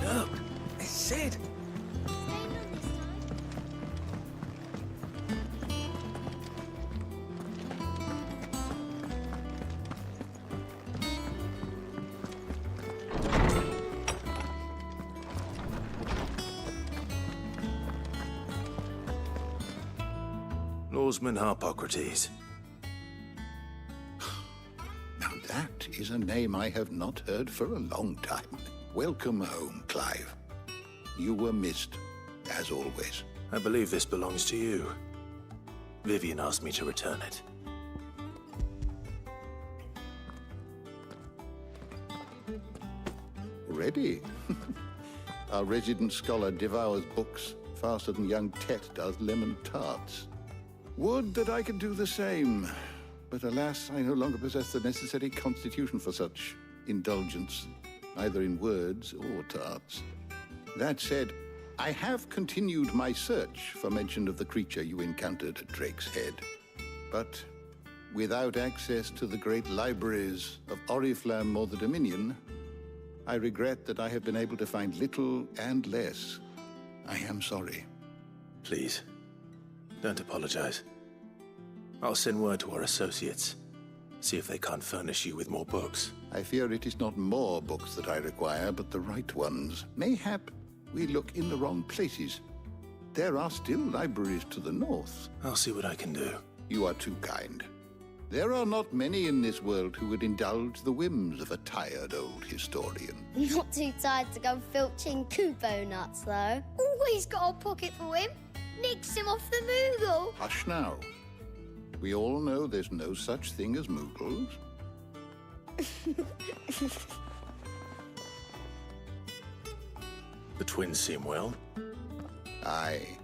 Look, it's Sid. Lawsman Harpocrates. Now that is a name I have not heard for a long time. Welcome home, Clive. You were missed, as always. I believe this belongs to you. Vivian asked me to return it. Ready? Our resident scholar devours books faster than young Tet does lemon tarts. Would that I could do the same. But alas, I no longer possess the necessary constitution for such indulgence, either in words or tarts. That said, I have continued my search for mention of the creature you encountered at Drake's Head. But without access to the great libraries of Oriflamme or the Dominion, I regret that I have been able to find little and less. I am sorry. Please, don't apologize. I'll send word to our associates. See if they can't furnish you with more books. I fear it is not more books that I require, but the right ones. Mayhap we look in the wrong places. There are still libraries to the north. I'll see what I can do. You are too kind. There are not many in this world who would indulge the whims of a tired old historian. Not too tired to go filching Kupo nuts, though. Always got a pocket for him. Nicks him off the Moogle. Hush now. We all know there's no such thing as Moogles. The twins seem well. Aye.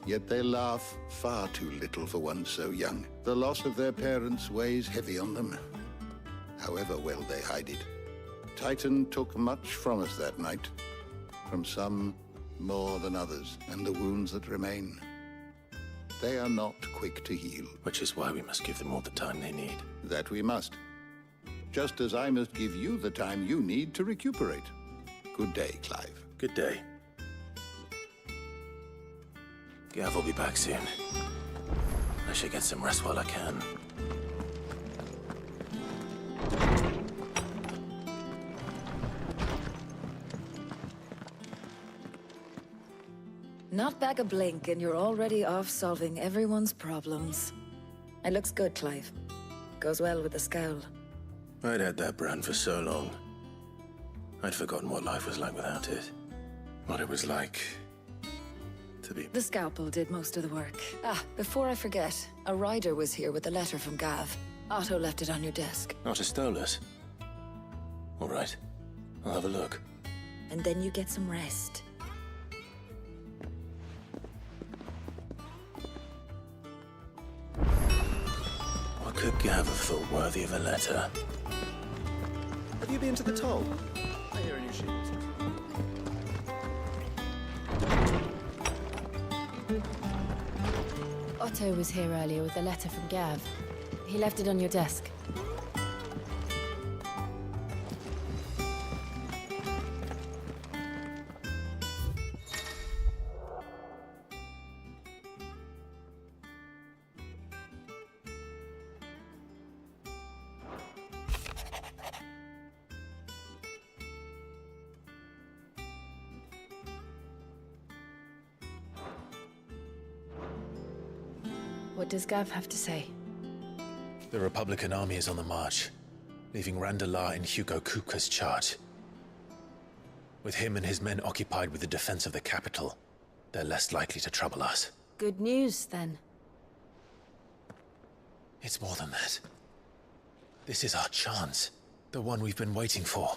Yet they laugh far too little for one so young. The loss of their parents weighs heavy on them, however well they hide it. Titan took much from us that night. From some more than others, and the wounds that remain. They are not quick to heal. Which is why we must give them all the time they need. That we must. Just as I must give you the time you need to recuperate. Good day, Clive. Good day. Gav will be back soon. I should get some rest while I can. Not back a blink and you're already off solving everyone's problems. It looks good, Clive. Goes well with the scowl. I'd had that brand for so long. I'd forgotten what life was like without it. What it was like to be... The scalpel did most of the work. Ah, before I forget, a rider was here with a letter from Gav. Otto left it on your desk. Not a Stolas. All right. I'll have a look. And then you get some rest. What could Gav have thought worthy of a letter? Have you been to the toll? I hear a new ship. Otto was here earlier with a letter from Gav. He left it on your desk. What does Gav have to say? The Republican army is on the march, leaving Randalar in Hugo Kupka's charge. With him and his men occupied with the defense of the capital, they're less likely to trouble us. Good news, then. It's more than that. This is our chance. The one we've been waiting for.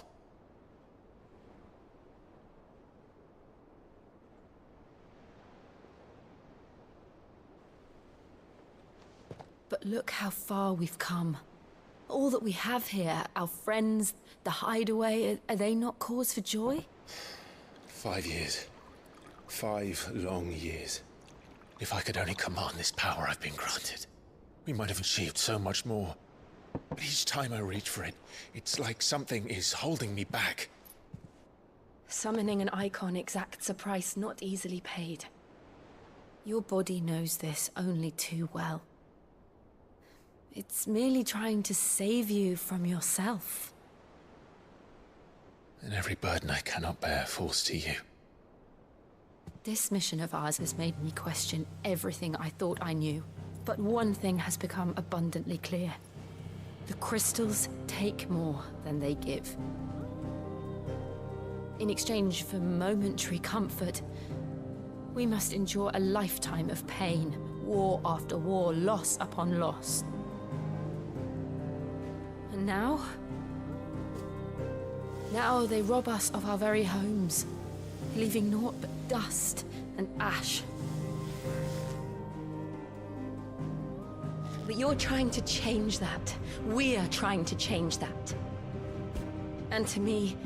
But look how far we've come. All that we have here, our friends, the hideaway, are they not cause for joy? 5 years. 5 long years. If I could only command this power I've been granted, we might have achieved so much more. But each time I reach for it, it's like something is holding me back. Summoning an icon exacts a price not easily paid. Your body knows this only too well. It's merely trying to save you from yourself. And every burden I cannot bear falls to you. This mission of ours has made me question everything I thought I knew. But one thing has become abundantly clear. The crystals take more than they give. In exchange for momentary comfort, we must endure a lifetime of pain, war after war, loss upon loss. And now? Now they rob us of our very homes, leaving naught but dust and ash. But you're trying to change that. We're trying to change that. And to me,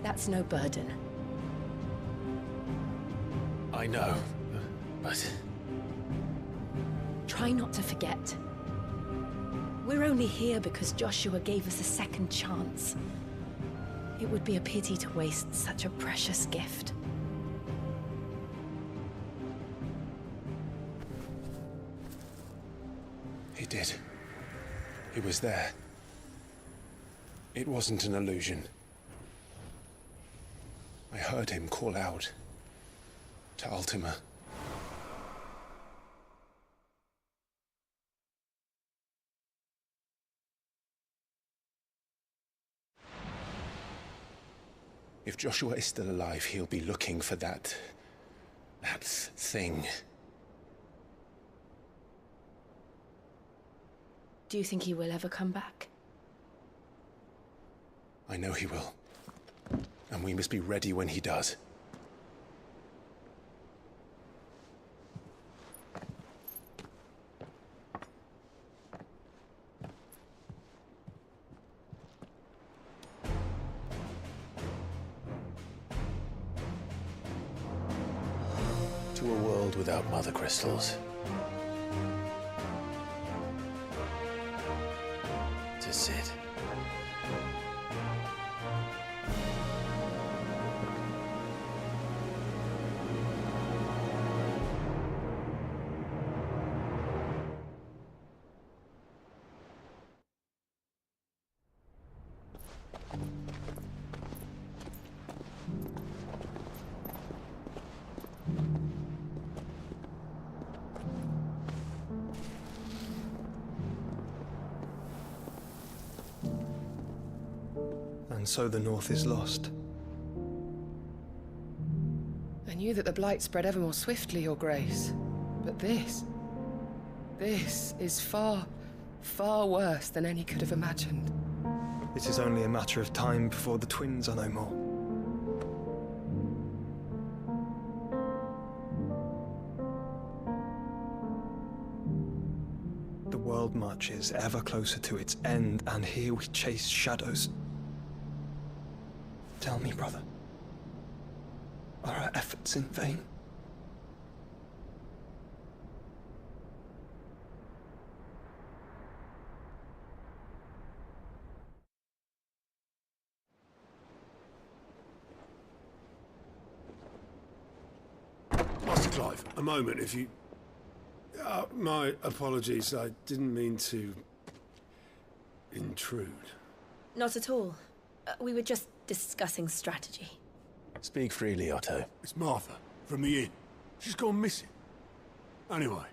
that's no burden. I know, but... Try not to forget. We're only here because Joshua gave us a second chance. It would be a pity to waste such a precious gift. He did. He was there. It wasn't an illusion. I heard him call out to Ultima. If Joshua is still alive, he'll be looking for that thing. Do you think he will ever come back? I know he will. And we must be ready when he does. To a world without mother crystals. To Cid. And so the North is lost. I knew that the Blight spread ever more swiftly, Your Grace. But this is far, far worse than any could have imagined. It is only a matter of time before the twins are no more. The world marches ever closer to its end, and here we chase shadows. Tell me, brother, are our efforts in vain? Master Clive, a moment, if you... my apologies, I didn't mean to... intrude. Not at all. We were just discussing strategy. Speak freely, Otto. It's Martha, from the inn. She's gone missing. Anyway,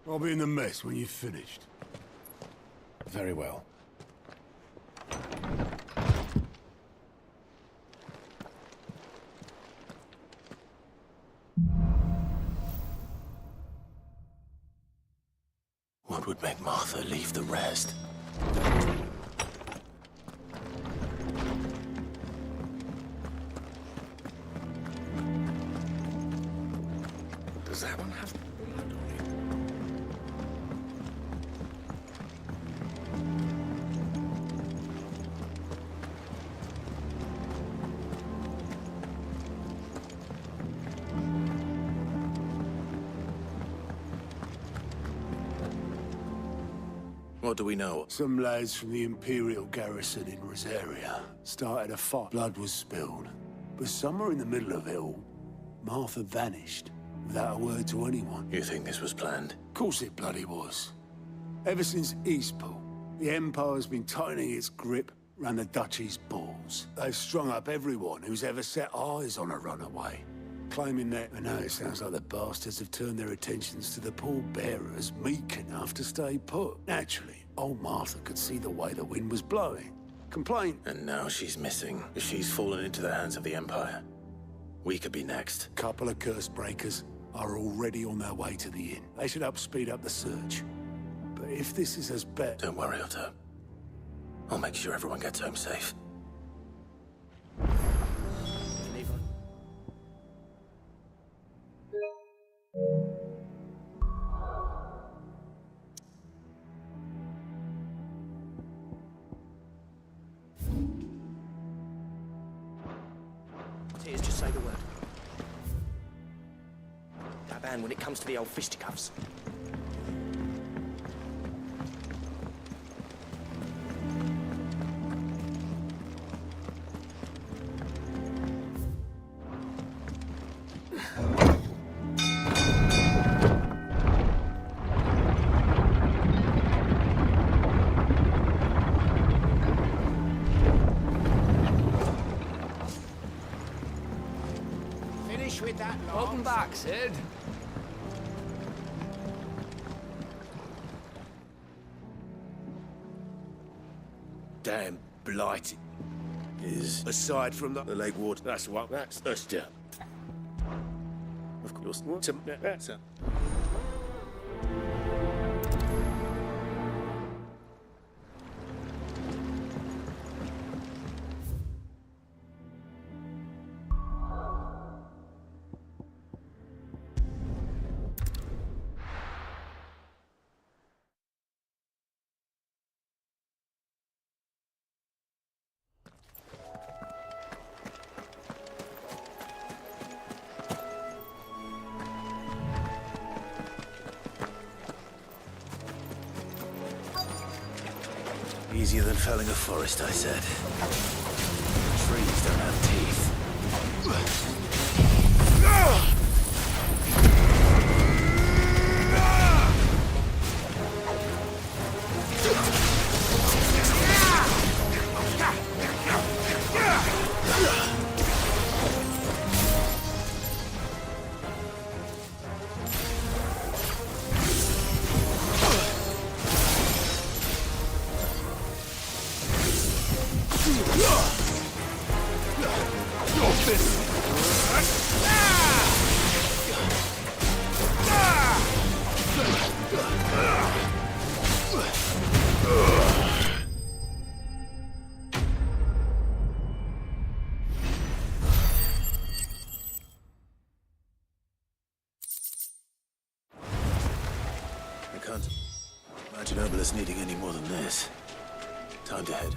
I'll be in the mess when you've finished. Very well. What would make Martha leave the rest? Does that one have blood on What do we know? Some lads from the Imperial garrison in Rosaria started a fight. Blood was spilled. But somewhere in the middle of it all, Martha vanished without a word to anyone. You think this was planned? Of course it bloody was. Ever since Eastpool, the Empire's been tightening its grip around the Duchy's balls. They've strung up everyone who's ever set eyes on a runaway, claiming that, I know it sounds like the bastards have turned their attentions to the pallbearers meek enough to stay put. Naturally, old Martha could see the way the wind was blowing. Complaint. And now she's missing. She's fallen into the hands of the Empire. We could be next. Couple of curse breakers are already on their way to the inn. They should help speed up the search. But if this is as bad... Don't worry, Otto. I'll make sure everyone gets home safe. Tears, just say the word. Taban, when it comes to the old fisticuffs. With that, Welcome back, Sid. Damn blighted. Is Aside from the Lake Ward? That's what. That's Usher. Of course. That's Easier than felling a forest, I said. Trees don't have teeth. I can't imagine Obelus needing any more than this. Time to head.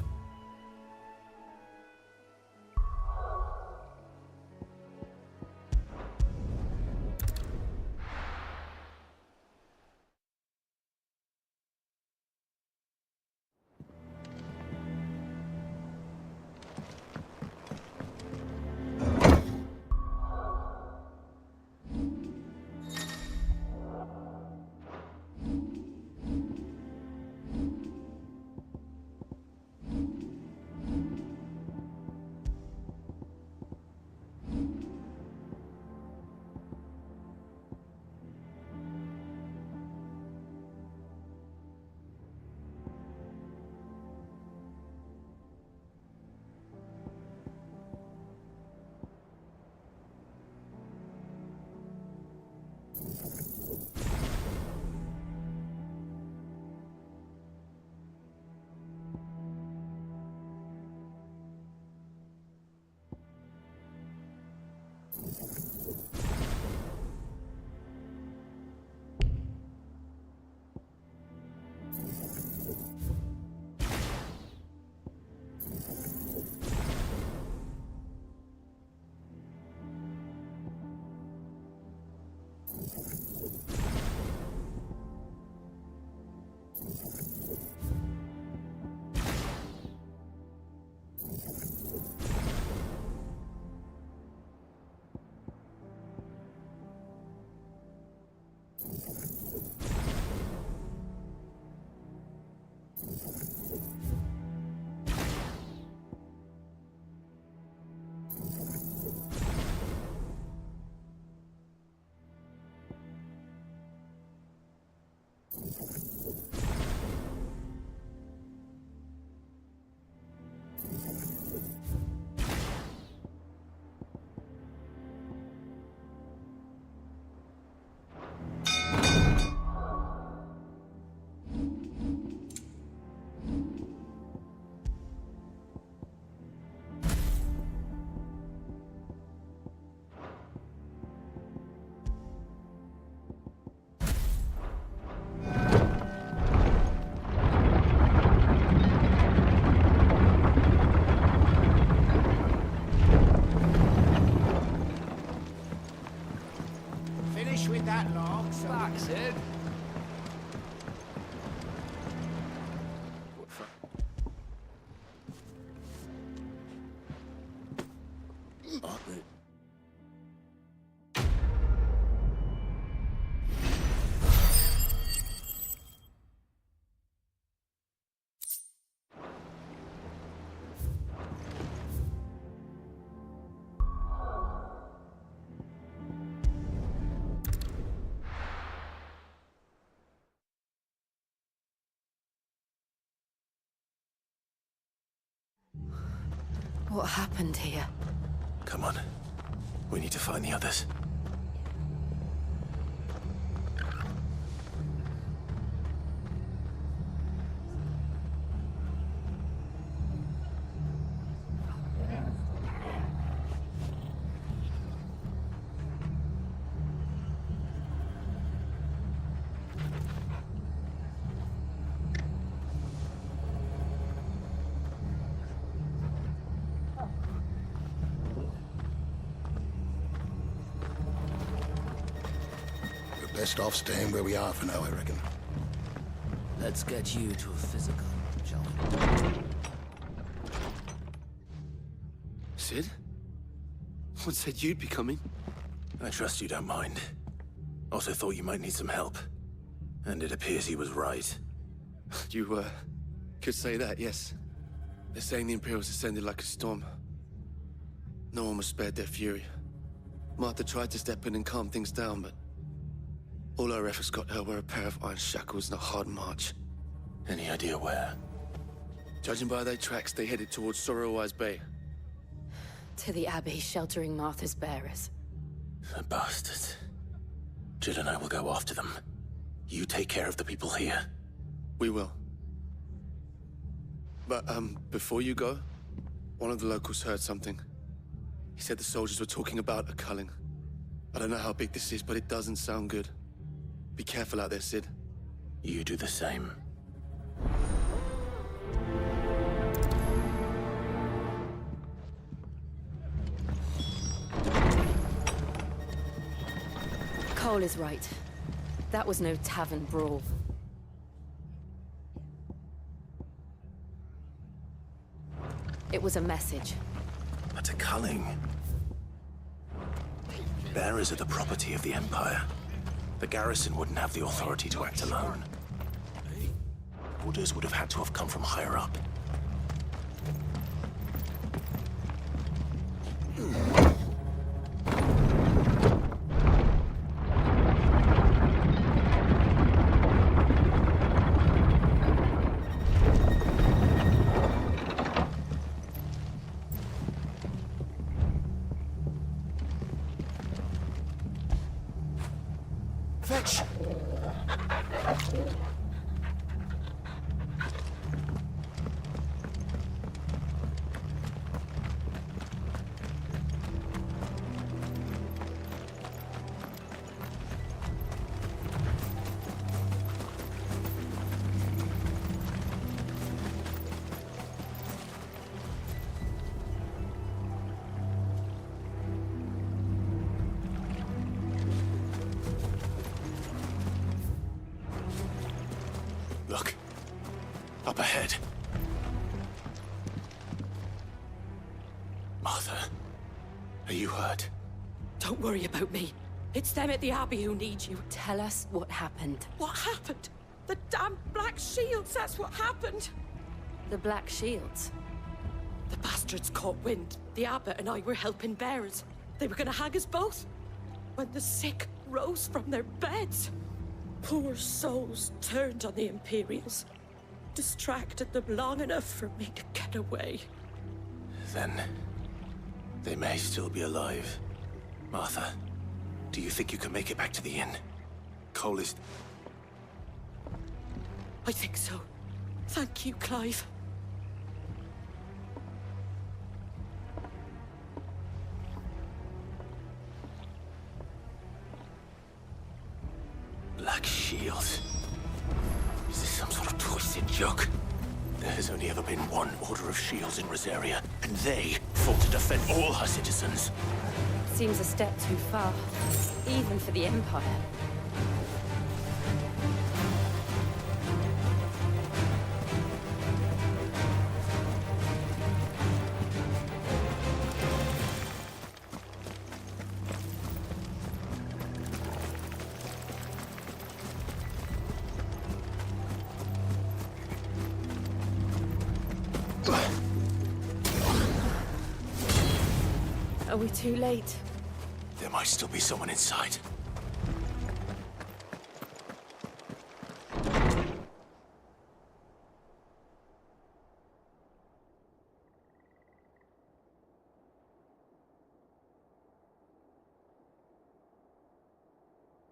What happened here? Come on. We need to find the others. Best off staying where we are for now, I reckon. Let's get you to a physical, shall we? Sid? What said you'd be coming? I trust you don't mind. Also thought you might need some help. And it appears he was right. You, could say that, yes. They're saying the Imperials descended like a storm. No one was spared their fury. Martha tried to step in and calm things down, but all our efforts got her were a pair of iron shackles and a hard march. Any idea where? Judging by their tracks, they headed towards Sorrowwise Bay. To the Abbey, sheltering Martha's bearers. The bastards. Jill and I will go after them. You take care of the people here. We will. But, before you go, one of the locals heard something. He said the soldiers were talking about a culling. I don't know how big this is, but it doesn't sound good. Be careful out there, Sid. You do the same. Cole is right. That was no tavern brawl. It was a message. But a culling. Bearers are the property of the Empire. The garrison wouldn't have the authority to act alone. Orders would have had to have come from higher up. Fetch! Look. Up ahead. Martha, are you hurt? Don't worry about me. It's them at the Abbey who need you. Tell us what happened. What happened? The damn Black Shields, that's what happened. The Black Shields? The bastards caught wind. The Abbot and I were helping bearers. They were gonna hang us both. When the sick rose from their beds. Poor souls turned on the Imperials. Distracted them long enough for me to get away. Then they may still be alive. Martha, do you think you can make it back to the inn? Cole is... I think so. Thank you, Clive. Black Shields. Is this some sort of twisted joke? There has only ever been one Order of Shields in Rosaria, and they fought to defend all her citizens. Seems a step too far, even for the Empire. Are we too late? There might still be someone inside.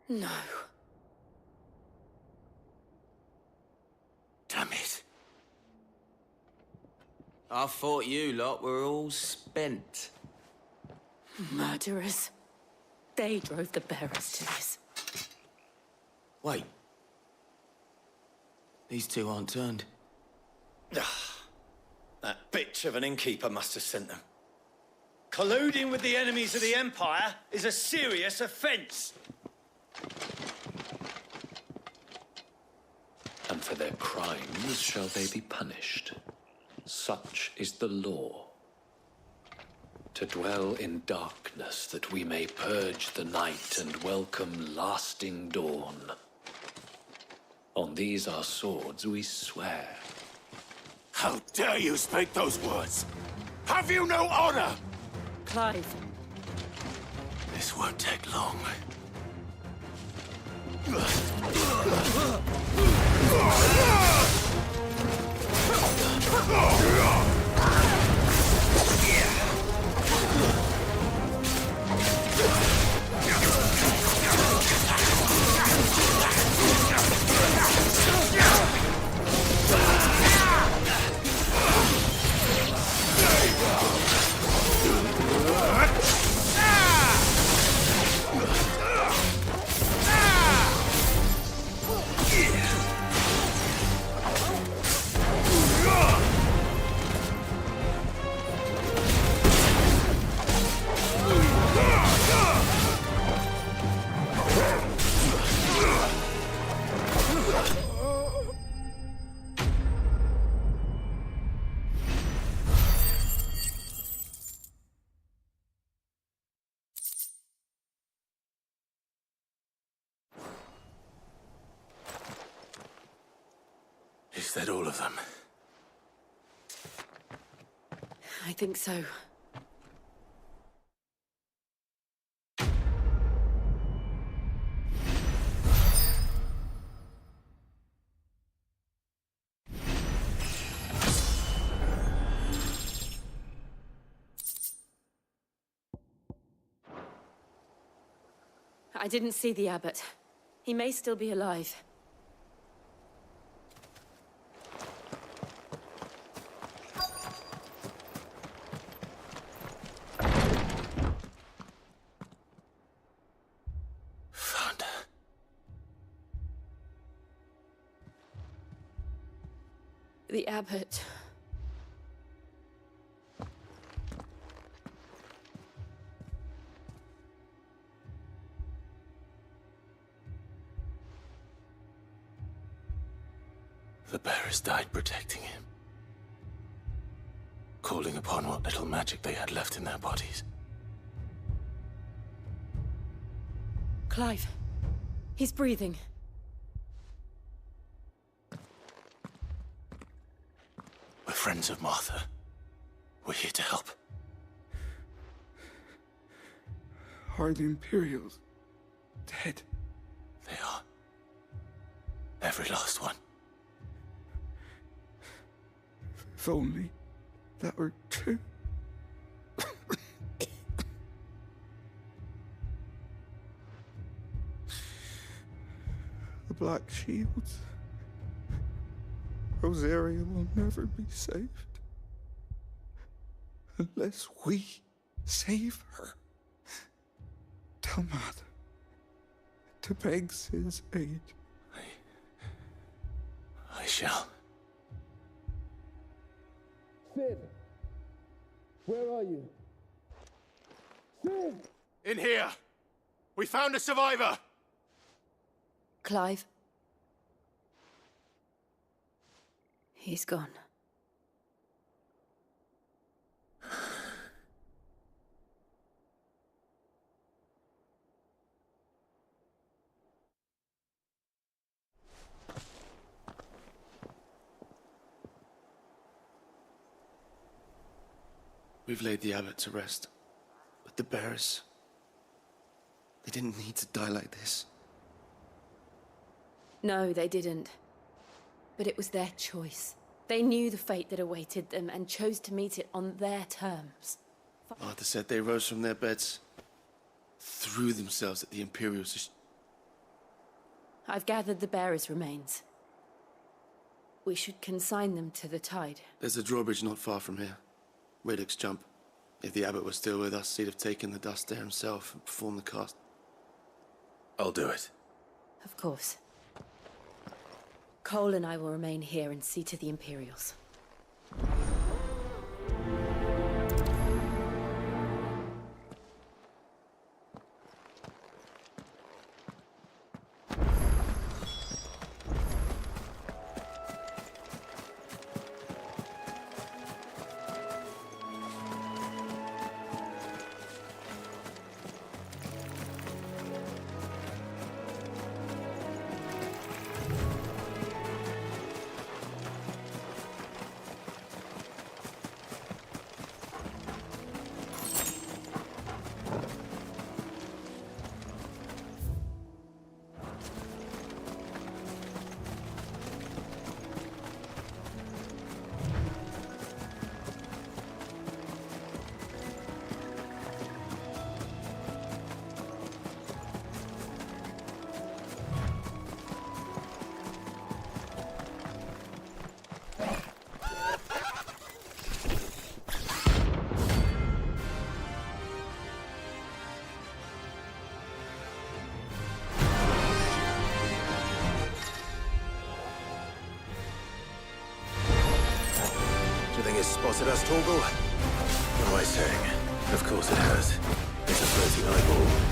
No. Damn it. I thought you lot were all spent. Murderers. They drove the bearers to this. Wait. These two aren't turned. That bitch of an innkeeper must have sent them. Colluding with the enemies of the Empire is a serious offense. And for their crimes shall they be punished. Such is the law. To dwell in darkness that we may purge the night and welcome lasting dawn. On these our swords we swear. How dare you speak those words? Have you no honor? Clive. This won't take long. Is that all of them? I think so. I didn't see the abbot. He may still be alive. The abbot. The bearers died protecting him. Calling upon what little magic they had left in their bodies. Clive. He's breathing. We're friends of Martha. We're here to help. Are the Imperials dead? They are. Every last one. If only that were true. The Black Shields. Rosaria will never be saved. Unless we save her. Tell Matt to beg his aid. I shall. Sid! Where are you? Sid! In here! We found a survivor! Clive. He's gone. We've laid the abbot to rest. But the bearers... they didn't need to die like this. No, they didn't. But it was their choice. They knew the fate that awaited them and chose to meet it on their terms. Martha said they rose from their beds, threw themselves at the Imperials. I've gathered the bearers' remains. We should consign them to the tide. There's a drawbridge not far from here. Radix Jump. If the abbot was still with us, he'd have taken the dust there himself and performed the cast. I'll do it. Of course. Cole and I will remain here and see to the Imperials. Spotted us, Torgal? What am I saying? Of course it has. It's a floating eyeball.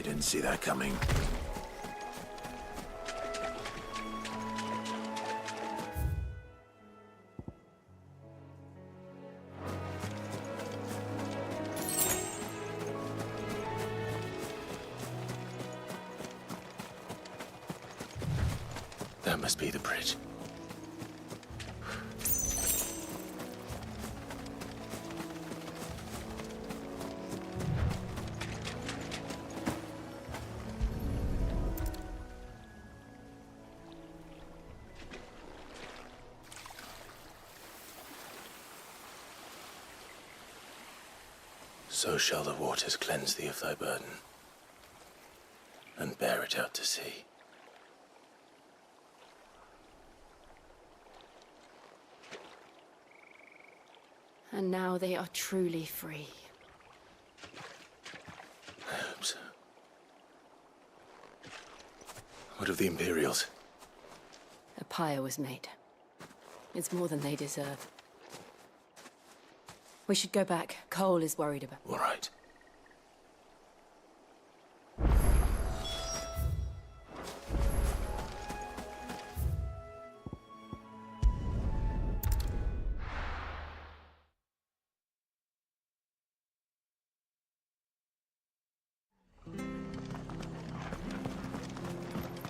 You didn't see that coming. That must be the bridge. So shall the waters cleanse thee of thy burden, and bear it out to sea. And now they are truly free. I hope so. What of the Imperials? A pyre was made. It's more than they deserve. We should go back. Cole is worried about... All right.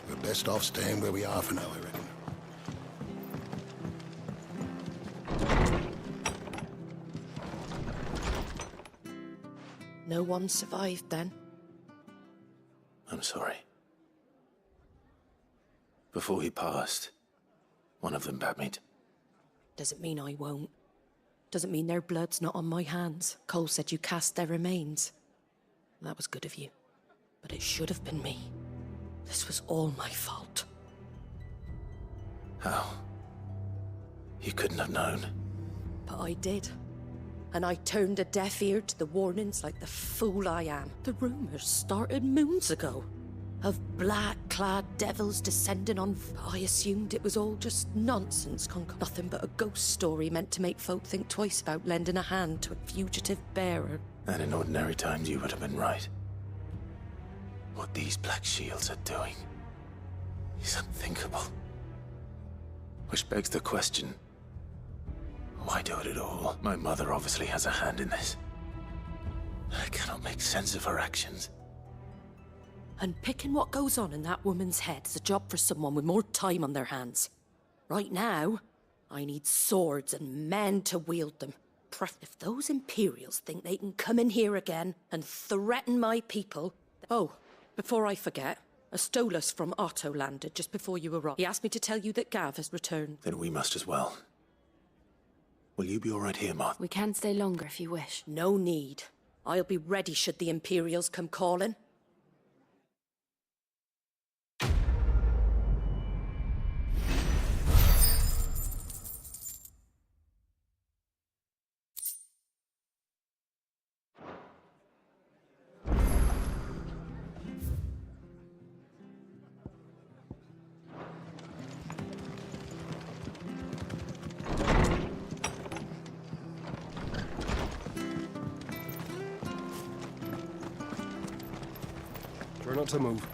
We're best off staying where we are for now, I reckon. No one survived then? I'm sorry. Before he passed, one of them bade me to... Doesn't mean I won't. Doesn't mean their blood's not on my hands. Cole said you cast their remains. That was good of you. But it should have been me. This was all my fault. How? You couldn't have known. But I did. And I turned a deaf ear to the warnings like the fool I am. The rumors started moons ago. Of black-clad devils descending on... I assumed it was all just nonsense, nothing but a ghost story meant to make folk think twice about lending a hand to a fugitive bearer. And in ordinary times you would have been right. What these Black Shields are doing is unthinkable. Which begs the question, why do it at all? My mother obviously has a hand in this. I cannot make sense of her actions. And picking what goes on in that woman's head is a job for someone with more time on their hands. Right now, I need swords and men to wield them. If those Imperials think they can come in here again and threaten my people... Oh, before I forget, a Stolas from Otto landed just before you arrived. He asked me to tell you that Gav has returned. Then we must as well. Will you be all right here, Martha? We can stay longer if you wish. No need. I'll be ready should the Imperials come calling. Try not to move.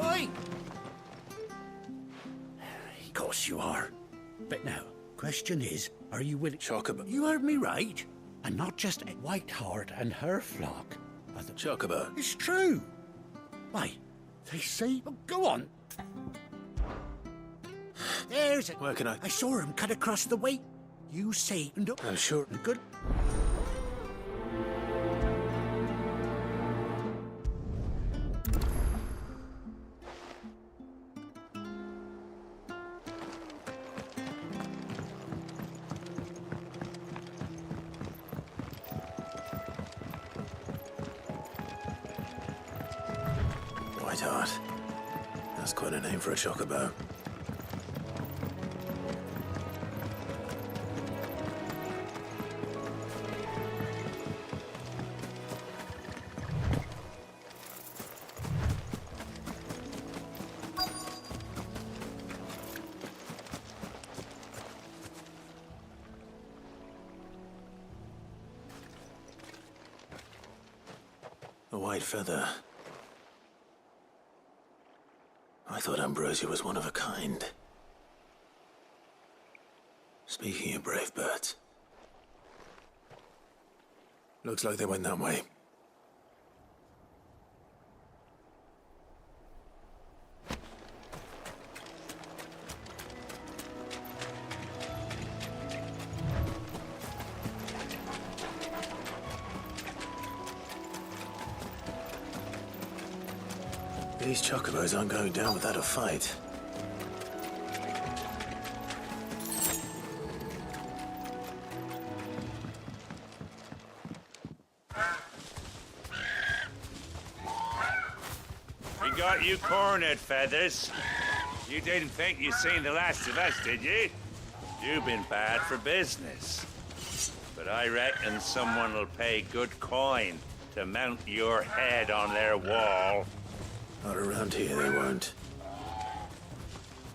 Oi! Of course you are. But now, question is, are you willing... Chocobo. You heard me right. And not just Whiteheart and her flock. Chocobo. It's true. Why, they say... Oh, go on. There's it. Where can I... I saw him cut across the way. You say... I'm sure... Good. Whiteheart. That's quite a name for a chocobo. A white feather. I thought Ambrosia was one of a kind. Speaking of brave birds. Looks like they went that way. These chocobos aren't going down without a fight. We got you cornered, Feathers. You didn't think you'd seen the last of us, did you? You've been bad for business. But I reckon someone will pay good coin to mount your head on their wall. Not around here, they won't.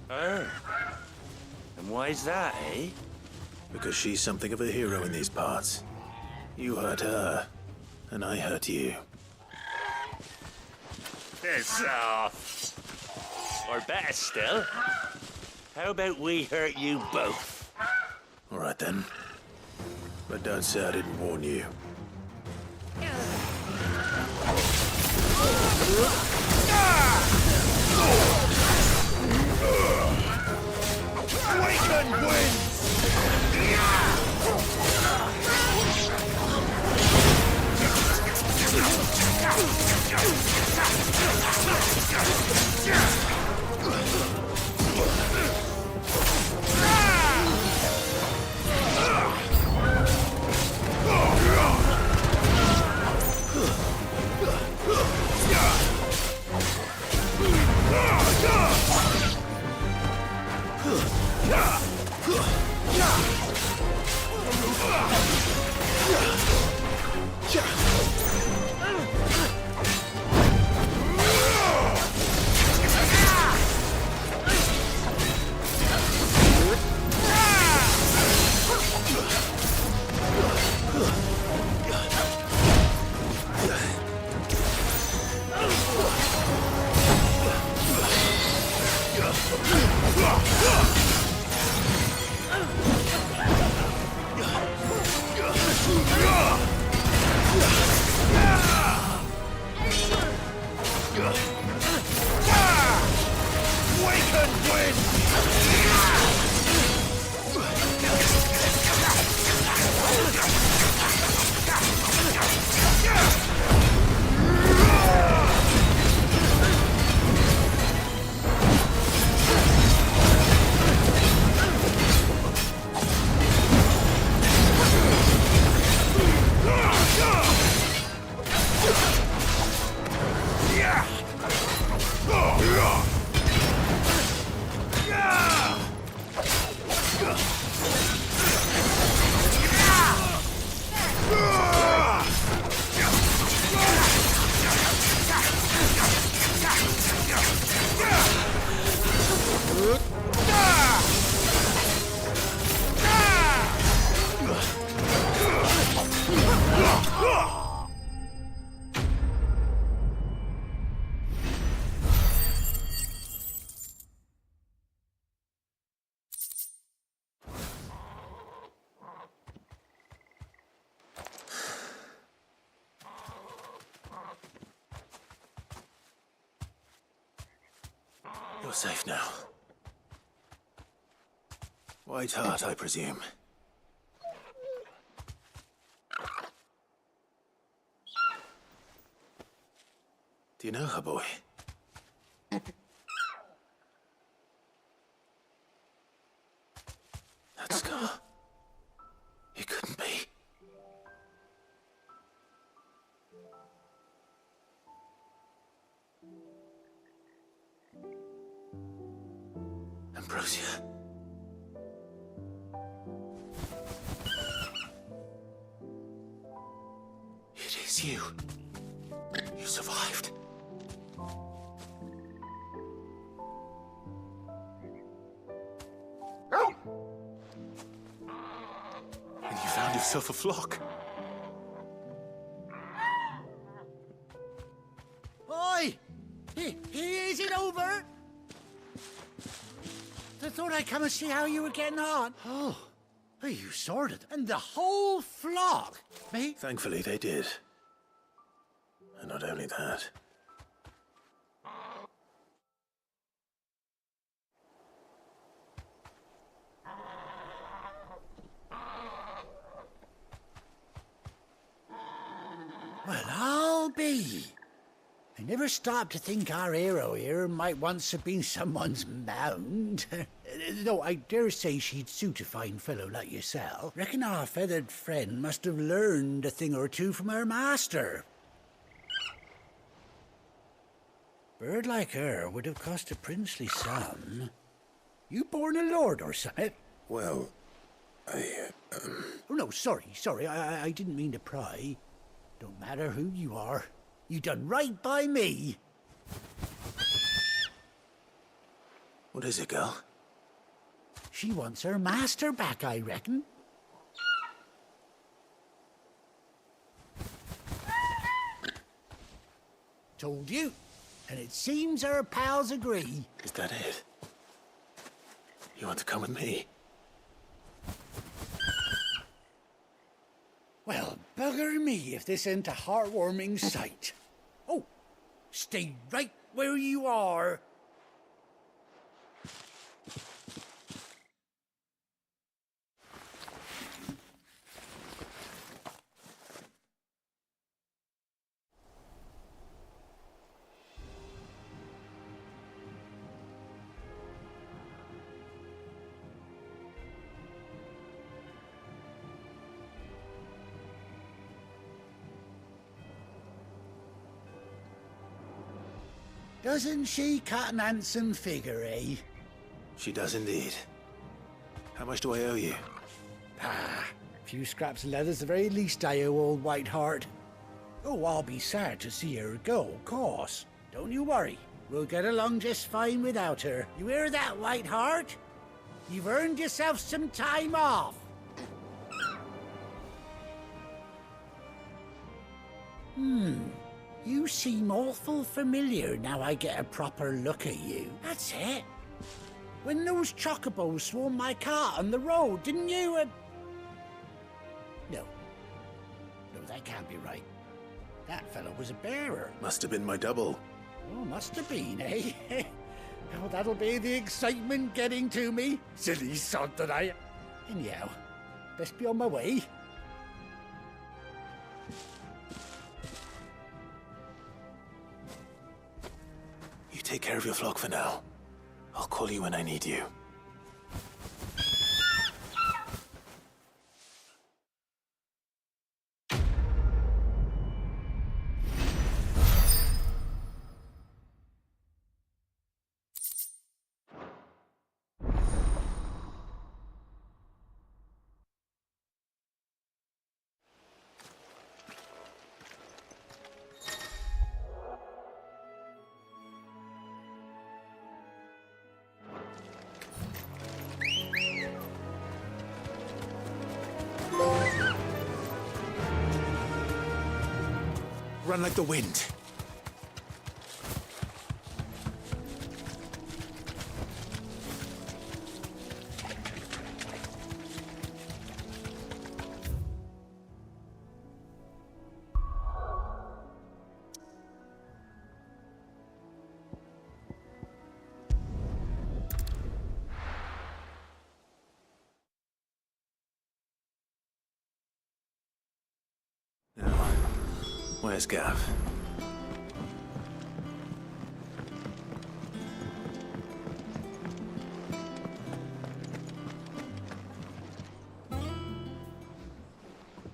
Oh. And why's that, eh? Because she's something of a hero in these parts. You hurt her, and I hurt you. Piss off. Or better still, how about we hurt you both? All right then. But don't say I didn't warn you. Awaken wins! You're safe now. White Heart, I presume. Do you know her, boy? That scar. It couldn't be. Ambrosia. It is you. You survived. And you found yourself a flock. I thought I'd come and see how you were getting on. Oh, you sorted. And the whole flock, mate? Thankfully, they did. And not only that. Well, I'll be. I never stopped to think our hero here might once have been someone's mound. Though I dare say she'd suit a fine fellow like yourself. Reckon our feathered friend must have learned a thing or two from her master. Bird like her would have cost a princely sum. You born a lord or something? Well, Oh, no, sorry. I didn't mean to pry. Don't matter who you are. You done right by me. What is it, girl? She wants her master back, I reckon. Told you. And it seems her pals agree. Is that it? You want to come with me? Well, bugger me if this ain't a heartwarming sight. Oh, stay right where you are. Doesn't she cut an handsome figure, eh? She does indeed. How much do I owe you? Ah, a few scraps of leather's the very least I owe old Whiteheart. Oh, I'll be sad to see her go, of course. Don't you worry. We'll get along just fine without her. You hear that, Whiteheart? You've earned yourself some time off. You seem awful familiar now I get a proper look at you. That's it. When those chocobos swarmed my cart on the road, didn't you? No, that can't be right. That fellow was a bearer. Must have been my double. Oh, must have been, eh? Oh, that'll be the excitement getting to me. Silly sod that I... Anyhow, best be on my way. You take care of your flock for now. I'll call you when I need you. Run like the wind. Now, where's Gav?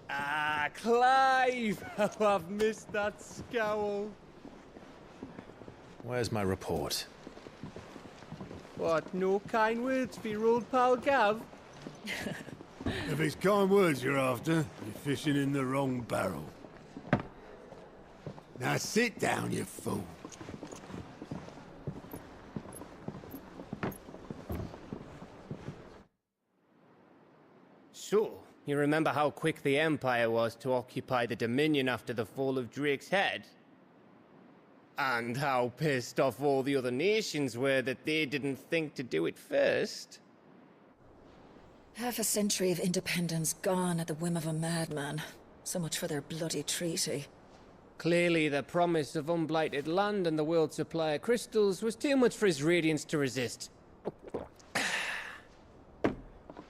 Ah, Clive! How I've missed that scowl. Where's my report? What, no kind words for your old pal Gav? If it's kind words you're after, you're fishing in the wrong barrel. Now sit down, you fool. So, you remember how quick the Empire was to occupy the Dominion after the fall of Drake's Head? And how pissed off all the other nations were that they didn't think to do it first. Half a century of independence gone at the whim of a madman. So much for their bloody treaty. Clearly, the promise of unblighted land and the world's supply of crystals was too much for his radiance to resist.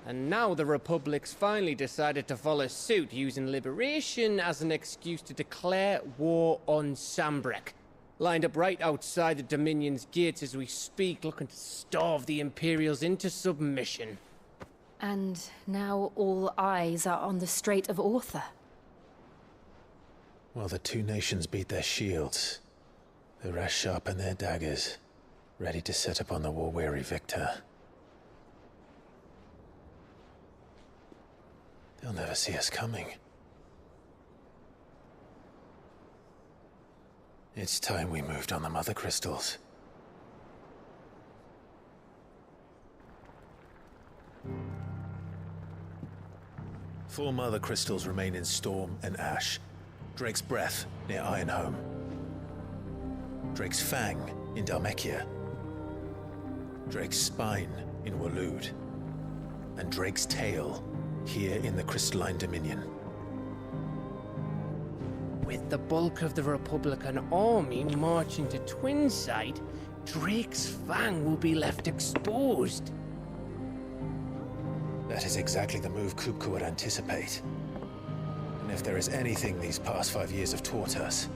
And now the Republic's finally decided to follow suit, using liberation as an excuse to declare war on Sambrek. Lined up right outside the Dominion's gates as we speak, looking to starve the Imperials into submission. And now all eyes are on the Strait of Author. While the two nations beat their shields, the rest sharpen their daggers, ready to set upon the war-weary victor. They'll never see us coming. It's time we moved on the Mother Crystals. Four Mother Crystals remain in Storm and Ash. Drake's Breath near Ironhome. Drake's Fang in Dhalmekia. Drake's Spine in Waloed. And Drake's Tail here in the Crystalline Dominion. With the bulk of the Republican army marching to Twinside, Drake's Fang will be left exposed. That is exactly the move Kupka would anticipate. And if there is anything these past 5 years have taught us,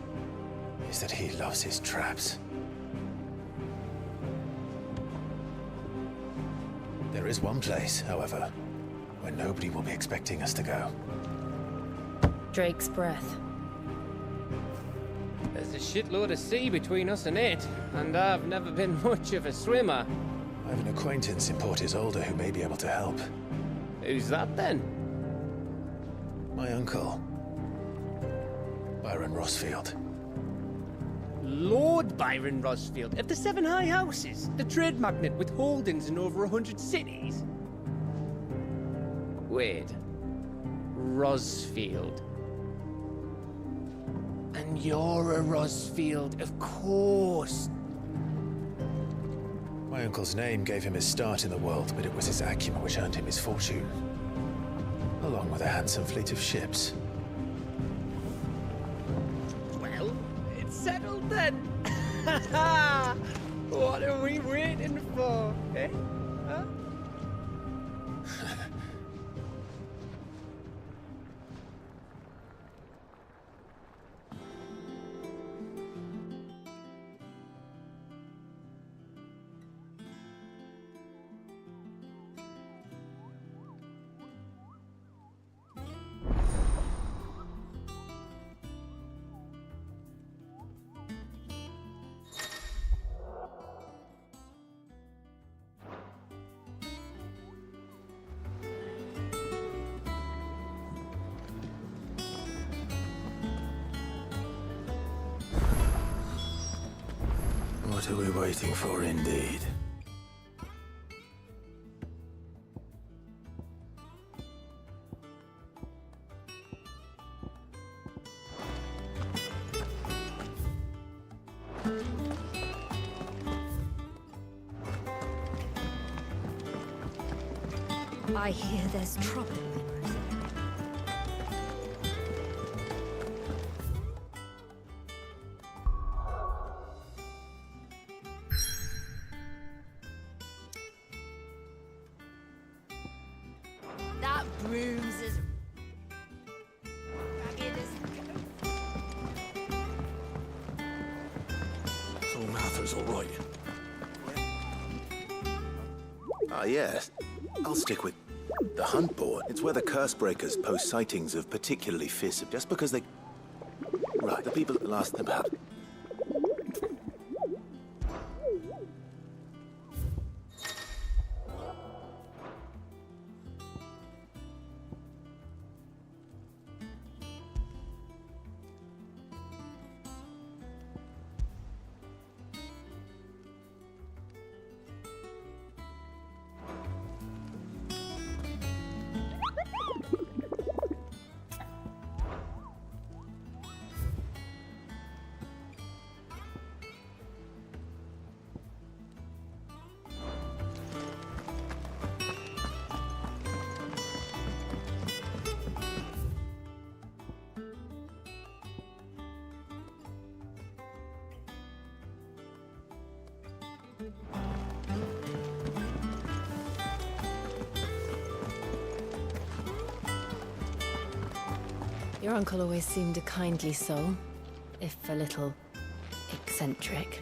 is that he loves his traps. There is one place, however, where nobody will be expecting us to go. Drake's Breath. There's a shitload of sea between us and it, and I've never been much of a swimmer. I have an acquaintance in Port Isolde who may be able to help. Who's that then? My uncle, Byron Rosfield. Lord Byron Rosfield of the Seven High Houses, the trade magnate with holdings in over 100 cities. Wait, Rosfield. And you're a Rosfield, of course. My uncle's name gave him his start in the world, but it was his acumen which earned him his fortune. Along with a handsome fleet of ships. Well, it's settled then. What are we waiting for, eh? Huh? What are we waiting for, indeed? I hear there's trouble. That broom's as ragged as... So Mather's all right. Ah, yes. I'll stick with the Hunt Board. It's where the Cursebreakers post sightings of particularly fierce... Just because they... Right, the people that last about... Your uncle always seemed a kindly soul, if a little eccentric.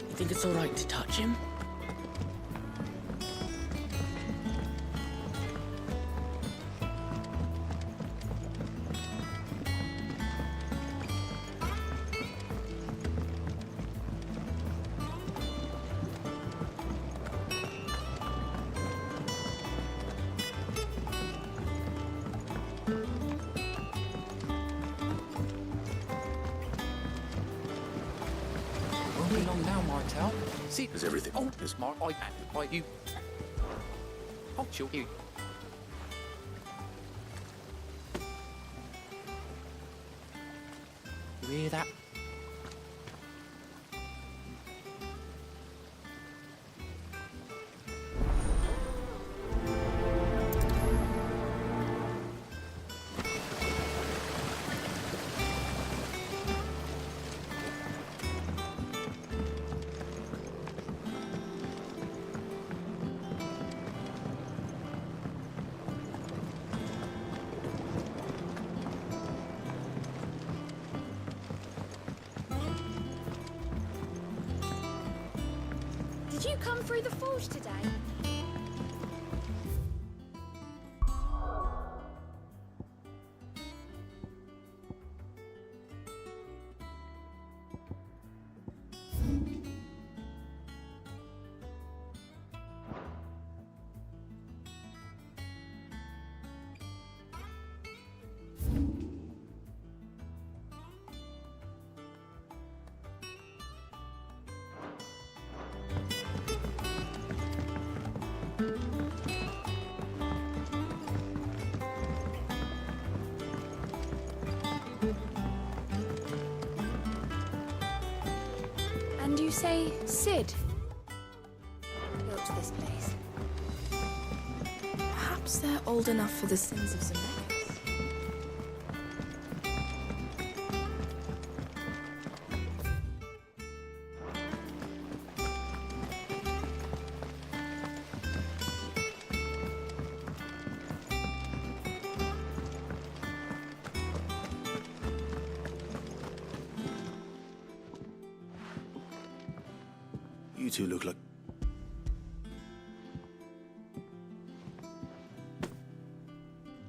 You think it's all right to touch him? Won't be long now, Martel. See, Is everything? oh, this Mark, you. Oh, sure, you. You hear that? Did you come through the forge today? And you say Sid built this place? Perhaps they're old enough for the sins of Zemeckis. You two look like...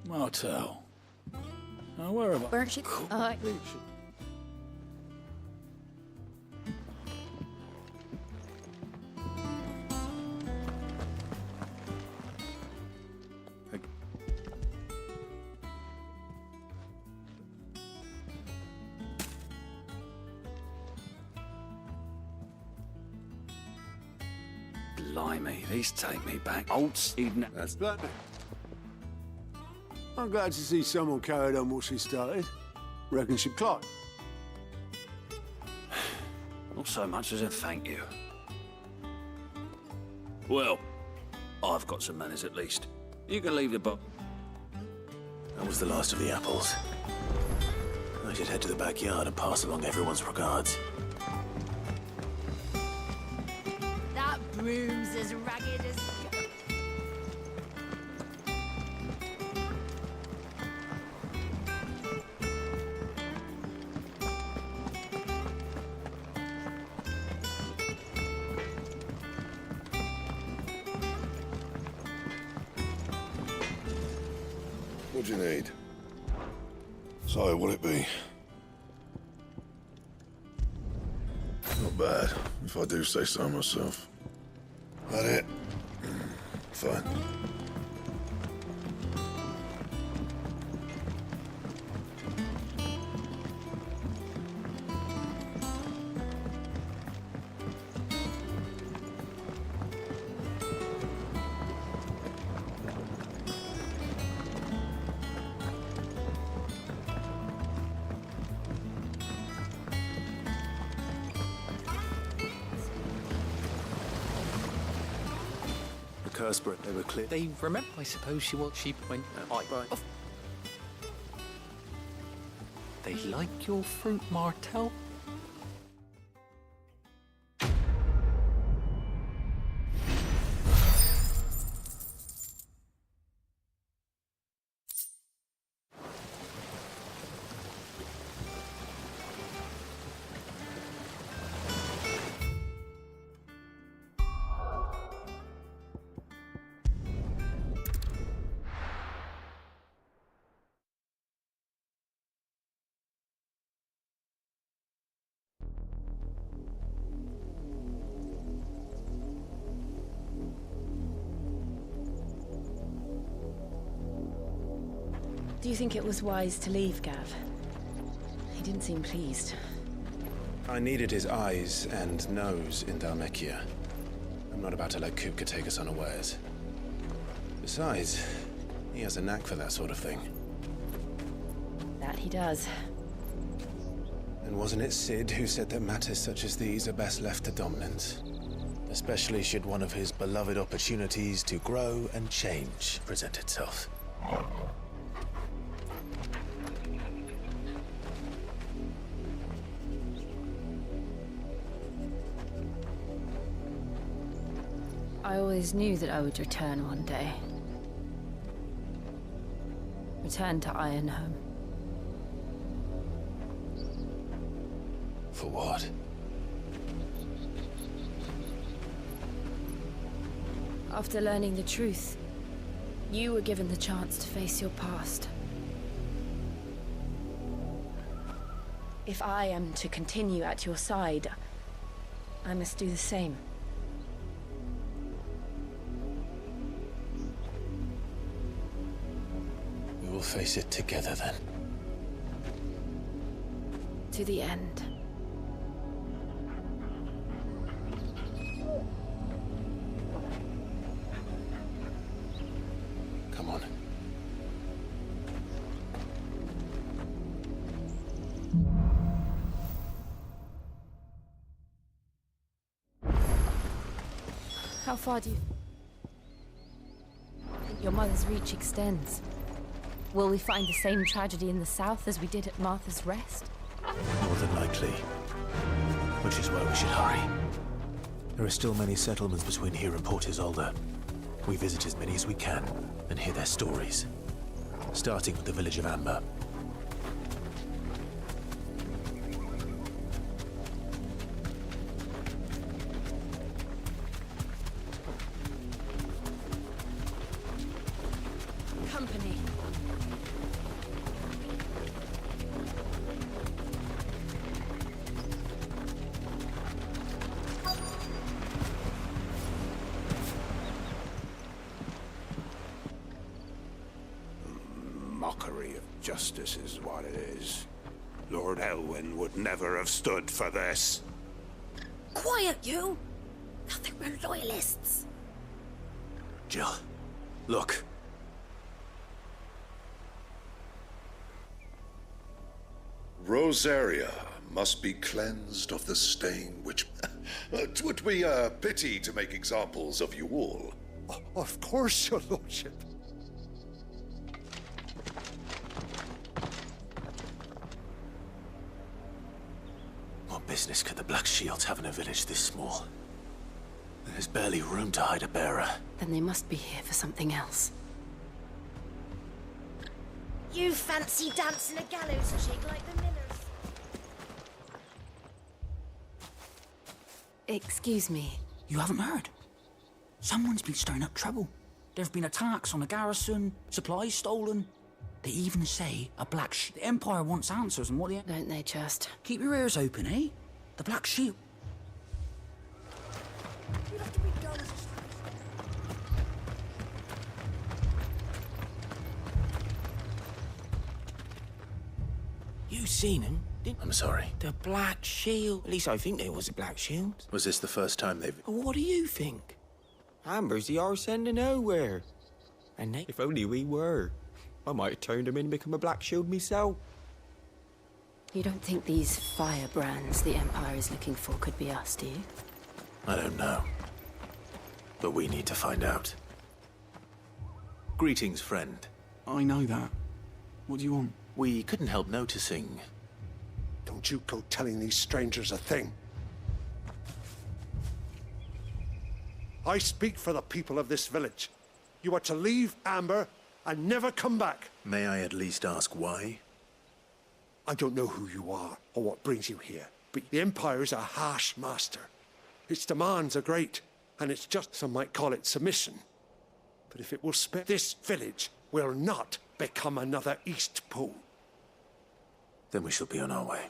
Martel. Now, where have I... Where should I... Blimey, these take me back. Old Eden. That's that. I'm glad to see someone carried on what she started. Reckon she'd climb. Not so much as a thank you. Well, I've got some manners at least. You can leave the book. That was the last of the apples. I should head to the backyard and pass along everyone's regards. That broom's as ragged as... What do you need? So, what'd it be? Not bad, if I do say so myself. That it? fine. Cursebrook, they were clear. They remember, I suppose she went right off. They like your fruit, Martel? Do you think it was wise to leave, Gav? He didn't seem pleased. I needed his eyes and nose in Dhalmekia. I'm not about to let Kupka take us unawares. Besides, he has a knack for that sort of thing. That he does. And wasn't it Sid who said that matters such as these are best left to dominance? Especially should one of his beloved opportunities to grow and change present itself. I always knew that I would return one day. Return to Ironhome. For what? After learning the truth, you were given the chance to face your past. If I am to continue at your side, I must do the same. We will face it together then. To the end. Come on. How far do you think your mother's reach extends? Will we find the same tragedy in the south as we did at Martha's Rest? More than likely. Which is why we should hurry. There are still many settlements between here and Port Isolde. We visit as many as we can and hear their stories. Starting with the village of Amber. Company. Mockery of justice is what it is. Lord Elwyn would never have stood for this. Quiet, you! Nothing but loyalists. Jill, look. Rosaria must be cleansed of the stain which... 'Twould be a pity to make examples of you all. Of course, your lordship. What business could the Black Shields have in a village this small? There's barely room to hide a bearer. Then they must be here for something else. You fancy dancing a gallows jig like the Millers? Excuse me. You haven't heard? Someone's been stirring up trouble. There have been attacks on the garrison, supplies stolen. They even say a Black Shield. The Empire wants answers on what the... Don't they just? Keep your ears open, eh? The Black Shield. You seen him? I'm sorry. The Black Shield. At least I think there was a Black Shield. Was this the first time they've... What do you think? Amber's the arse end of nowhere. And if only we were. I might have turned him in and become a Black Shield myself. You don't think these firebrands the Empire is looking for could be us, do you? I don't know. But we need to find out. Greetings, friend. I know that. What do you want? We couldn't help noticing. Don't you go telling these strangers a thing. I speak for the people of this village. You are to leave Amber and never come back. May I at least ask why? I don't know who you are or what brings you here, but the Empire is a harsh master. Its demands are great, and it's just, some might call it, submission. But if it will spare, this village will not become another Eastpool. Then we shall be on our way.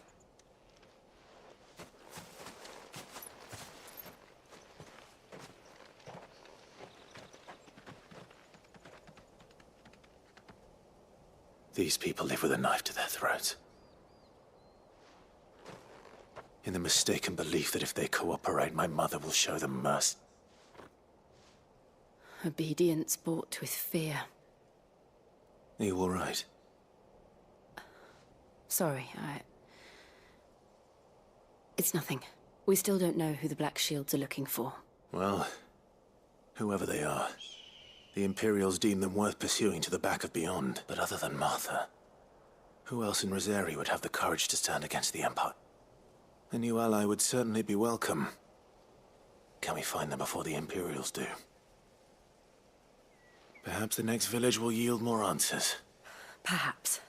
These people live with a knife to their throats. In the mistaken belief that if they cooperate, my mother will show them mercy. Obedience bought with fear. Are you all right? Sorry, It's nothing. We still don't know who the Black Shields are looking for. Well, whoever they are, the Imperials deem them worth pursuing to the back of beyond. But other than Martha, who else in Rosari would have the courage to stand against the Empire? A new ally would certainly be welcome. Can we find them before the Imperials do? Perhaps the next village will yield more answers. Perhaps.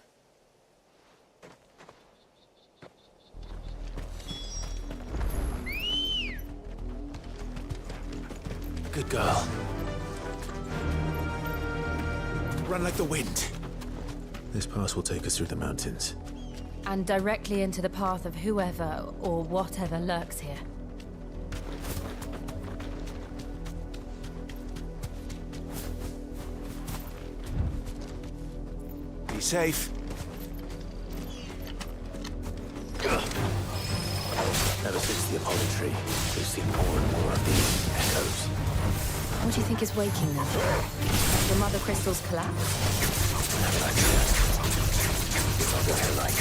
Good girl. Run like the wind. This pass will take us through the mountains. And directly into the path of whoever or whatever lurks here. Be safe. Ever since the Apollo tree, we've seen more and more of these echoes. What do you think is waking them? The Mother Crystal's collapse? Never idea. I'll go here like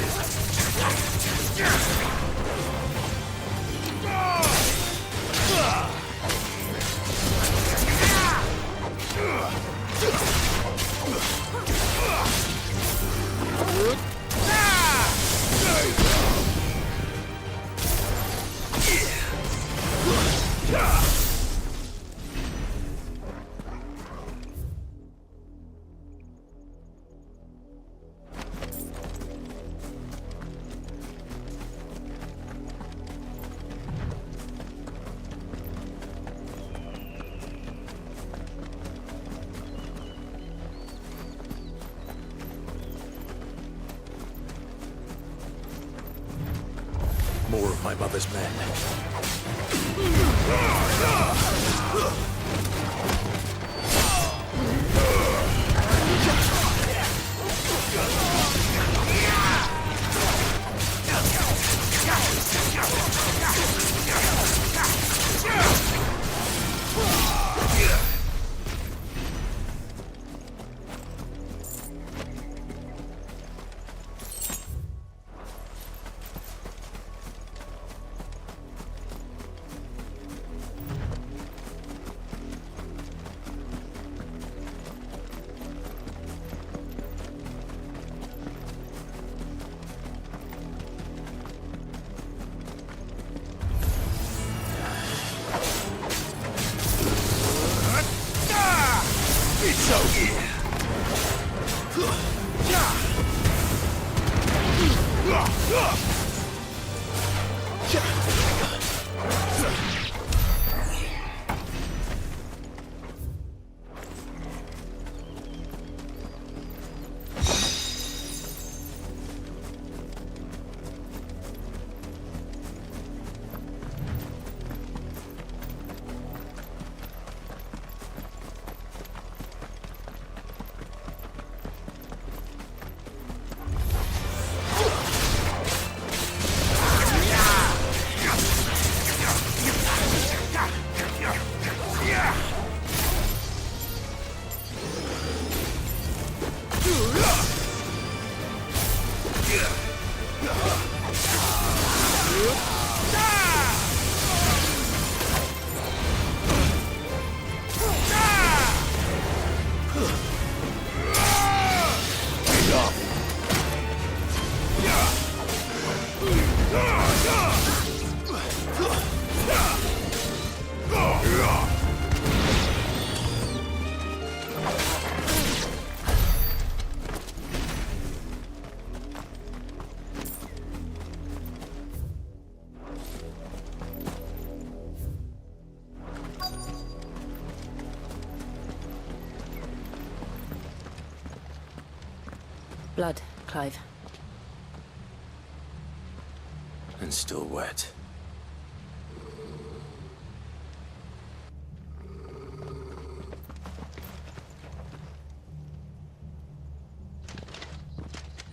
more of my mother's men. blood, Clive. And still wet.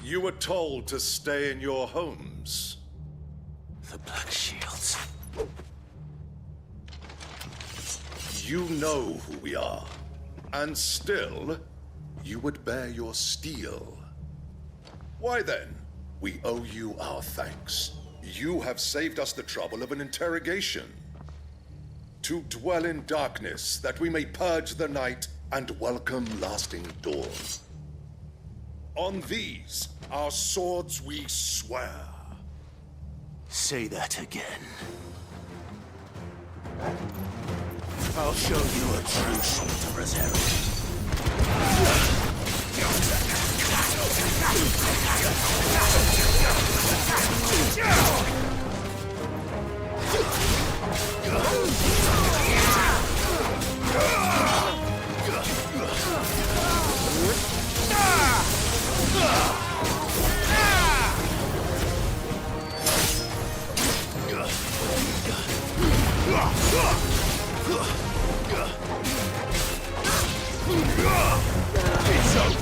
You were told to stay in your homes. The Black Shields. You know who we are. And still, you would bear your steel. Why then? We owe you our thanks. You have saved us the trouble of an interrogation. To dwell in darkness, that we may purge the night and welcome lasting dawn. On these, our swords we swear. Say that again. I'll show you a true shield of Reserve. It's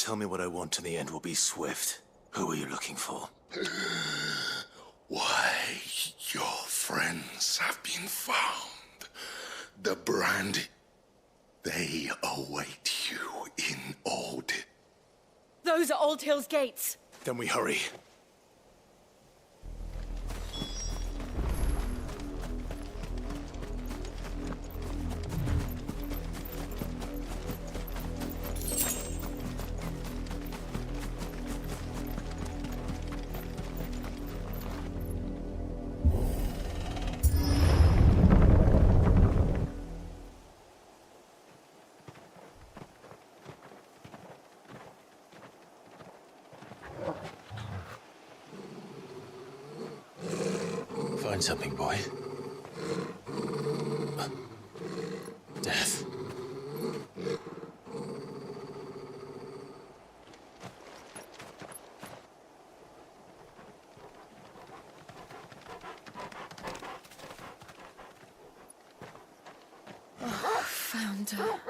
Tell me what I want and the end will be swift. Who are you looking for? Why, your friends have been found. The brandy. They await you in Old. Those are Old Hill's gates. Then we hurry. Find something, boy. Death. Found her.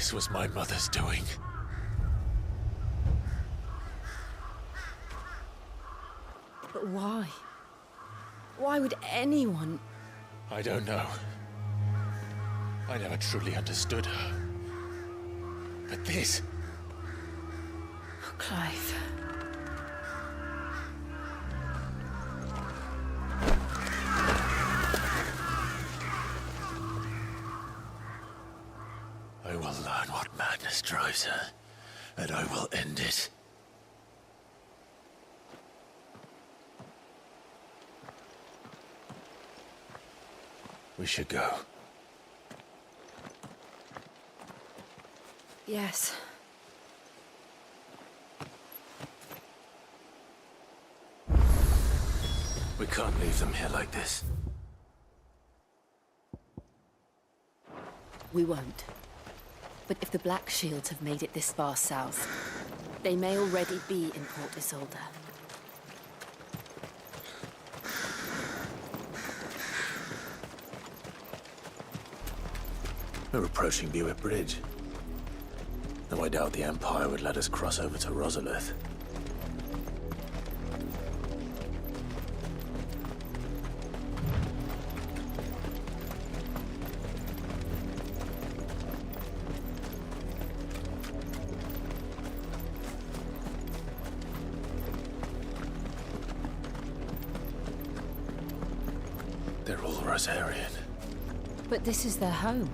This was my mother's doing. But why? Why would anyone... I don't know. I never truly understood her. But this... Oh, Clive. I will learn what madness drives her, and I will end it. We should go. Yes. We can't leave them here like this. We won't. But if the Black Shields have made it this far south, they may already be in Port Isolde. We're approaching Buick Bridge. Though I doubt the Empire would let us cross over to Rosalith. They're all Rosarian. But this is their home.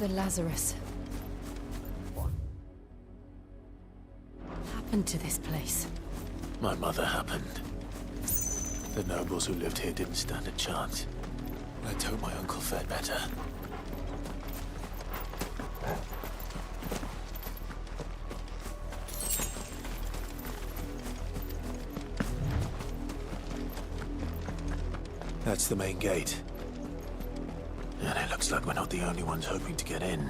The Lazarus. What happened to this place? My mother happened. The nobles who lived here didn't stand a chance. Let's hope my uncle fared better. That's the main gate. And it looks like we're not the only ones hoping to get in.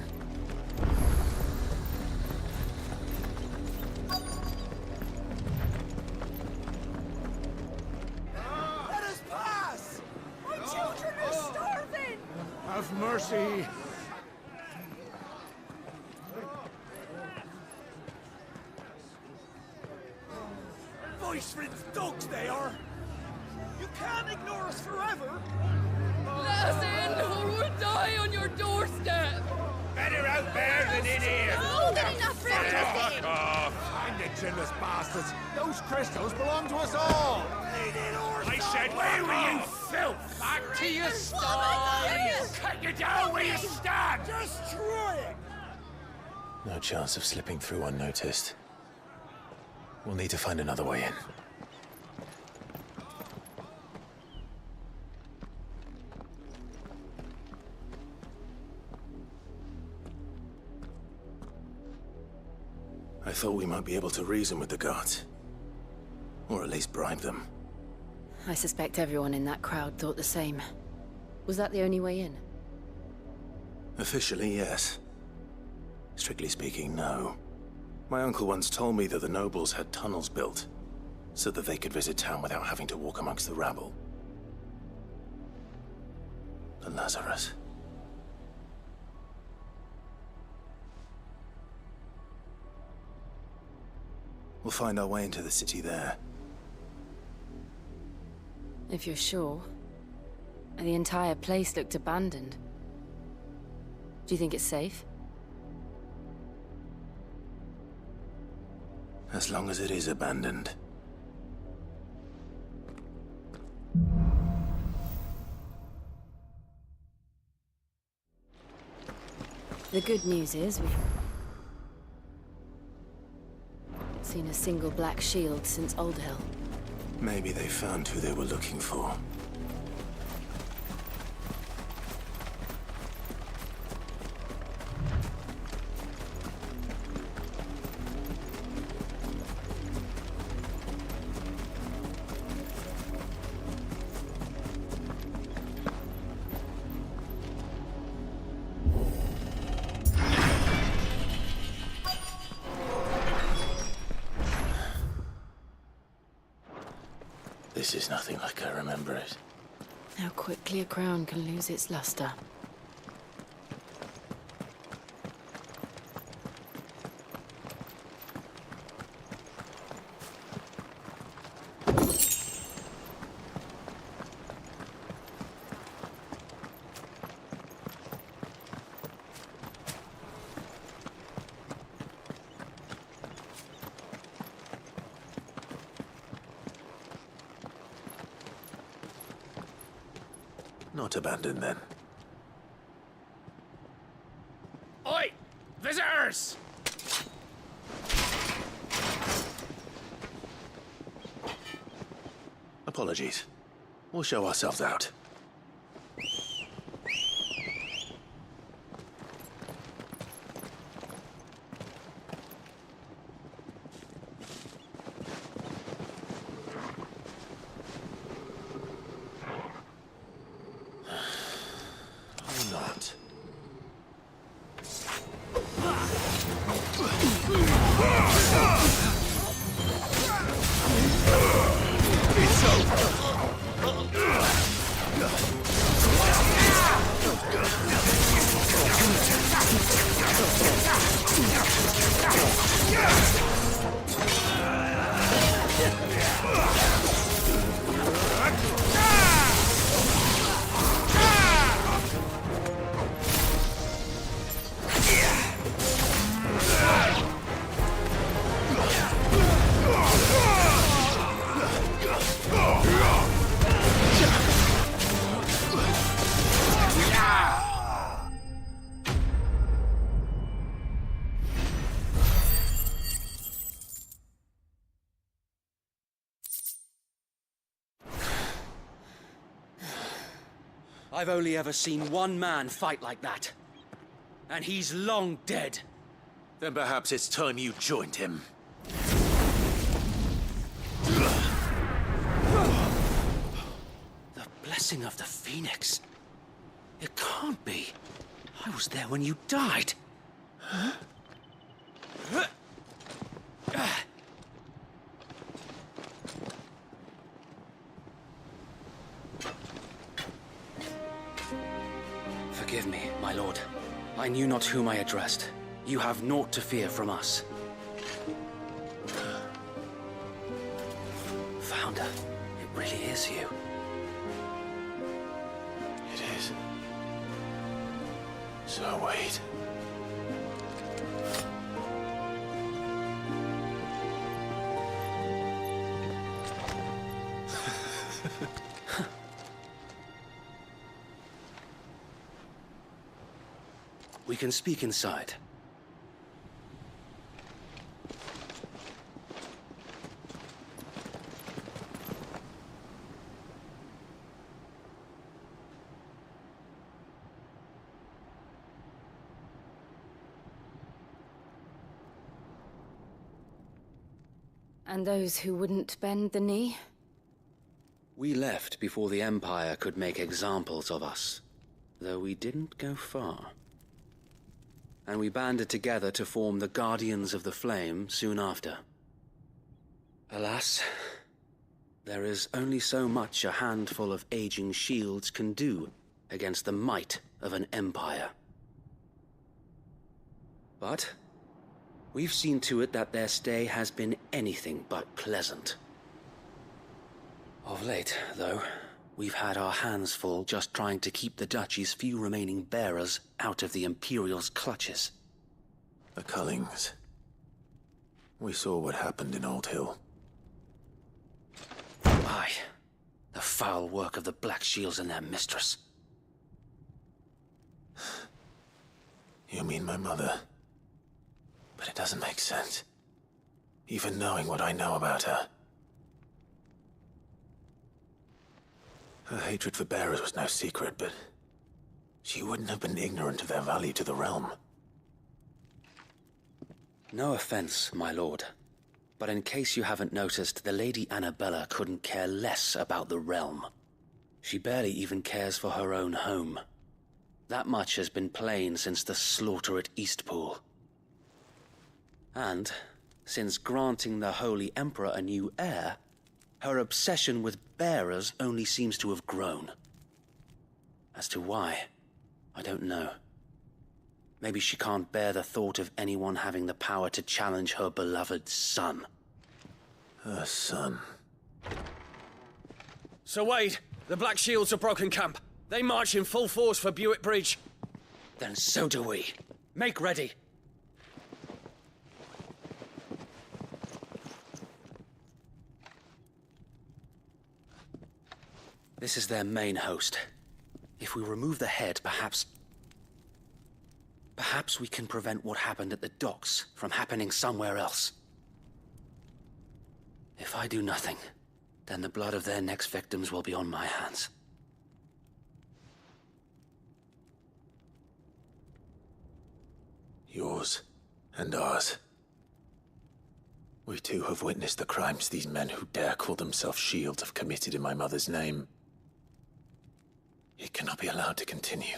Let us pass! My children are starving! Have mercy. Voice-ridden dogs they are! You can't ignore us forever! Let us in, or we'll die on your doorstep! Better out there than in here! No, they're enough for Fuck off! Find the chinless bastards. Those crystals belong to us all. I said, where were you, filth? Back to your sties! Cut you down where you stand! Destroy it! No chance of slipping through unnoticed. We'll need to find another way in. I thought we might be able to reason with the guards. Or at least bribe them. I suspect everyone in that crowd thought the same. Was that the only way in? Officially, yes. Strictly speaking, no. My uncle once told me that the nobles had tunnels built, so that they could visit town without having to walk amongst the rabble. The Lazarus. We'll find our way into the city there. If you're sure. The entire place looked abandoned. Do you think it's safe? As long as it is abandoned. The good news is we've seen a single black shield since Old Hill. Maybe they found who they were looking for. This is nothing like I remember it. How quickly a crown can lose its luster. Not abandoned, then. Oi! Visitors! Apologies. We'll show ourselves out. I've only ever seen one man fight like that. And he's long dead. Then perhaps it's time you joined him. The blessing of the Phoenix. It can't be. I was there when you died. Huh? Forgive me, my lord. I knew not whom I addressed. You have naught to fear from us. Founder, it really is you. It is. So wait. We can speak inside. And those who wouldn't bend the knee? We left before the Empire could make examples of us, though we didn't go far. And we banded together to form the Guardians of the Flame soon after. Alas, there is only so much a handful of aging shields can do against the might of an empire. But we've seen to it that their stay has been anything but pleasant. Of late, though, we've had our hands full just trying to keep the Duchy's few remaining bearers out of the Imperial's clutches. The Cullings. We saw what happened in Old Hill. Aye, the foul work of the Black Shields and their mistress. You mean my mother? But it doesn't make sense. Even knowing what I know about her. Her hatred for bearers was no secret, but she wouldn't have been ignorant of their value to the realm. No offense, my lord, but in case you haven't noticed, the Lady Annabella couldn't care less about the realm. She barely even cares for her own home. That much has been plain since the slaughter at Eastpool. And, since granting the Holy Emperor a new heir, her obsession with bearers only seems to have grown. As to why, I don't know. Maybe she can't bear the thought of anyone having the power to challenge her beloved son. Her son. Sir Wade, the Black Shields have broken camp. They march in full force for Buick Bridge. Then so do we. Make ready. This is their main host. If we remove the head, perhaps we can prevent what happened at the docks from happening somewhere else. If I do nothing, then the blood of their next victims will be on my hands. Yours and ours. We too have witnessed the crimes these men who dare call themselves shields have committed in my mother's name. It cannot be allowed to continue.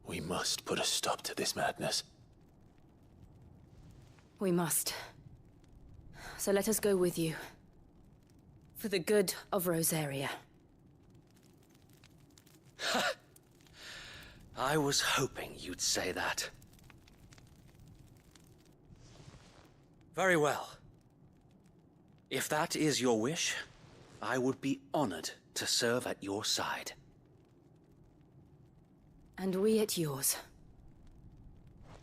We must put a stop to this madness. We must. So let us go with you. For the good of Rosaria. I was hoping you'd say that. Very well. If that is your wish, I would be honored to serve at your side. And we at yours.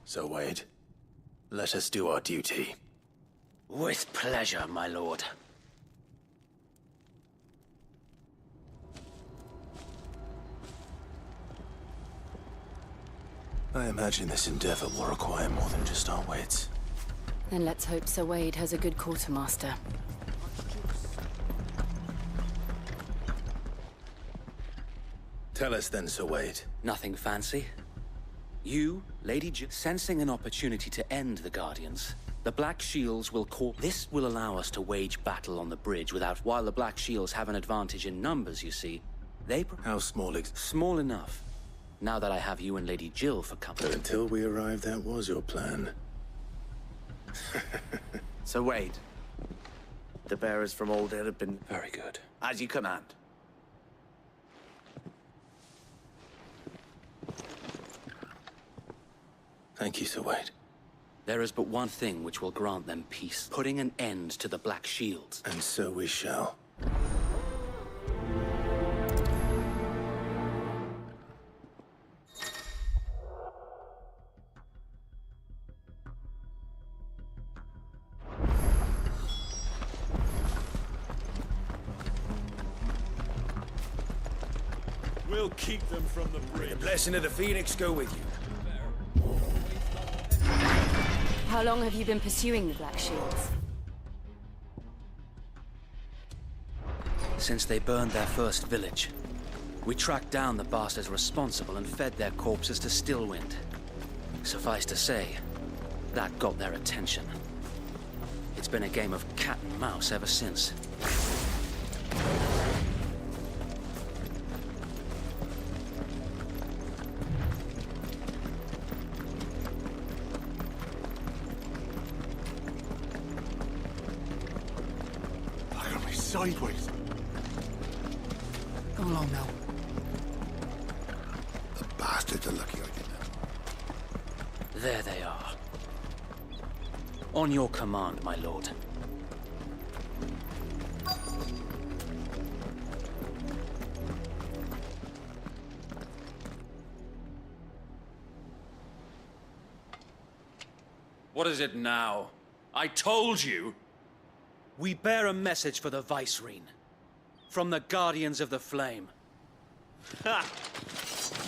So, Wade, let us do our duty. With pleasure, my lord. I imagine this endeavor will require more than just our wits. Then let's hope Sir Wade has a good quartermaster. Tell us then, Sir Wade. Nothing fancy. You, Lady Jill, sensing an opportunity to end the Guardians, the Black Shields will call. This will allow us to wage battle on the bridge without. While the Black Shields have an advantage in numbers, you see, they. How small? Small enough. Now that I have you and Lady Jill for company. But until we arrived, that was your plan. Sir Wade, the bearers from Old Hill have been very good. As you command. Thank you, Sir Wade. There is but one thing which will grant them peace. Putting an end to the Black Shields. And so we shall. We'll keep them from the bridge. The blessing of the Phoenix go with you. How long have you been pursuing the Black Shields? Since they burned their first village. We tracked down the bastards responsible and fed their corpses to Stillwind. Suffice to say, that got their attention. It It's been a game of cat and mouse ever since. Look at me sideways. Come along now. The bastards are lucky I did that. There they are. On your command, my lord. What is it now? I told you! We bear a message for the Vicereine. From the Guardians of the Flame. Ha!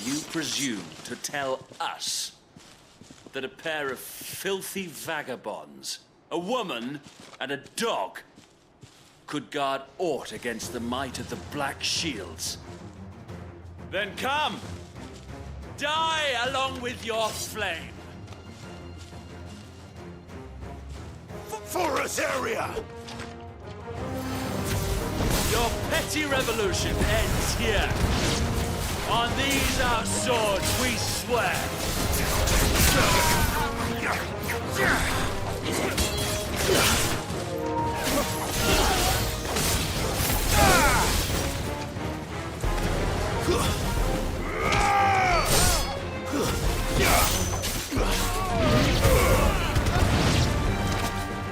You presume to tell us that a pair of filthy vagabonds, a woman and a dog, could guard aught against the might of the Black Shields? Then come! Die along with your flame! Forest area! Your petty revolution ends here. On these our swords we swear.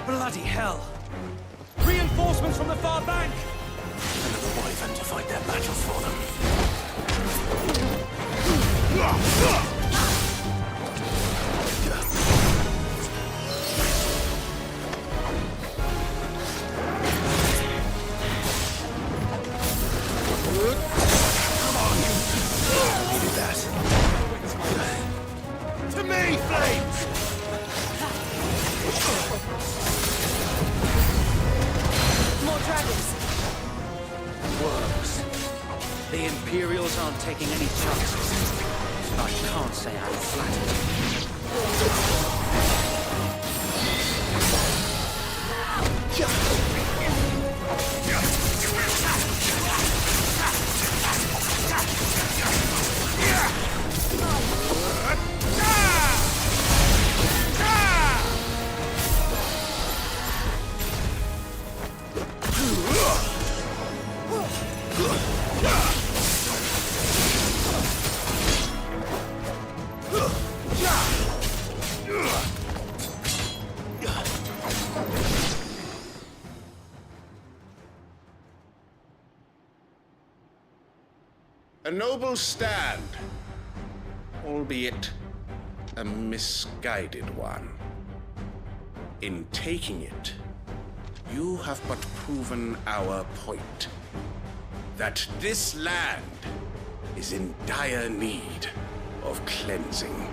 Bloody hell! Reinforcements from the far bank! Another wyvern to fight their battle for them. Come on, you needed that. To me, flames! More dragons! Works. The Imperials aren't taking any chances. I can't say I'm flattered. A noble stand, albeit a misguided one. In taking it, you have but proven our point. That this land is in dire need of cleansing.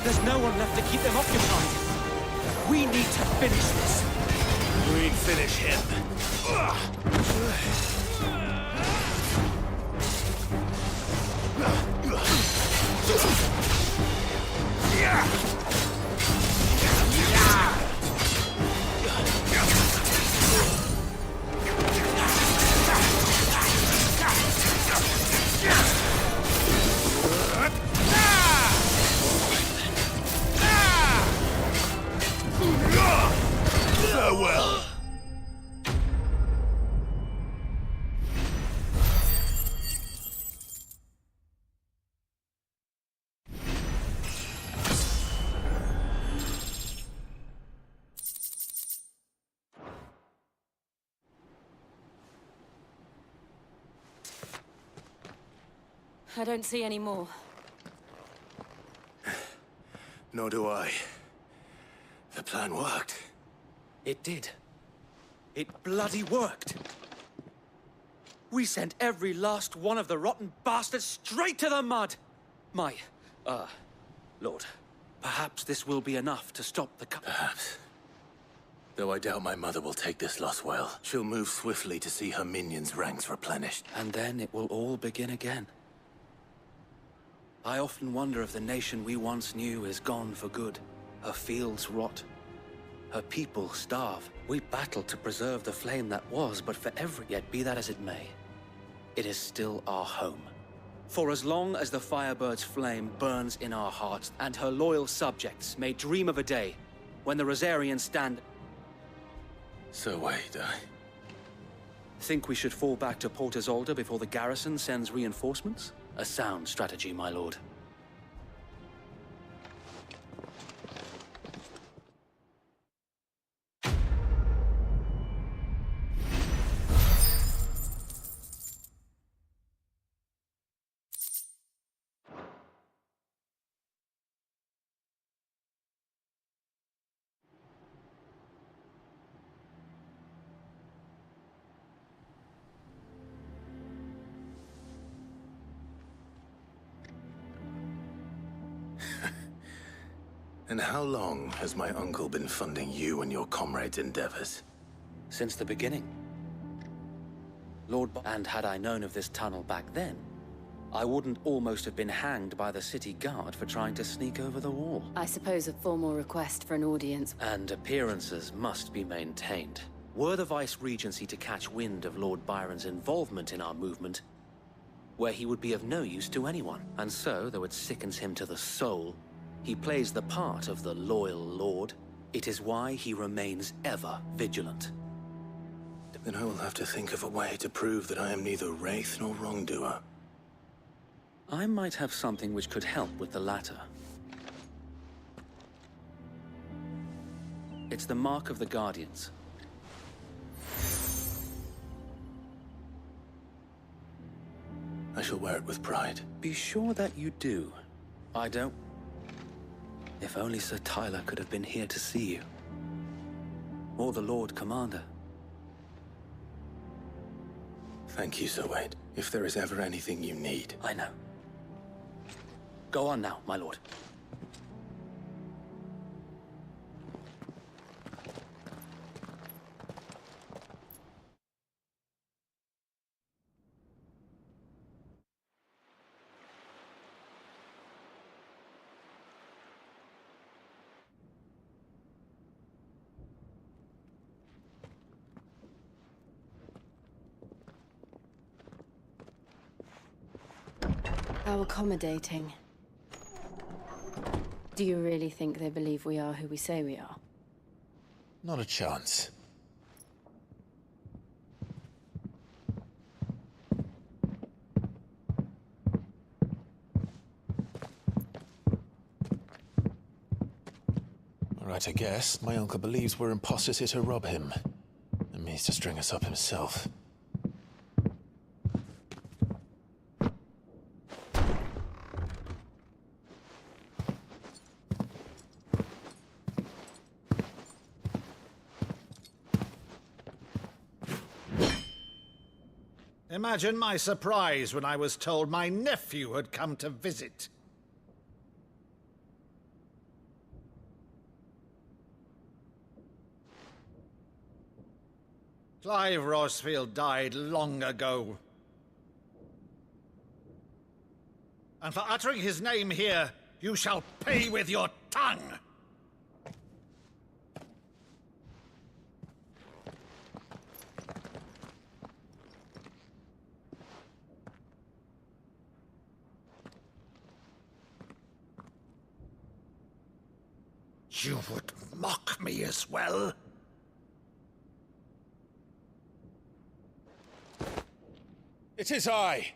There's no one left to keep them occupied. We need to finish this. We finish him. Farewell. I don't see any more. Nor do I. The plan worked. It did. It bloody worked. We sent every last one of the rotten bastards straight to the mud! Lord, perhaps this will be enough to stop the Perhaps. Though I doubt my mother will take this loss well. She'll move swiftly to see her minions' ranks replenished. And then it will all begin again. I often wonder if the nation we once knew is gone for good. Her fields rot. Her people starve. We battled to preserve the flame that was, but yet be that as it may, it is still our home. For as long as the Firebird's flame burns in our hearts, and her loyal subjects may dream of a day when the Rosarians stand... So wait, Think we should fall back to Port Isolde before the garrison sends reinforcements? A sound strategy, my lord. And how long has my uncle been funding you and your comrades' endeavors? Since the beginning. And had I known of this tunnel back then, I wouldn't almost have been hanged by the city guard for trying to sneak over the wall. I suppose a formal request for an audience. And appearances must be maintained. Were the Vice-Regency to catch wind of Lord Byron's involvement in our movement, where he would be of no use to anyone, and so, though it sickens him to the soul, he plays the part of the loyal lord. It is why he remains ever vigilant. Then I will have to think of a way to prove that I am neither wraith nor wrongdoer. I might have something which could help with the latter. It's the mark of the Guardians. I shall wear it with pride. Be sure that you do. I don't... If only Sir Tyler could have been here to see you. Or the Lord Commander. Thank you, Sir Wade. If there is ever anything you need... I know. Go on now, my lord. How accommodating. Do you really think they believe we are who we say we are? Not a chance. All right, I guess. My uncle believes we're imposters here to rob him. And means to string us up himself. Imagine my surprise when I was told my nephew had come to visit. Clive Rosfield died long ago. And for uttering his name here, you shall pay with your tongue! You would mock me as well? It is I,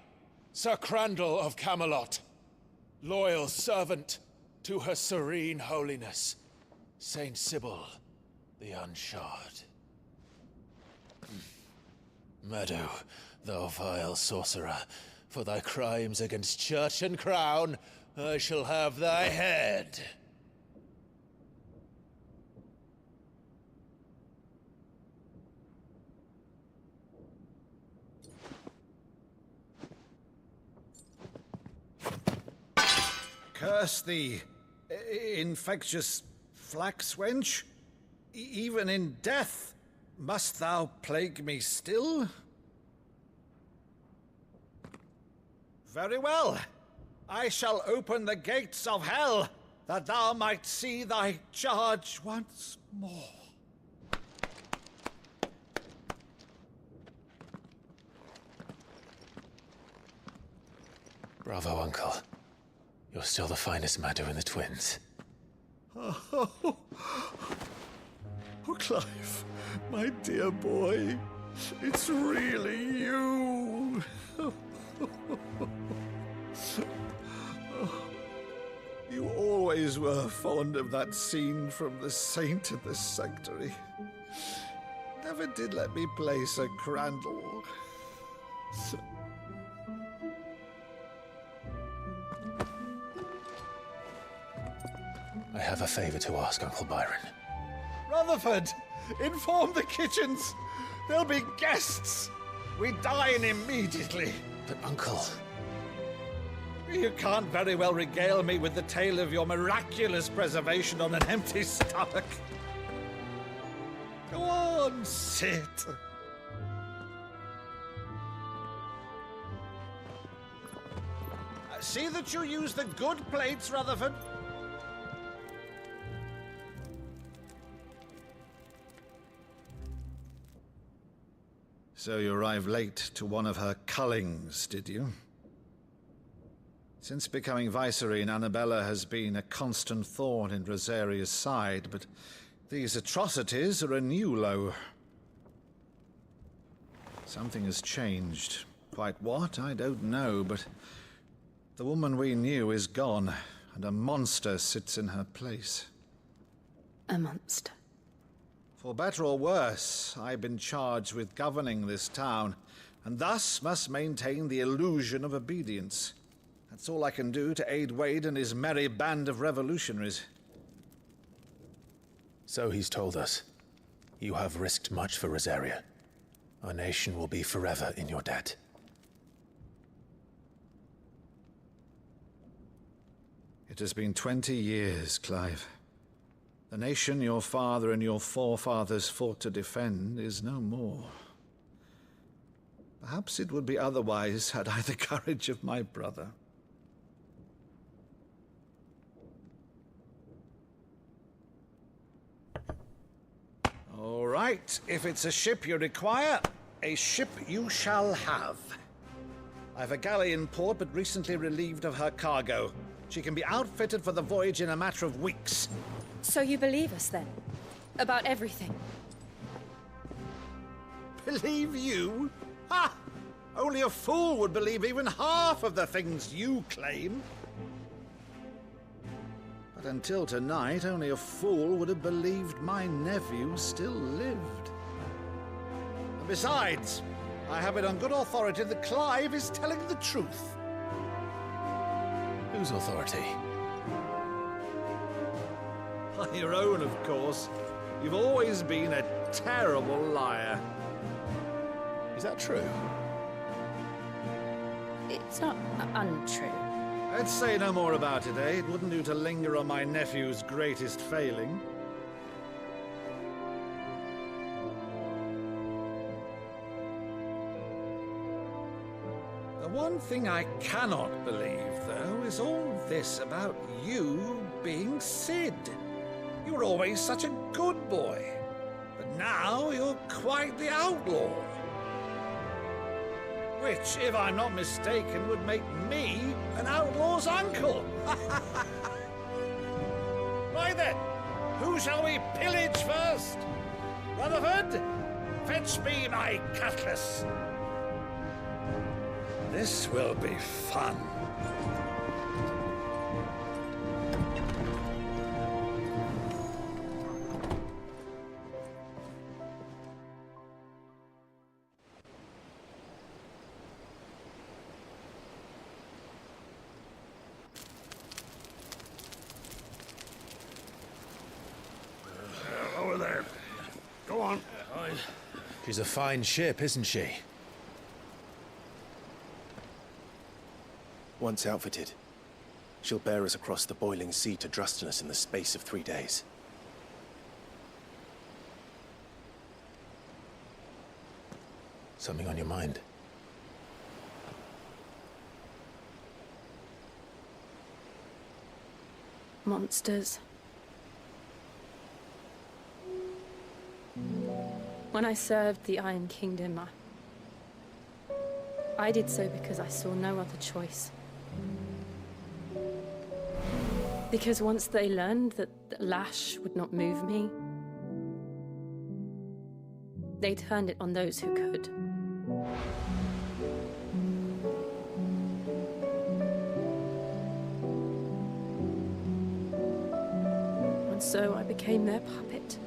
Sir Crandall of Camelot, loyal servant to Her Serene Holiness, Saint Sybil the Unshod. Meadow, thou vile sorcerer, For thy crimes against church and crown, I shall have thy head. Curse thee, infectious flax wench. Even in death, must thou plague me still? Very well. I shall open the gates of hell, that thou might see thy charge once more. Bravo, Uncle. You're still the finest Maddo in the twins. Oh, Clive, my dear boy, it's really you. You always were fond of that scene from The Saint in the Sanctuary. Never did let me play Sir Crandall. I have a favor to ask, Uncle Byron. Rutherford, inform the kitchens. There'll be guests. We dine immediately. But, Uncle... You can't very well regale me with the tale of your miraculous preservation on an empty stomach. Go on, sit. See that you use the good plates, Rutherford. So you arrived late to one of her cullings, did you? Since becoming Vicereine, Annabella has been a constant thorn in Rosaria's side, but these atrocities are a new low. Something has changed. Quite what, I don't know, but the woman we knew is gone, and a monster sits in her place. A monster? For better or worse, I've been charged with governing this town, and thus must maintain the illusion of obedience. That's all I can do to aid Wade and his merry band of revolutionaries. So he's told us. You have risked much for Rosaria. Our nation will be forever in your debt. It has been 20 years, Clive. The nation your father and your forefathers fought to defend is no more. Perhaps it would be otherwise had I the courage of my brother. All right, if it's a ship you require, a ship you shall have. I've a galley in port, but recently relieved of her cargo. She can be outfitted for the voyage in a matter of weeks. So you believe us, then? About everything? Believe you? Ha! Only a fool would believe even half of the things you claim. But until tonight, only a fool would have believed my nephew still lived. And besides, I have it on good authority that Clive is telling the truth. Whose authority? On your own, of course. You've always been a terrible liar. Is that true? It's not untrue. Let's say no more about it, eh? It wouldn't do to linger on my nephew's greatest failing. The one thing I cannot believe, though, is all this about you being Sid. You were always such a good boy, but now you're quite the outlaw. Which, if I'm not mistaken, would make me an outlaw's uncle. Right then, who shall we pillage first? Rutherford, fetch me my cutlass. This will be fun. She's a fine ship, isn't she? Once outfitted, she'll bear us across the boiling sea to Drustinus in the space of 3 days. Something on your mind? Monsters. When I served the Iron Kingdom, I did so because I saw no other choice. Because once they learned that the lash would not move me, they turned it on those who could. And so I became their puppet.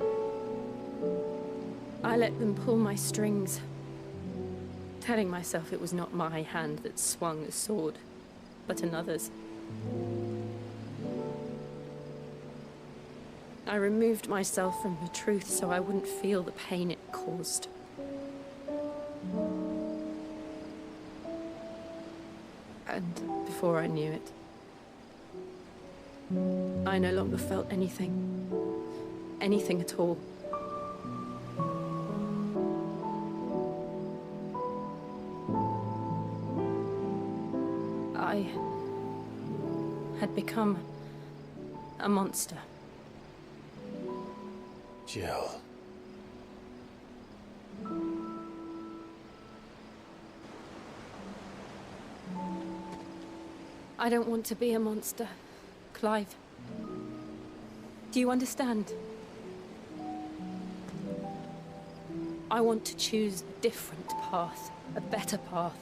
I let them pull my strings, telling myself it was not my hand that swung the sword, but another's. I removed myself from the truth so I wouldn't feel the pain it caused. And before I knew it, I no longer felt anything. Anything at all. I had become a monster. Jill. I don't want to be a monster, Clive. Do you understand? I want to choose a different path, a better path.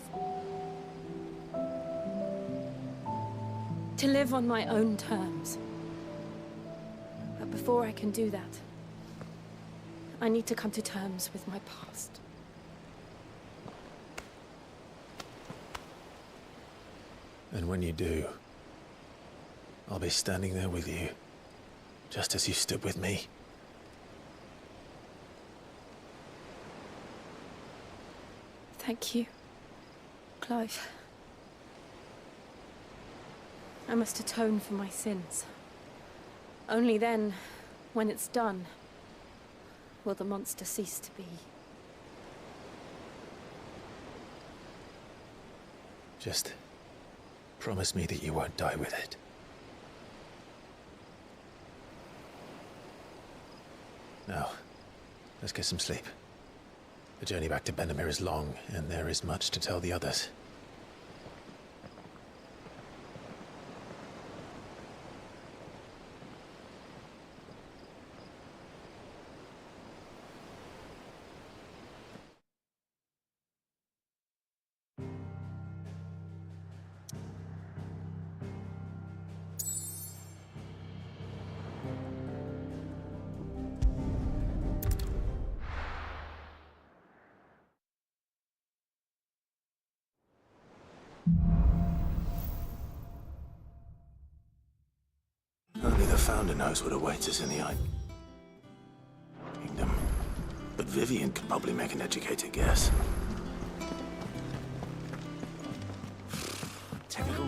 To live on my own terms. But before I can do that, I need to come to terms with my past. And when you do, I'll be standing there with you, just as you stood with me. Thank you, Clive. I must atone for my sins. Only then, when it's done, will the monster cease to be. Just promise me that you won't die with it. Now, let's get some sleep. The journey back to Benamir is long, and there is much to tell the others. Only the Founder knows what awaits us in the Iron Kingdom. But Vivian could probably make an educated guess. Typical.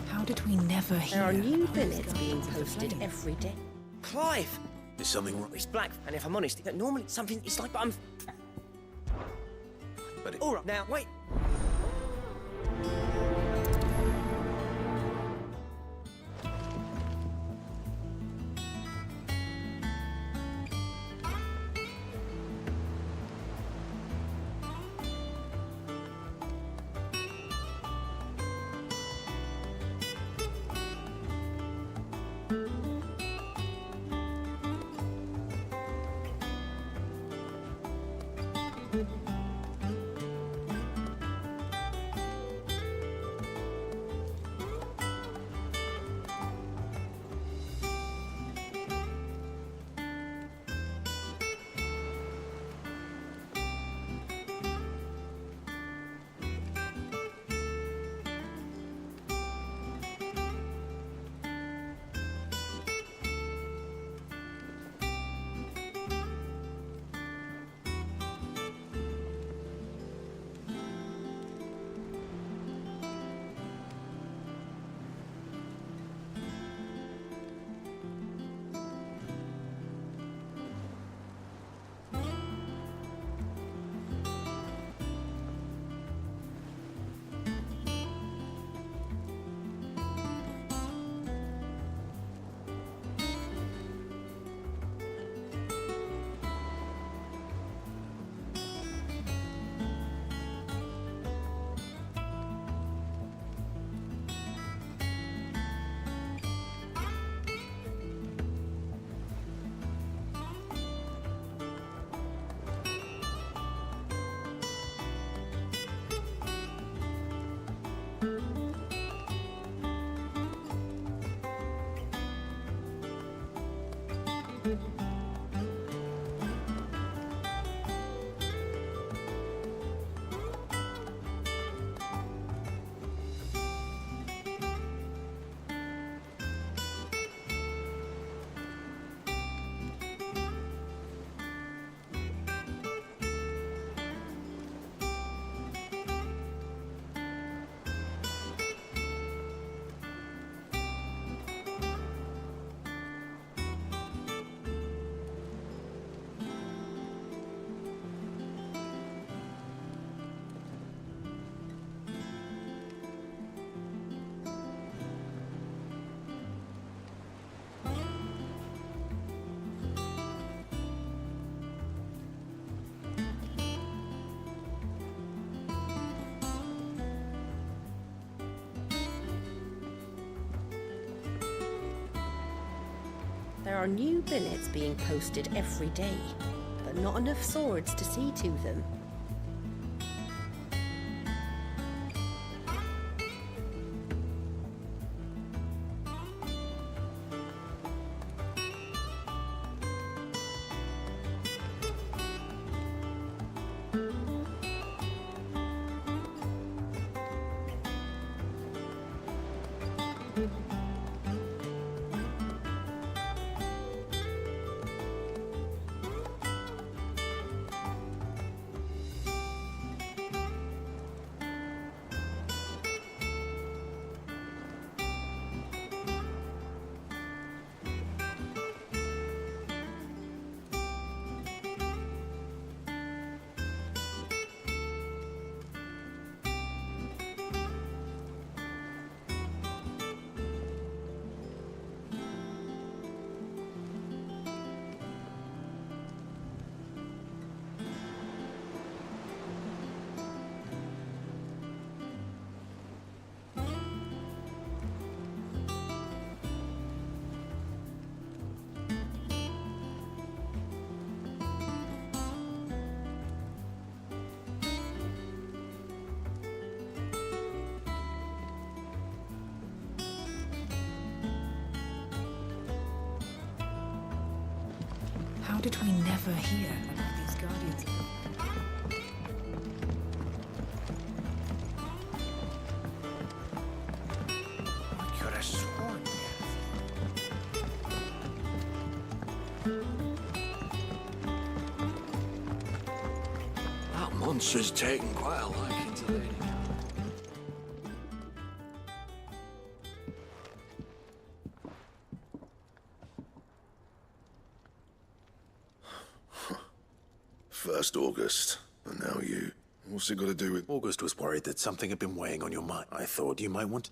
How did we never hear? There are new billets being posted every day. Clive! Is something wrong? It's black, and if I'm honest, normally something is like, but I'm... But it... All right, now, wait. There are new billets being posted every day, but not enough swords to see to them. How did we never hear about these Guardians? I could have sworn. That monster's taken quite a liking to Lady. First August, and now you. What's it got to do with... August was worried that something had been weighing on your mind. I thought you might want...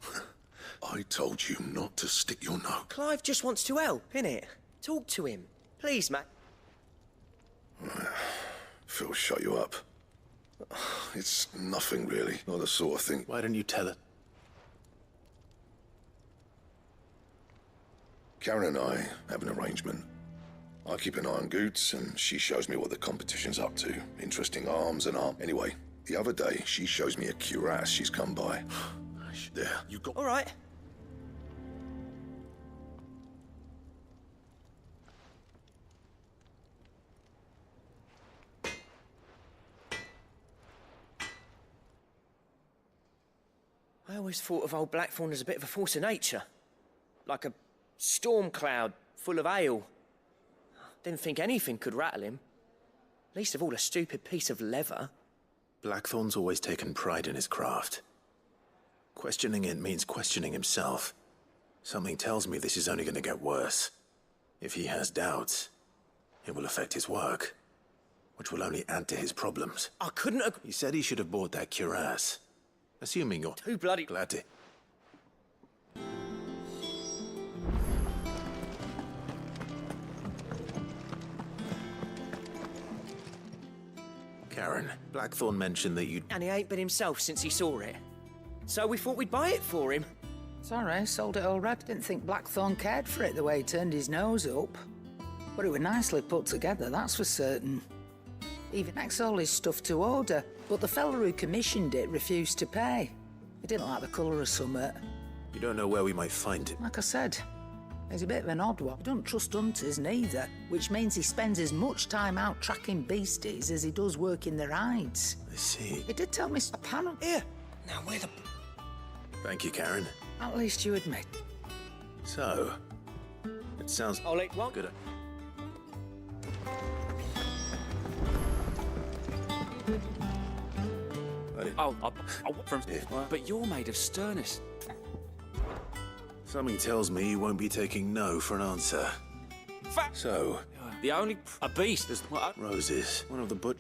I told you not to stick your nose. Clive just wants to help, innit? Talk to him. Please, Matt. Phil, shut you up. It's nothing, really. Not the sort of thing... Why didn't you tell it? Karen and I have an arrangement. I keep an eye on Goots, and she shows me what the competition's up to. Interesting arms and arm. Anyway, the other day, she shows me a cuirass she's come by. There, you got... All right. I always thought of old Blackthorn as a bit of a force of nature. Like a storm cloud full of hail. Didn't think anything could rattle him. Least of all a stupid piece of leather. Blackthorn's always taken pride in his craft. Questioning it means questioning himself. Something tells me this is only going to get worse. If he has doubts, it will affect his work, which will only add to his problems. I couldn't agree. He said he should have bought that cuirass. Assuming you're too bloody glad to. Karen, Blackthorn mentioned that you'd... And he ain't been himself since he saw it. So we thought we'd buy it for him. Sorry, sold it already. Didn't think Blackthorn cared for it the way he turned his nose up. But it was nicely put together, that's for certain. Even next all his stuff to order, but the fella who commissioned it refused to pay. He didn't like the colour of summit. You don't know where we might find it. Like I said, he's a bit of an odd one. He don't trust hunters neither, which means he spends as much time out tracking beasties as he does working their hides. I see. He did tell me a panel. Here, now where the... Thank you, Karen. At least you admit. So, it sounds... I'll eat one. Good. But you're made of sternness. Something tells me you won't be taking no for an answer. So... The only... A beast is... Roses. One of the but...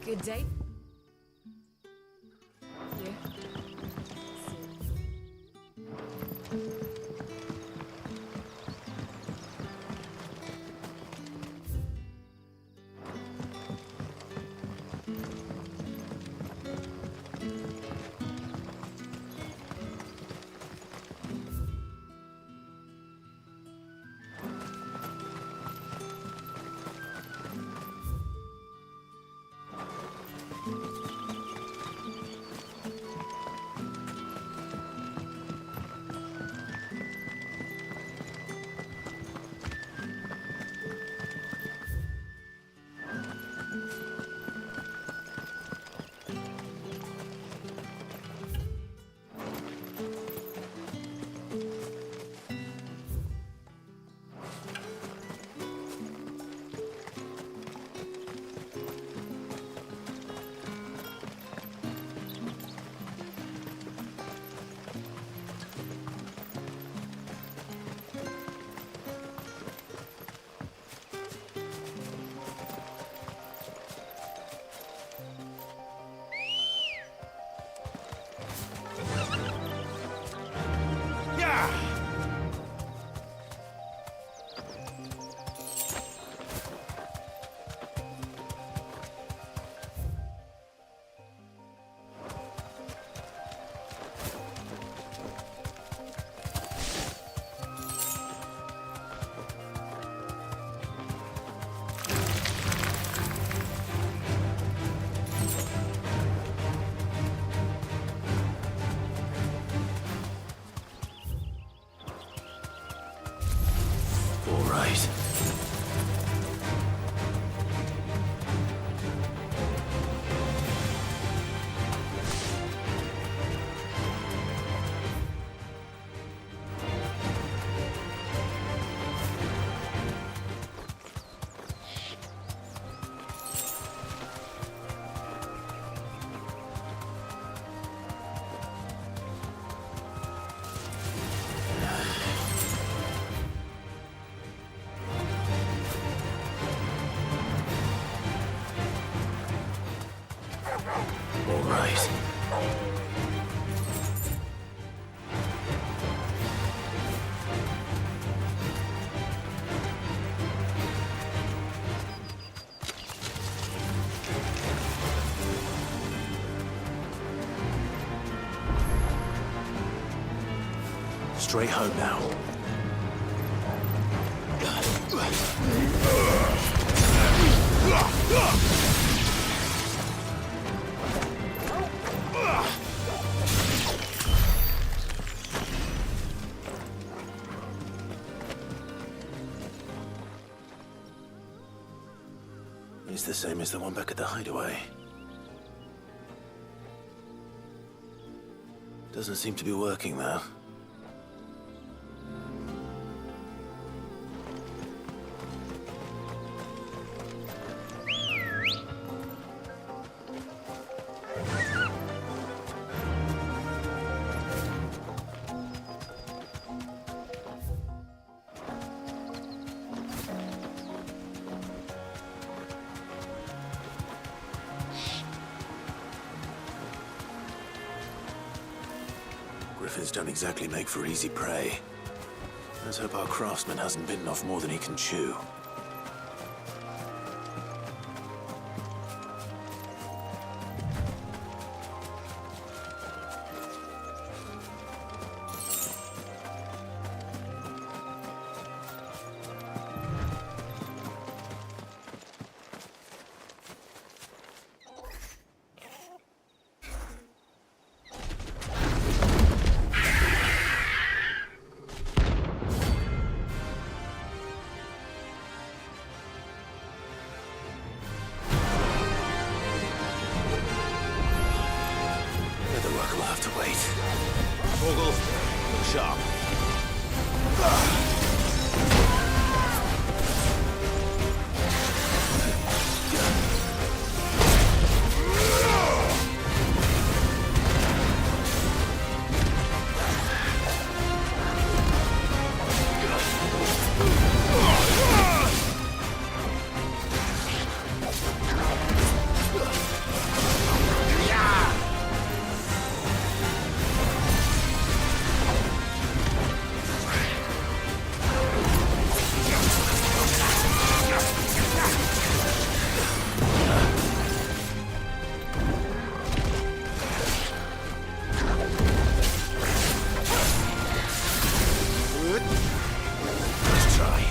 Good day. Yeah. Straight home now. It's the same as the one back at the hideaway. Doesn't seem to be working, though. Griffins don't exactly make for easy prey. Let's hope our craftsman hasn't bitten off more than he can chew. Right. Bogle, look sharp. Let's try.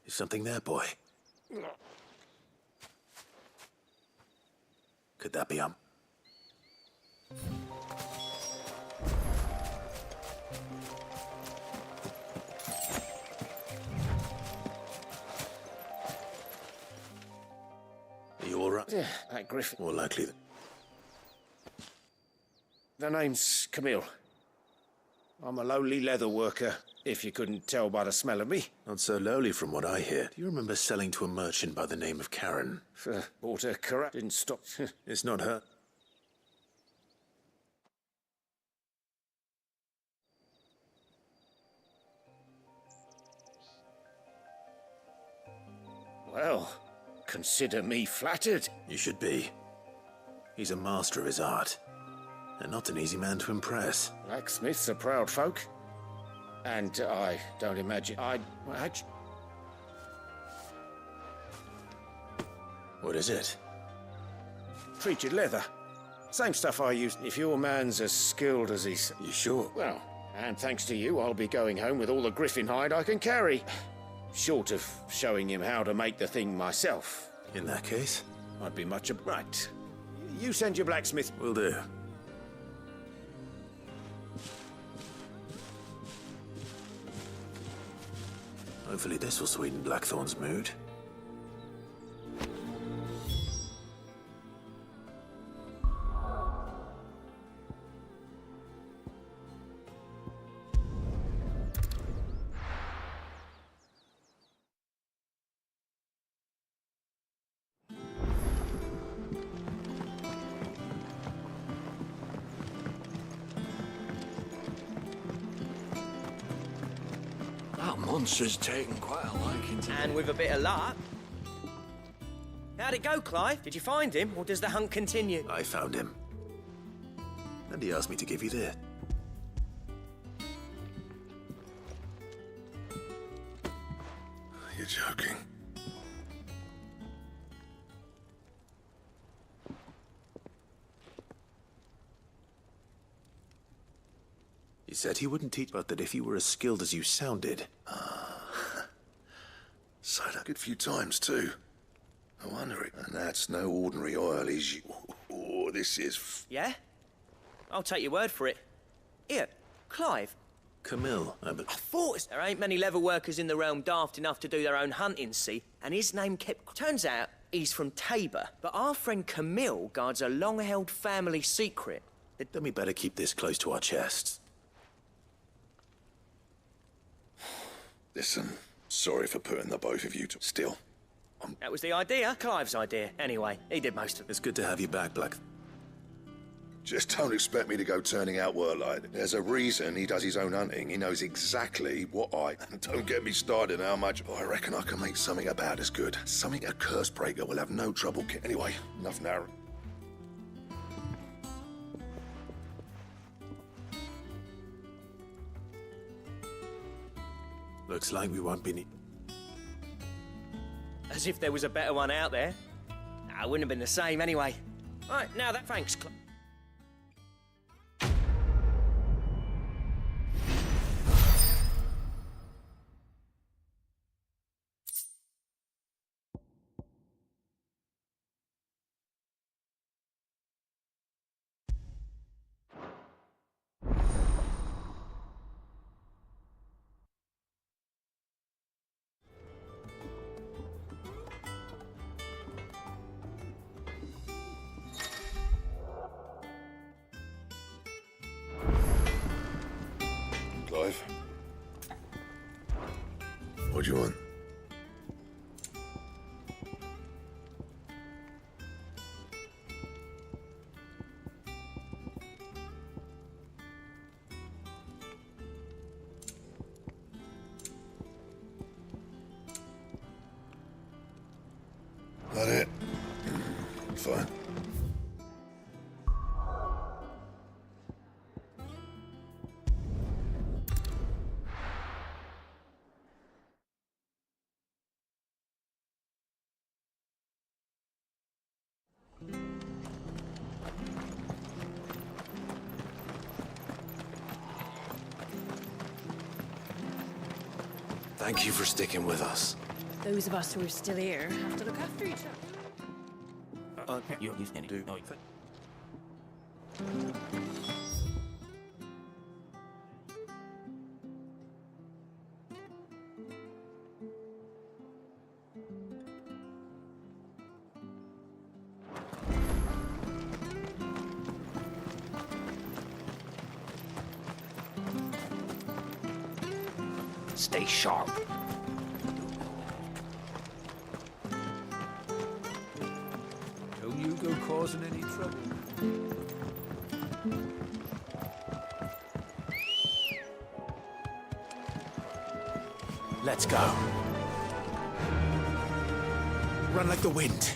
Is something there, boy? Could that be Are you all right? Yeah, that Griffin. More likely than... The name's Camille. I'm a lowly leather worker, if you couldn't tell by the smell of me. Not so lowly from what I hear. Do you remember selling to a merchant by the name of Karen? Bought her corrupt, didn't stop. It's not her. Well, consider me flattered. You should be. He's a master of his art, and not an easy man to impress. Blacksmiths are proud folk. And I don't imagine What is it? treated leather. Same stuff I use. If your man's as skilled as he's... You sure? Well, and thanks to you, I'll be going home with all the griffin hide I can carry. Short of showing him how to make the thing myself. In that case? I'd be much right. You send your blacksmith. Will do. Hopefully this will sweeten Blackthorn's mood. That monster's taken quite a liking to And with a bit of luck. How'd it go, Clive? Did you find him, or does the hunt continue? I found him. And he asked me to give you this. You're joking. He said he wouldn't teach, but that if you were as skilled as you sounded. Said a good few times, too. No wonder it. And that's no ordinary oil, is you? Oh, this is... Yeah? I'll take your word for it. Here, Clive. Camille, I thought there ain't many leather workers in the realm daft enough to do their own hunting, see? And his name kept... Turns out he's from Tabor, but our friend Camille guards a long-held family secret. Then we better keep this close to our chests. Listen, sorry for putting the both of you to... Still, That was the idea. Clive's idea. Anyway, he did most of it. It's good to have you back, Black. just don't expect me to go turning out work like that. There's a reason he does his own hunting. He knows exactly what And don't get me started on how much... I reckon I can make something about as good. Something a curse breaker will have no trouble... Anyway, enough now. Looks like we won't be... As if there was a better one out there. Nah, it wouldn't have been the same anyway. Right, now that... Thanks, Clive? What do you want? That it? Fine. Thank you for sticking with us. Those of us who are still here have to look after each other. You do. No, Stay sharp. Don't you go causing any trouble. Let's go. Run like the wind.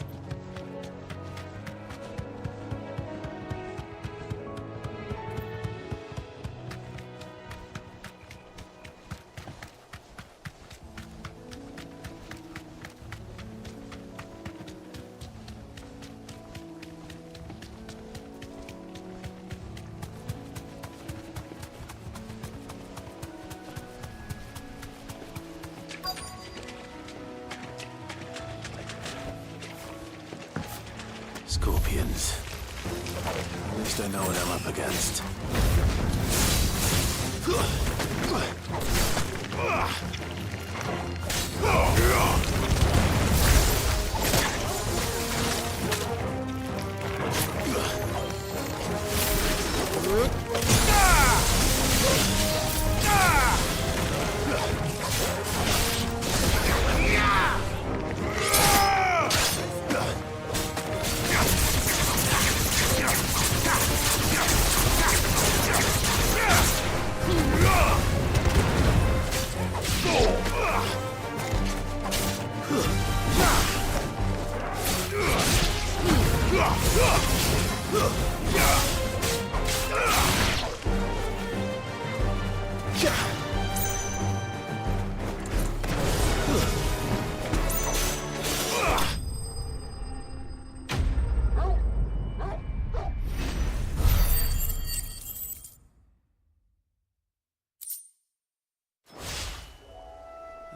Scorpions. At least I know what I'm up against.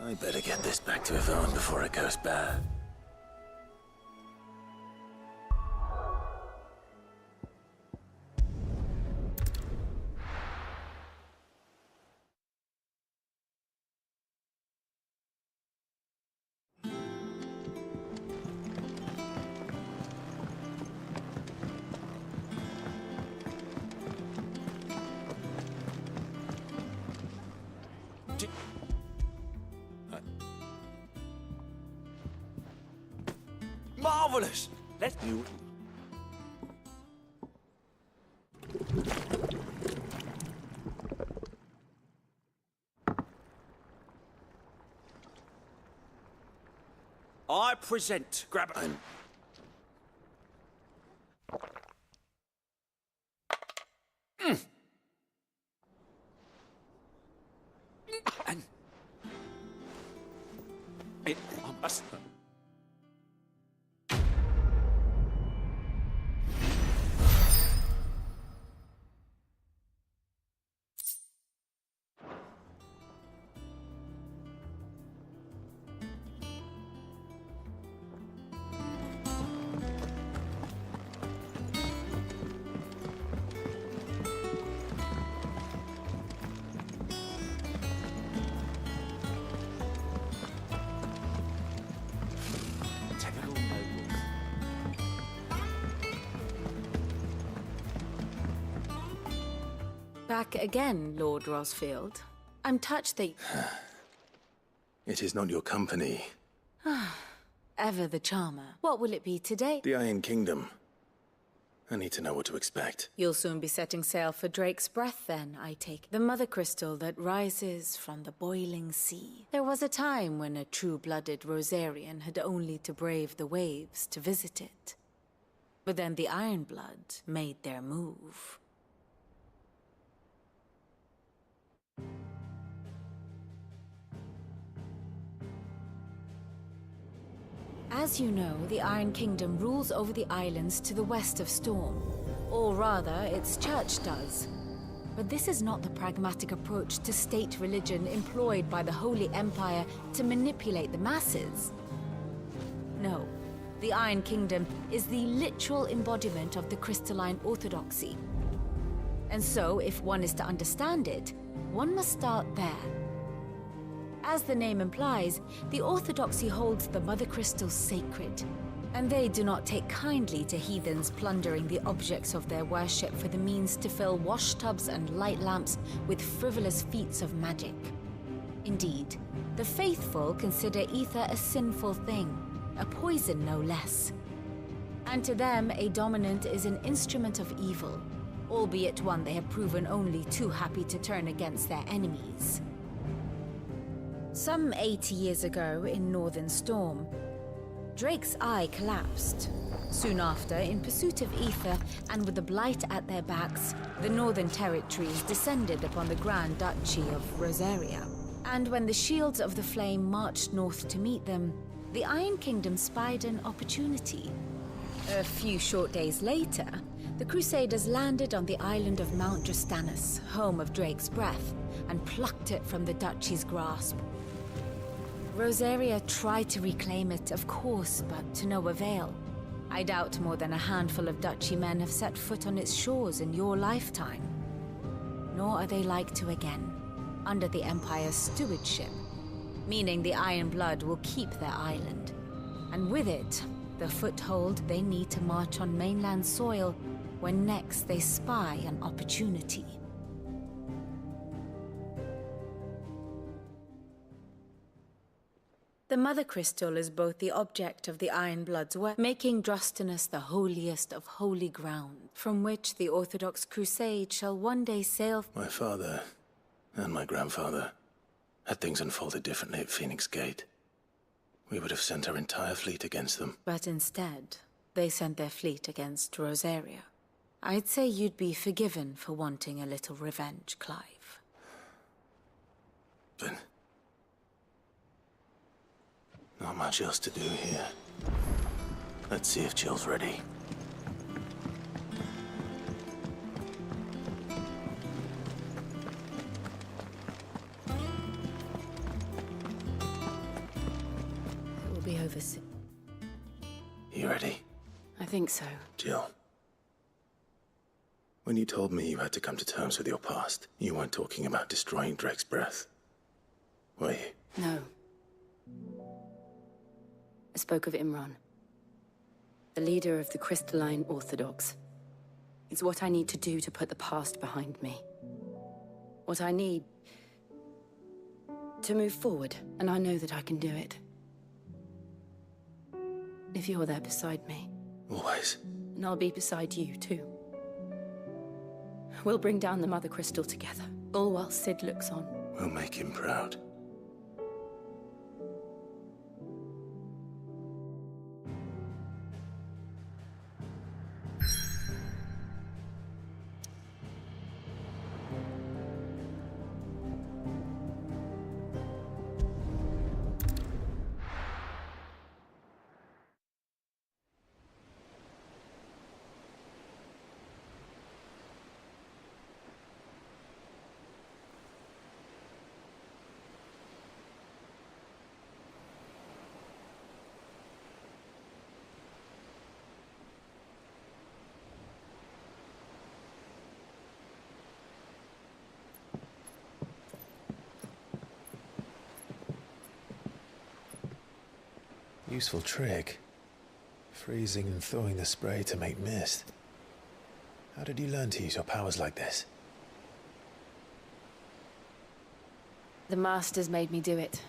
I better get this back to Yvonne before it goes bad. Marvelous! Let you. I present. Grab it. And it must. Back again, Lord Rosfield. I'm touched that... It is not your company. Ever the charmer. What will it be today? The Iron Kingdom. I need to know what to expect. You'll soon be setting sail for Drake's Breath, then, I take. The mother crystal that rises from the boiling sea. There was a time when a true-blooded Rosarian had only to brave the waves to visit it. But then the Ironblood made their move. As you know, the Iron Kingdom rules over the islands to the west of Storm. Or rather, its church does. But this is not the pragmatic approach to state religion employed by the Holy Empire to manipulate the masses. No, the Iron Kingdom is the literal embodiment of the crystalline orthodoxy. And so, if one is to understand it, one must start there. As the name implies, the Orthodoxy holds the Mother Crystals sacred, and they do not take kindly to heathens plundering the objects of their worship for the means to fill washtubs and light lamps with frivolous feats of magic. Indeed, the faithful consider ether a sinful thing, a poison no less. And to them, a dominant is an instrument of evil, albeit one they have proven only too happy to turn against their enemies. Some 80 years ago in Northern Storm, Drake's eye collapsed. Soon after, in pursuit of ether and with the Blight at their backs, the Northern Territories descended upon the Grand Duchy of Rosaria. And when the Shields of the Flame marched north to meet them, the Iron Kingdom spied an opportunity. A few short days later, the Crusaders landed on the island of Mount Justanus, home of Drake's Breath, and plucked it from the Duchy's grasp. Rosaria tried to reclaim it, of course, but to no avail. I doubt more than a handful of Duchy men have set foot on its shores in your lifetime. Nor are they like to again, under the Empire's stewardship, meaning the Iron Blood will keep their island. And with it, the foothold they need to march on mainland soil when next they spy an opportunity. The Mother Crystal is both the object of the Iron Blood's work, making Drustinus the holiest of holy ground, from which the Orthodox Crusade shall one day sail. My father and my grandfather had things unfolded differently at Phoenix Gate. We would have sent our entire fleet against them. But instead, they sent their fleet against Rosaria. I'd say you'd be forgiven for wanting a little revenge, Clive. But not much else to do here. Let's see if Jill's ready. It will be over soon. You ready? I think so. Jill. When you told me you had to come to terms with your past, you weren't talking about destroying Drake's breath, were you? No. I spoke of Imran, the leader of the Crystalline Orthodox. It's what I need to do to put the past behind me. What I need to move forward, and I know that I can do it. If you're there beside me. Always. And I'll be beside you, too. We'll bring down the Mother Crystal together, all while Sid looks on. We'll make him proud. Useful trick. Freezing and thawing the spray to make mist. How did you learn to use your powers like this? The Masters made me do it.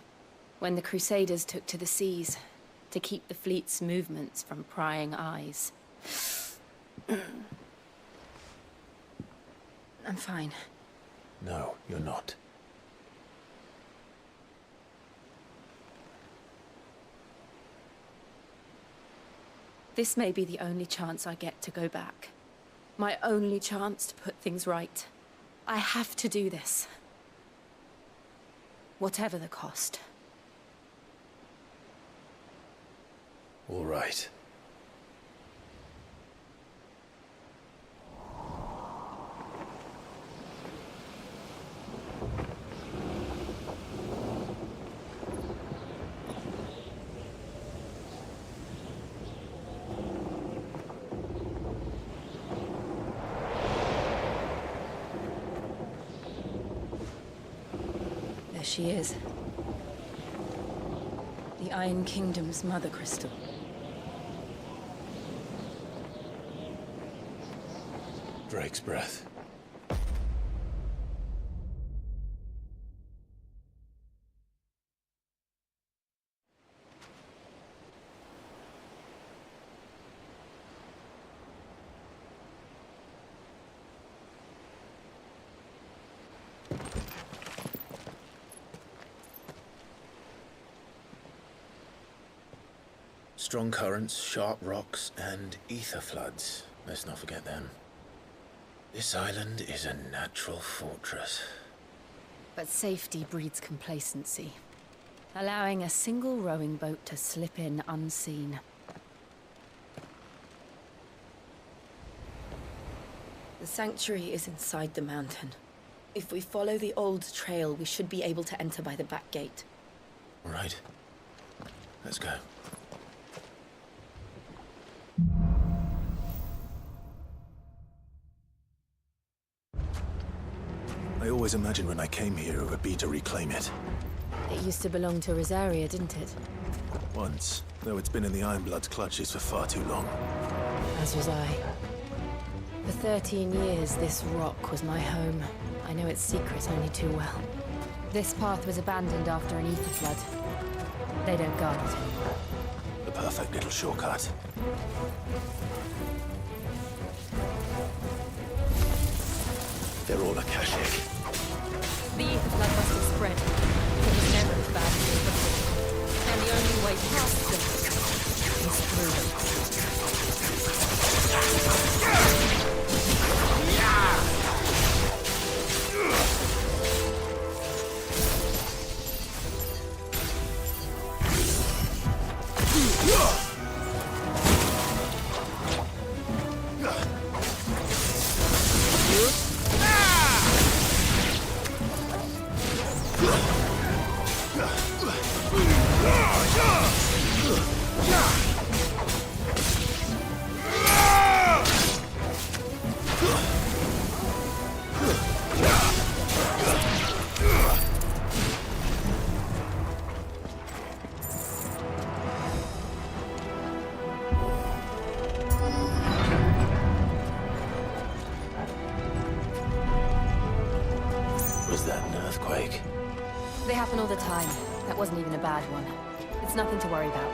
When the Crusaders took to the seas, to keep the fleet's movements from prying eyes. I'm fine. No, you're not. This may be the only chance I get to go back. My only chance to put things right. I have to do this. Whatever the cost. All right. There she is. The Iron Kingdom's Mother Crystal. Drake's breath. Strong currents, sharp rocks, and ether floods. Let's not forget them. This island is a natural fortress. But safety breeds complacency. Allowing a single rowing boat to slip in unseen. The sanctuary is inside the mountain. If we follow the old trail, we should be able to enter by the back gate. All right. Let's go. always imagined when I came here it would be to reclaim it. It used to belong to Rosaria, didn't it? Once, though it's been in the Ironblood's clutches for far too long. As was I. For 13 years, this rock was my home. I know its secrets only too well. This path was abandoned after an ether flood. They don't guard it anymore. The perfect little shortcut. They're all Akashic. The ether flood must have spread. It was never as bad as it before. And the only way past them is through them. Was that an earthquake? They happen all the time. That wasn't even a bad one. It's nothing to worry about.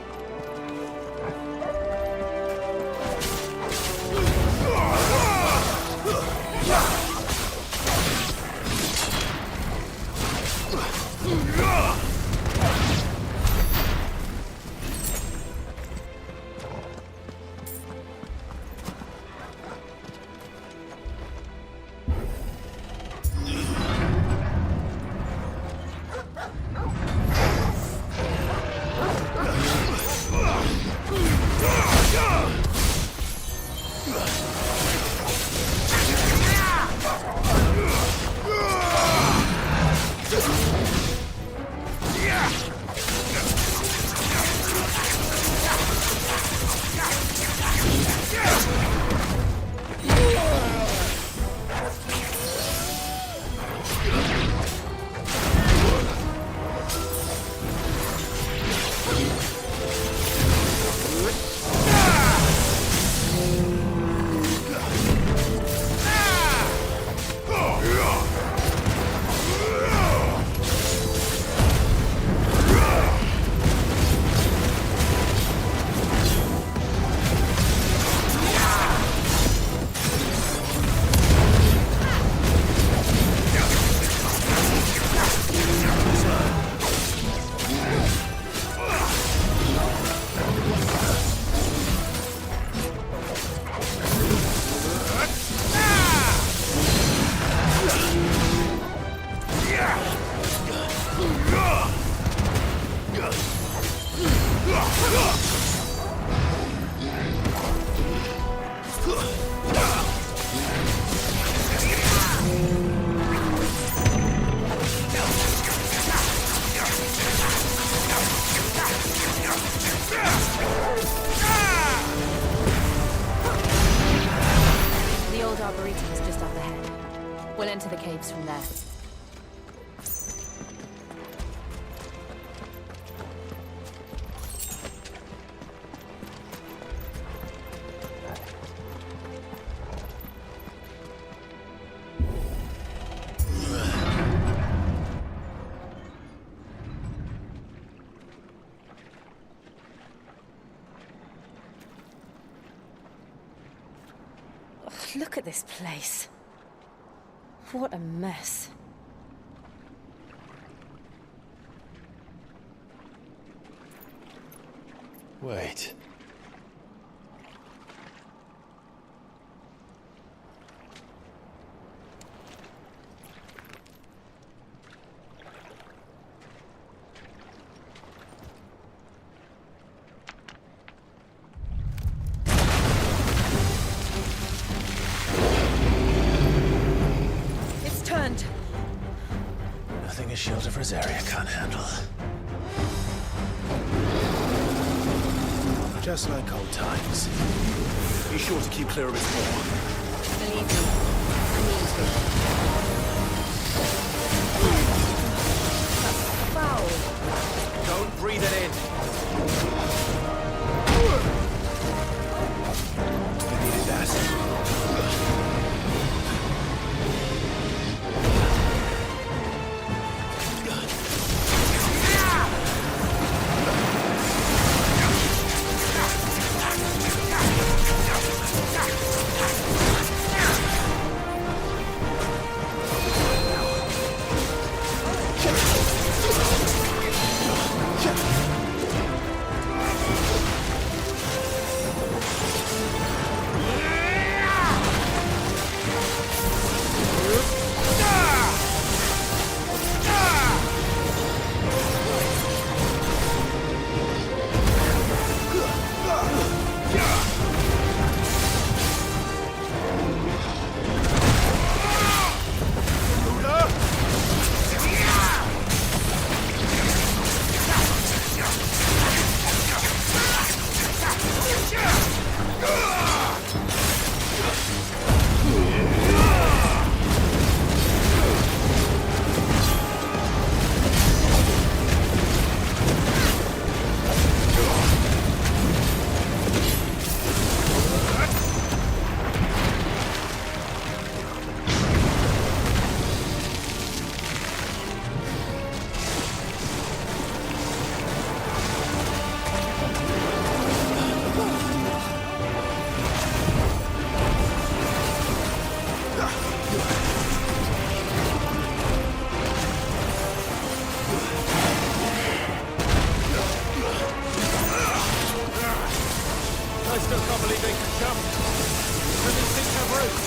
Arboretum is just up ahead. We'll enter the caves from there. Look at this place. What a mess. Wait. Nothing a shield of Rosaria can't handle. Just like old times. Be sure to keep clear of its wall. Believe me, I need to. Don't breathe it in. You needed that. I still can't believe they can jump. When these things have roots.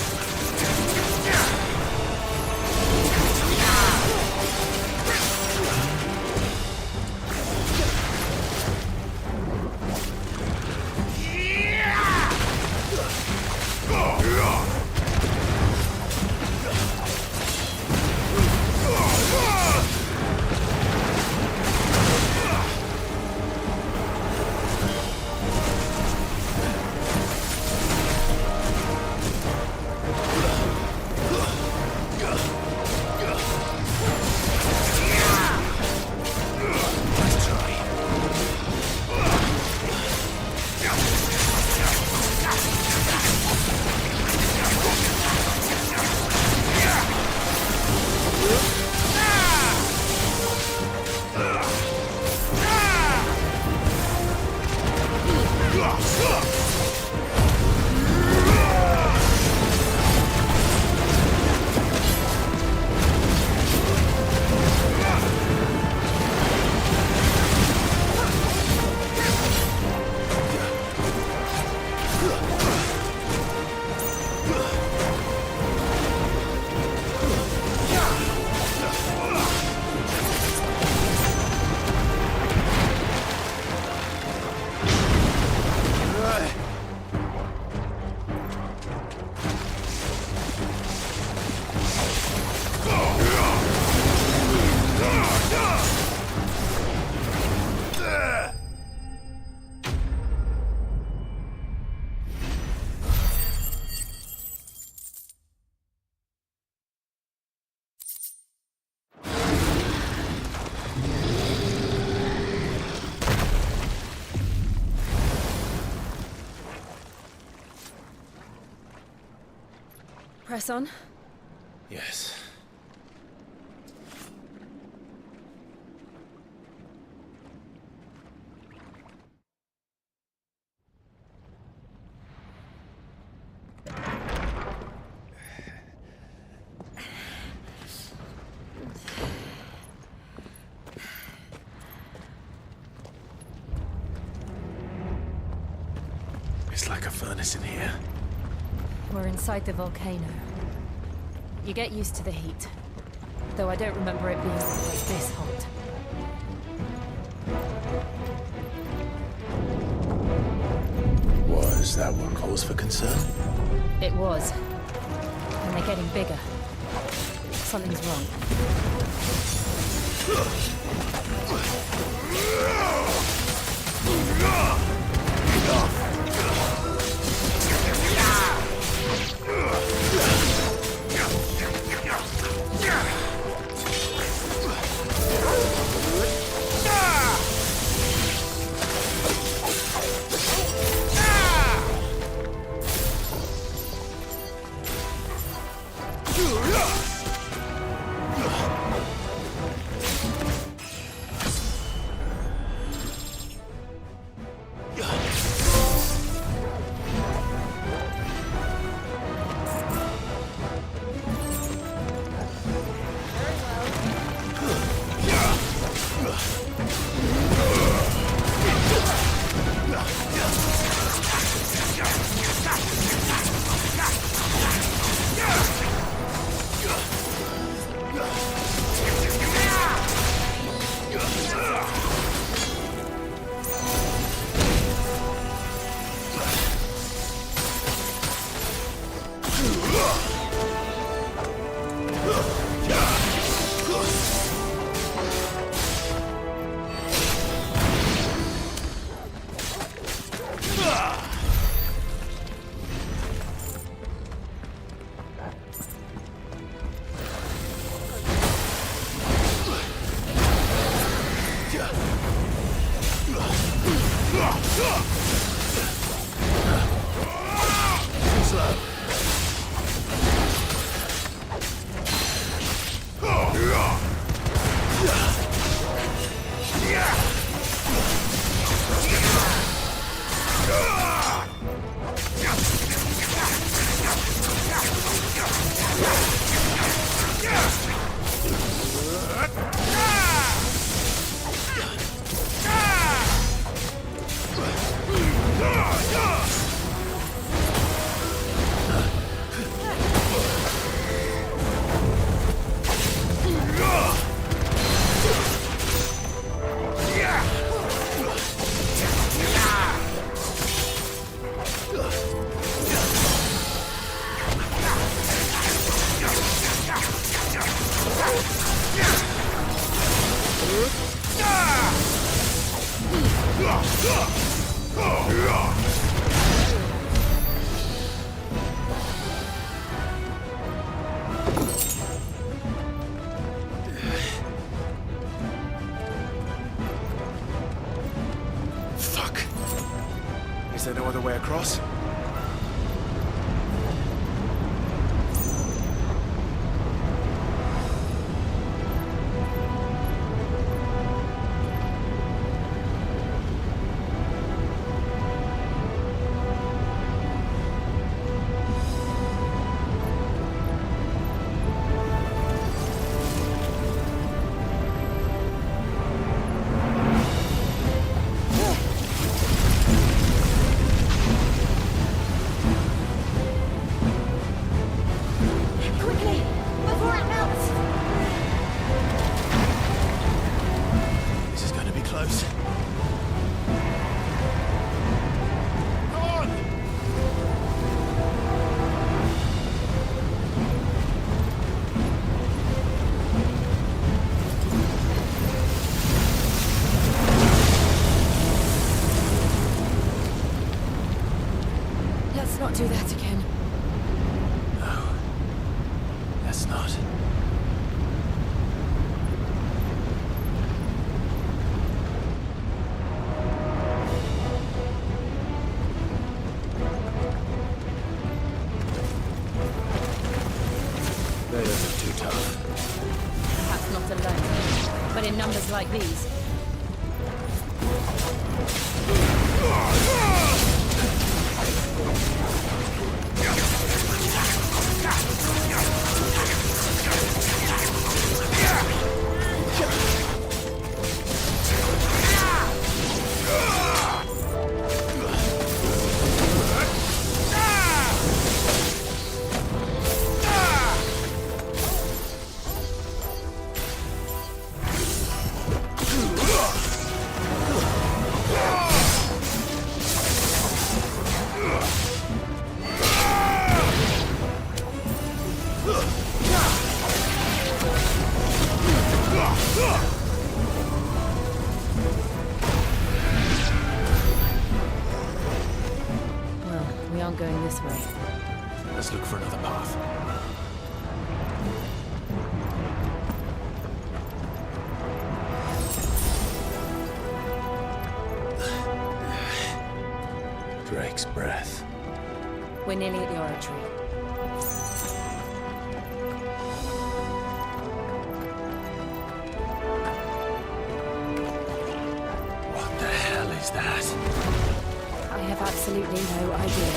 Press on. Yes. It's like a furnace in here. We're inside the volcano. You get used to the heat. Though I don't remember it being quite this hot. Was that what cause for concern? It was. And they're getting bigger. Something's wrong. another way across? Let's not do that again. No. Let's not. They don't look too tough. Perhaps not alone, but in numbers like these. Well, we aren't going this way. Let's look for another path. Drake's breath. We're nearly at the oratory. What the hell is that? I have absolutely no idea.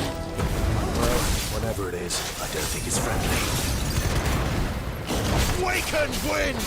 Well, whatever it is, I don't think it's friendly. Waken wind!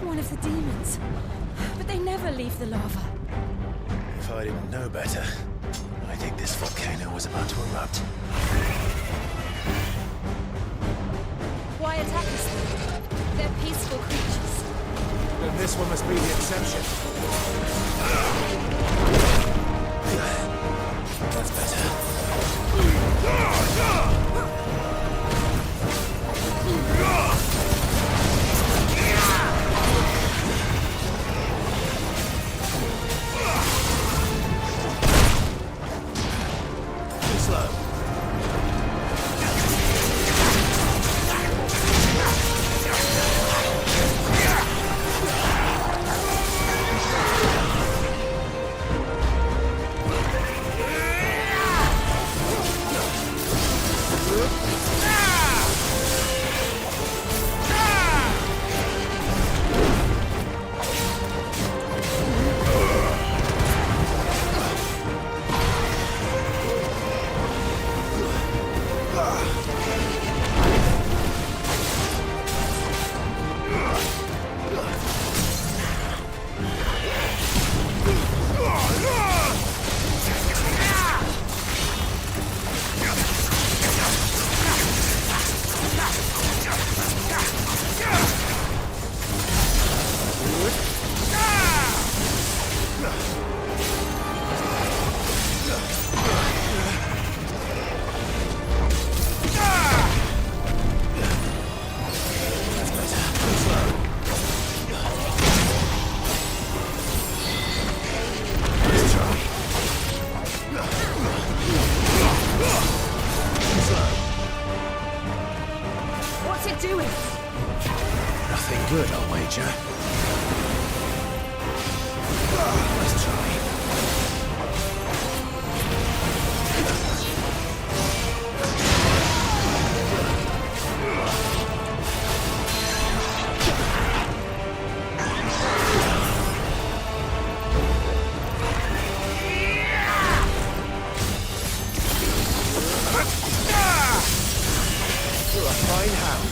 One of the demons. But they never leave the lava. If I didn't know better, I think this volcano was about to erupt. Why attack us then? They're peaceful creatures. Then this one must be the exception. That's better. slow. What's it doing? Nothing good, I'll wager. Let's try. You're a fine hound.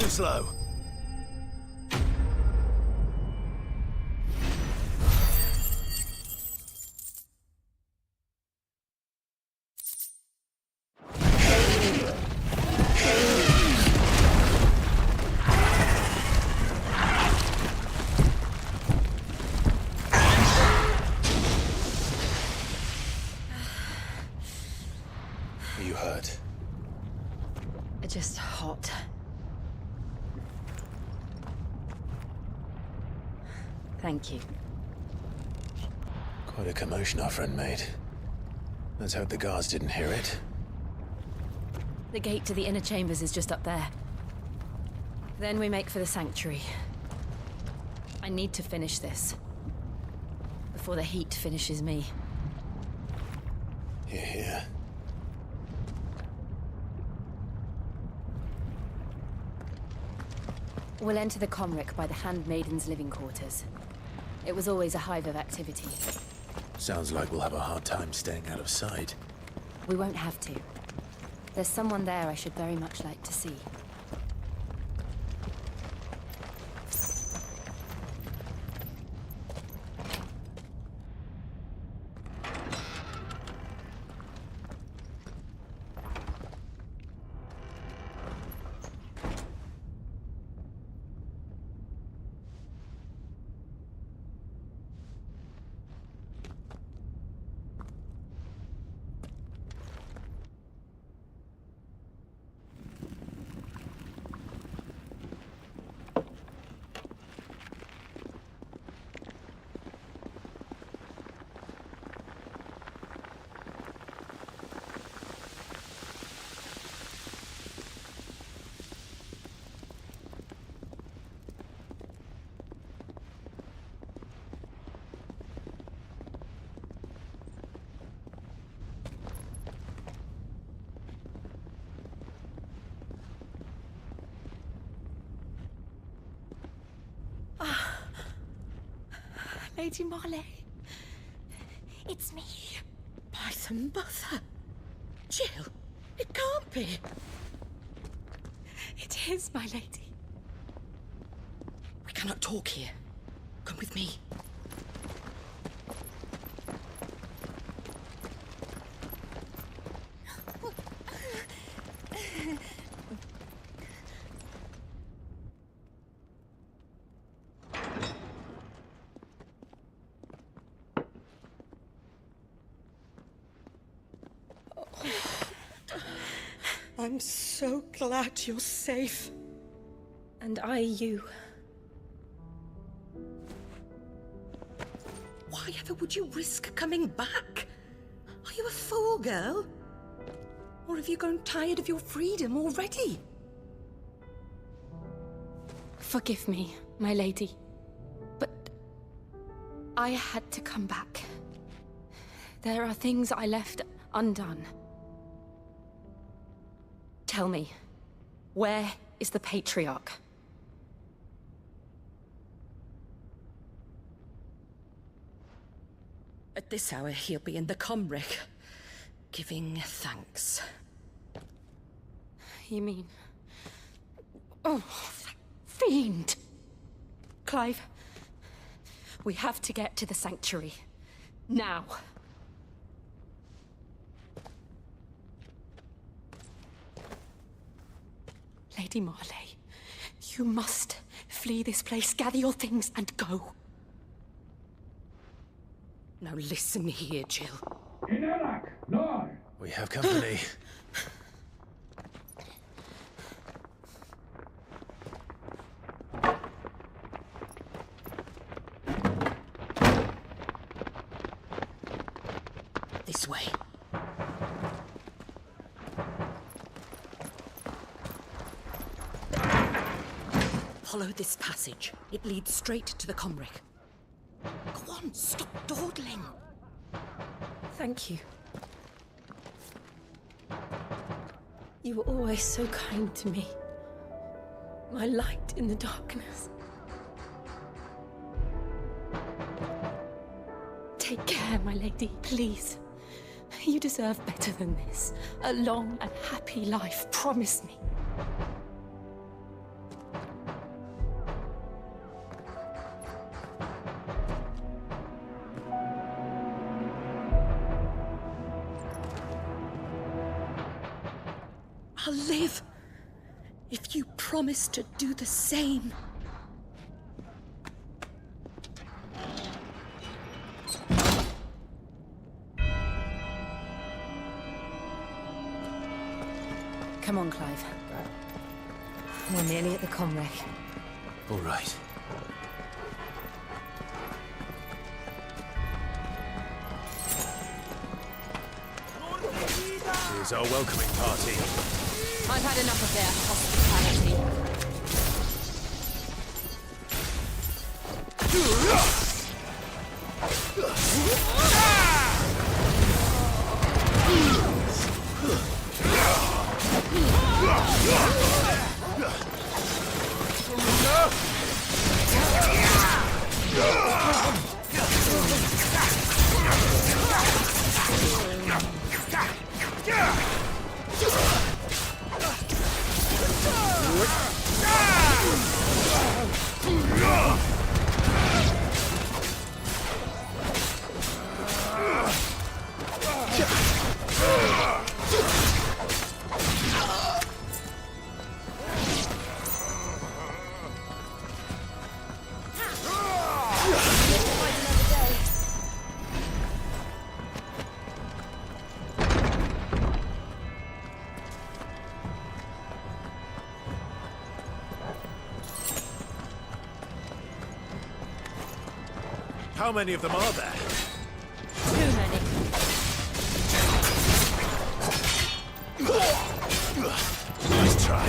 Too slow. Are you hurt? Just hot. Thank you. Quite a commotion our friend made. Let's hope the guards didn't hear it. The gate to the inner chambers is just up there. Then we make for the sanctuary. I need to finish this. Before the heat finishes me. Hear, hear. We'll enter the Comric by the Handmaiden's living quarters. It was always a hive of activity. Sounds like we'll have a hard time staying out of sight. We won't have to. There's someone there I should very much like to see. Lady Marley. It's me. By the mother. Jill, it can't be. It is, my lady. We cannot talk here. Come with me. I'm so glad you're safe. And I you. Why ever would you risk coming back? Are you a fool, girl? Or have you grown tired of your freedom already? Forgive me, my lady. But I had to come back. There are things I left undone. Tell me, where is the Patriarch? At this hour, he'll be in the Comric, giving thanks. You mean... Oh, that fiend! Clive, we have to get to the Sanctuary. Now. Lady Marley, you must flee this place, gather your things, and go. Now listen here, Jill. We have company. This way. Follow this passage. It leads straight to the Comric. Go on, stop dawdling. Thank you. You were always so kind to me. My light in the darkness. Take care, my lady, please. You deserve better than this. A long and happy life, promise me. I'll live if you promise to do the same. Come on, Clive. We're nearly at the Comric. All right. Here's our welcoming party. I've had enough of their hospitality. How many of them are there? Too many. Nice try.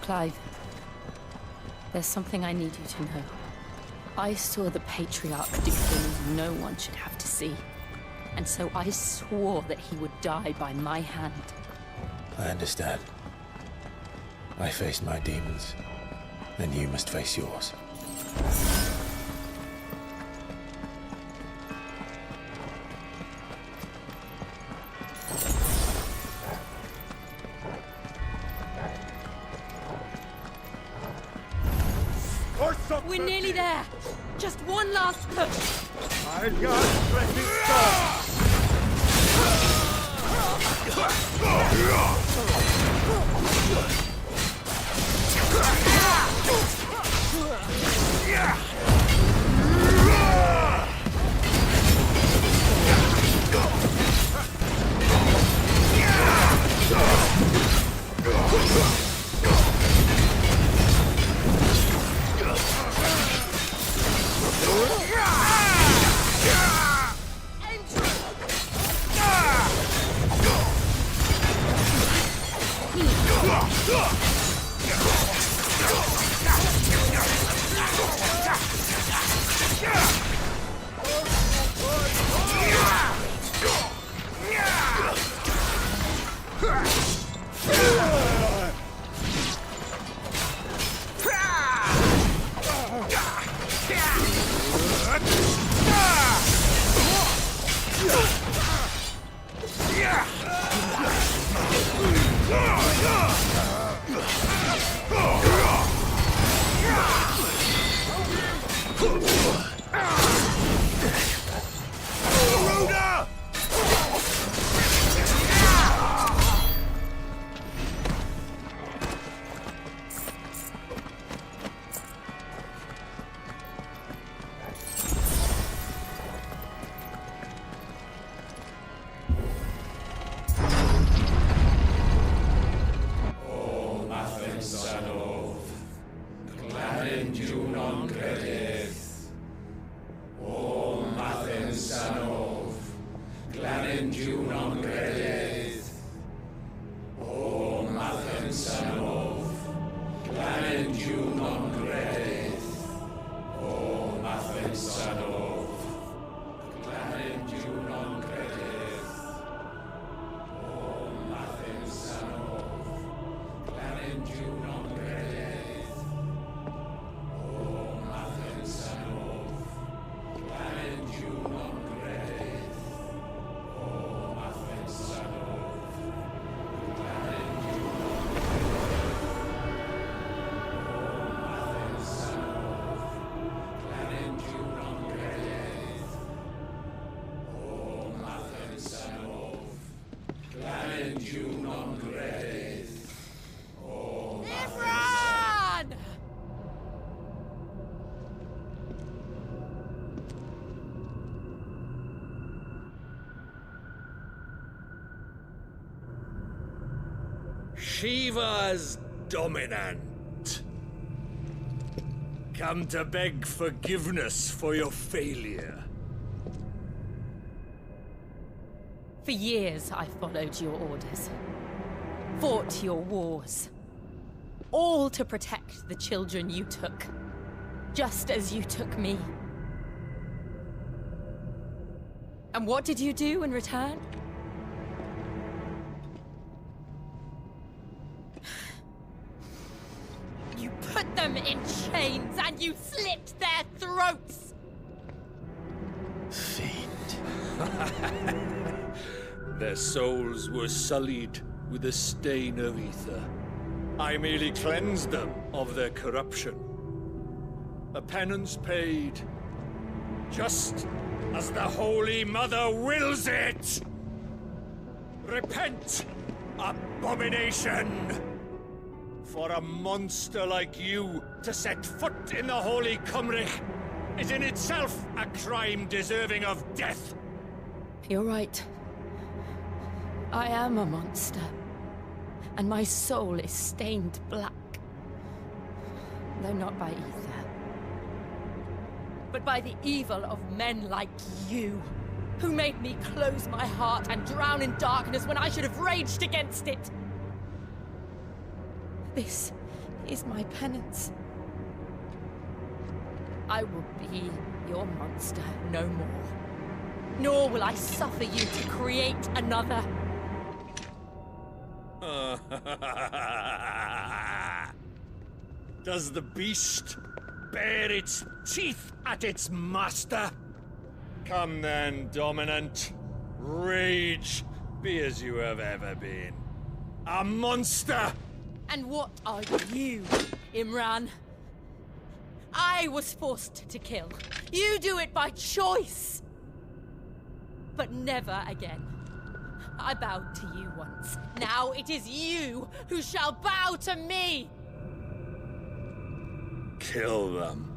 Clive, there's something I need you to know. I saw the Patriarch do things no one should have to see. And so I swore that he would die by my hand. I understand. I faced my demons, and you must face yours. We're nearly there. Just one last push. I got plenty stuff. Shiva's dominant. Come to beg forgiveness for your failure. For years, I followed your orders. Fought your wars. All to protect the children you took. Just as you took me. And what did you do in return? You put them in chains and you slit their throats! Their souls were sullied with the stain of ether. I merely cleansed them of their corruption. A penance paid, just as the Holy Mother wills it! Repent, abomination! For a monster like you to set foot in the Holy Cymric is in itself a crime deserving of death. You're right. I am a monster. and my soul is stained black. Though not by ether, but by the evil of men like you, who made me close my heart and drown in darkness when I should have raged against it. This is my penance. I will be your monster no more. Nor will I suffer you to create another. Does the beast bare its teeth at its master? Come then, Dominant. Rage, be as you have ever been. A monster! And what are you, Imran? I was forced to kill. You do it by choice. But never again. I bowed to you once. Now it is you who shall bow to me! Kill them.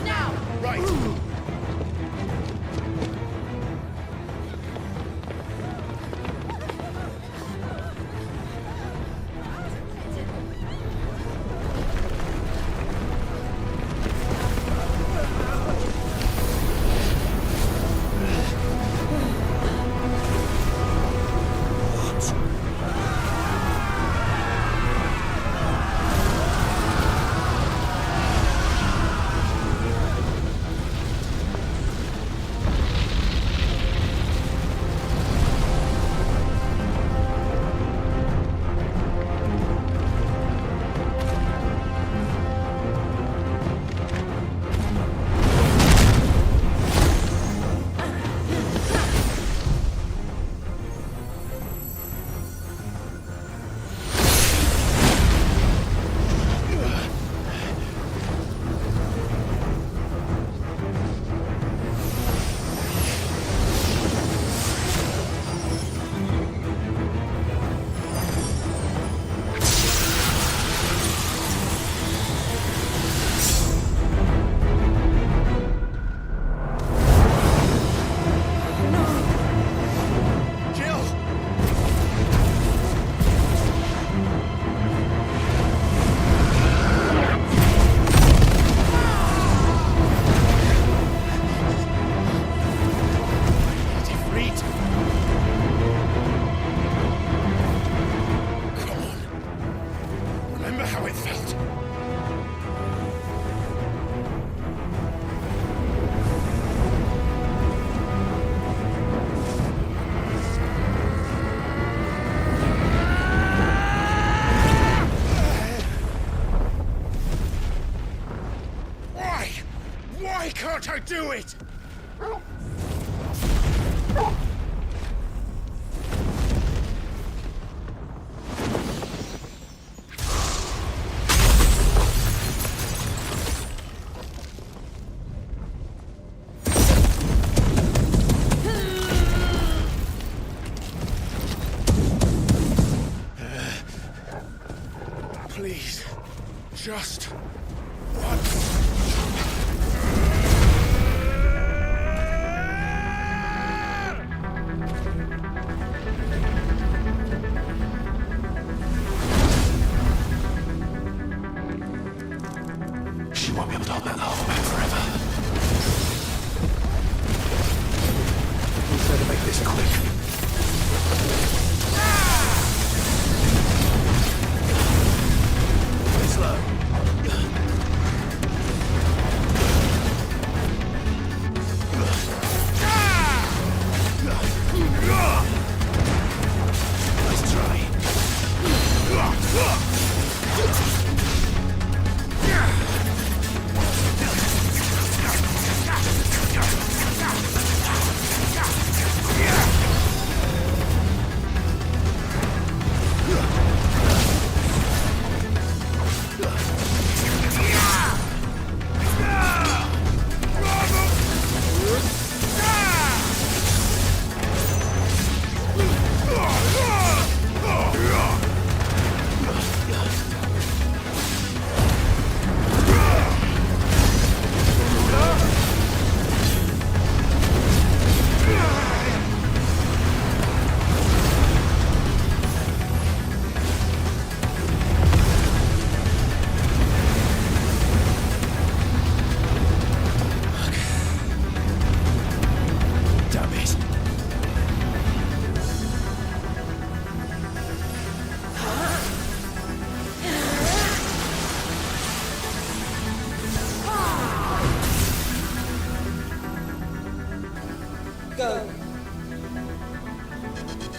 Now! Right! Why can't I do it? Please, just once. She won't be able to hold that lava back forever. We better make this quick. Slow.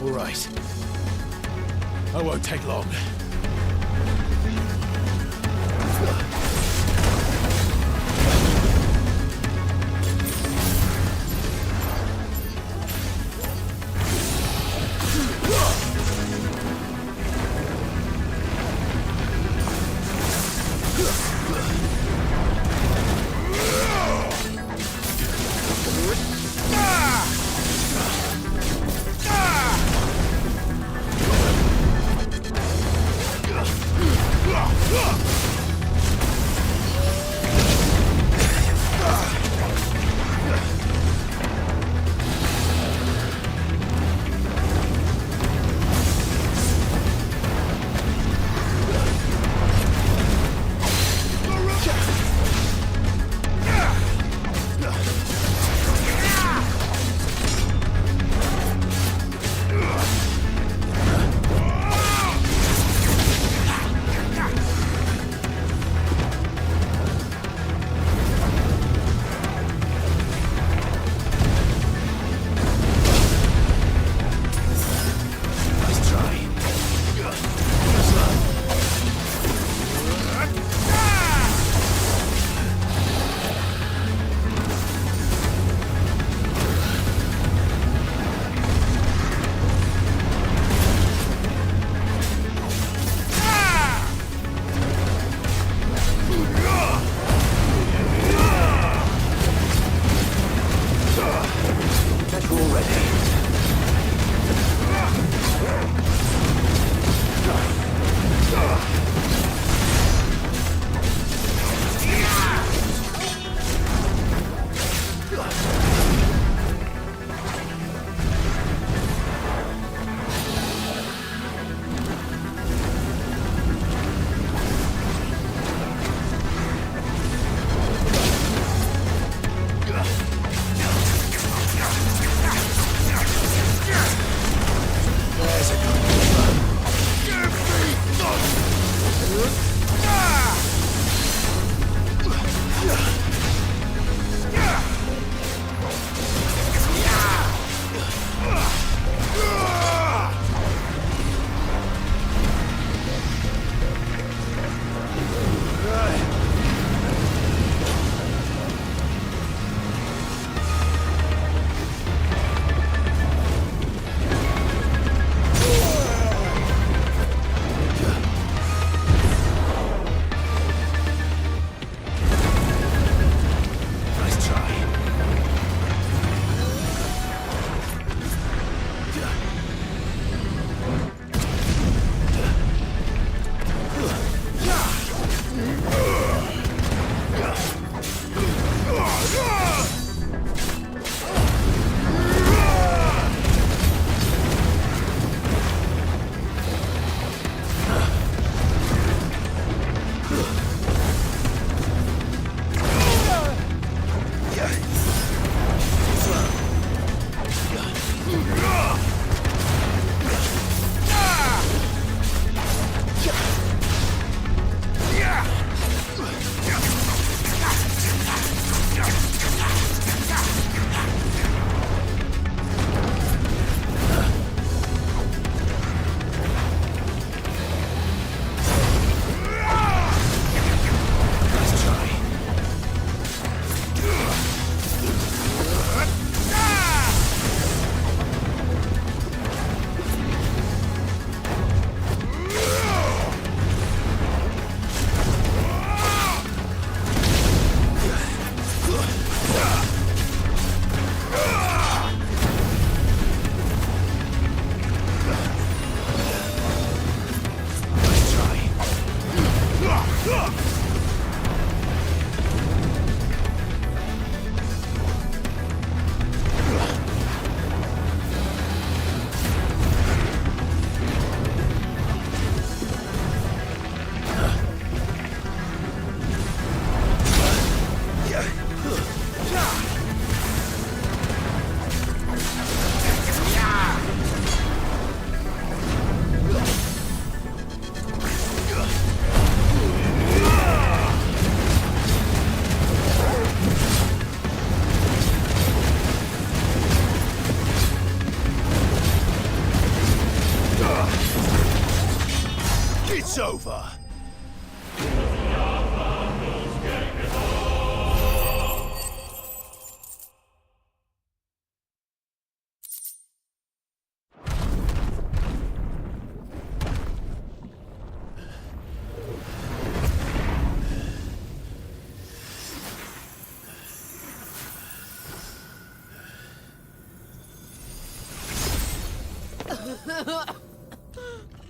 All right. I won't take long. Ah!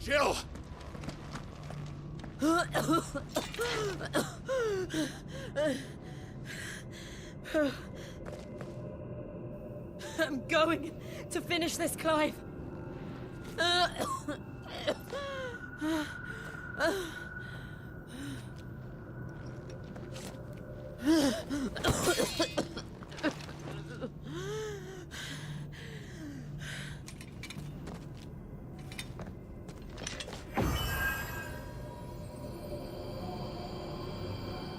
Jill! I'm going to finish this, Clive.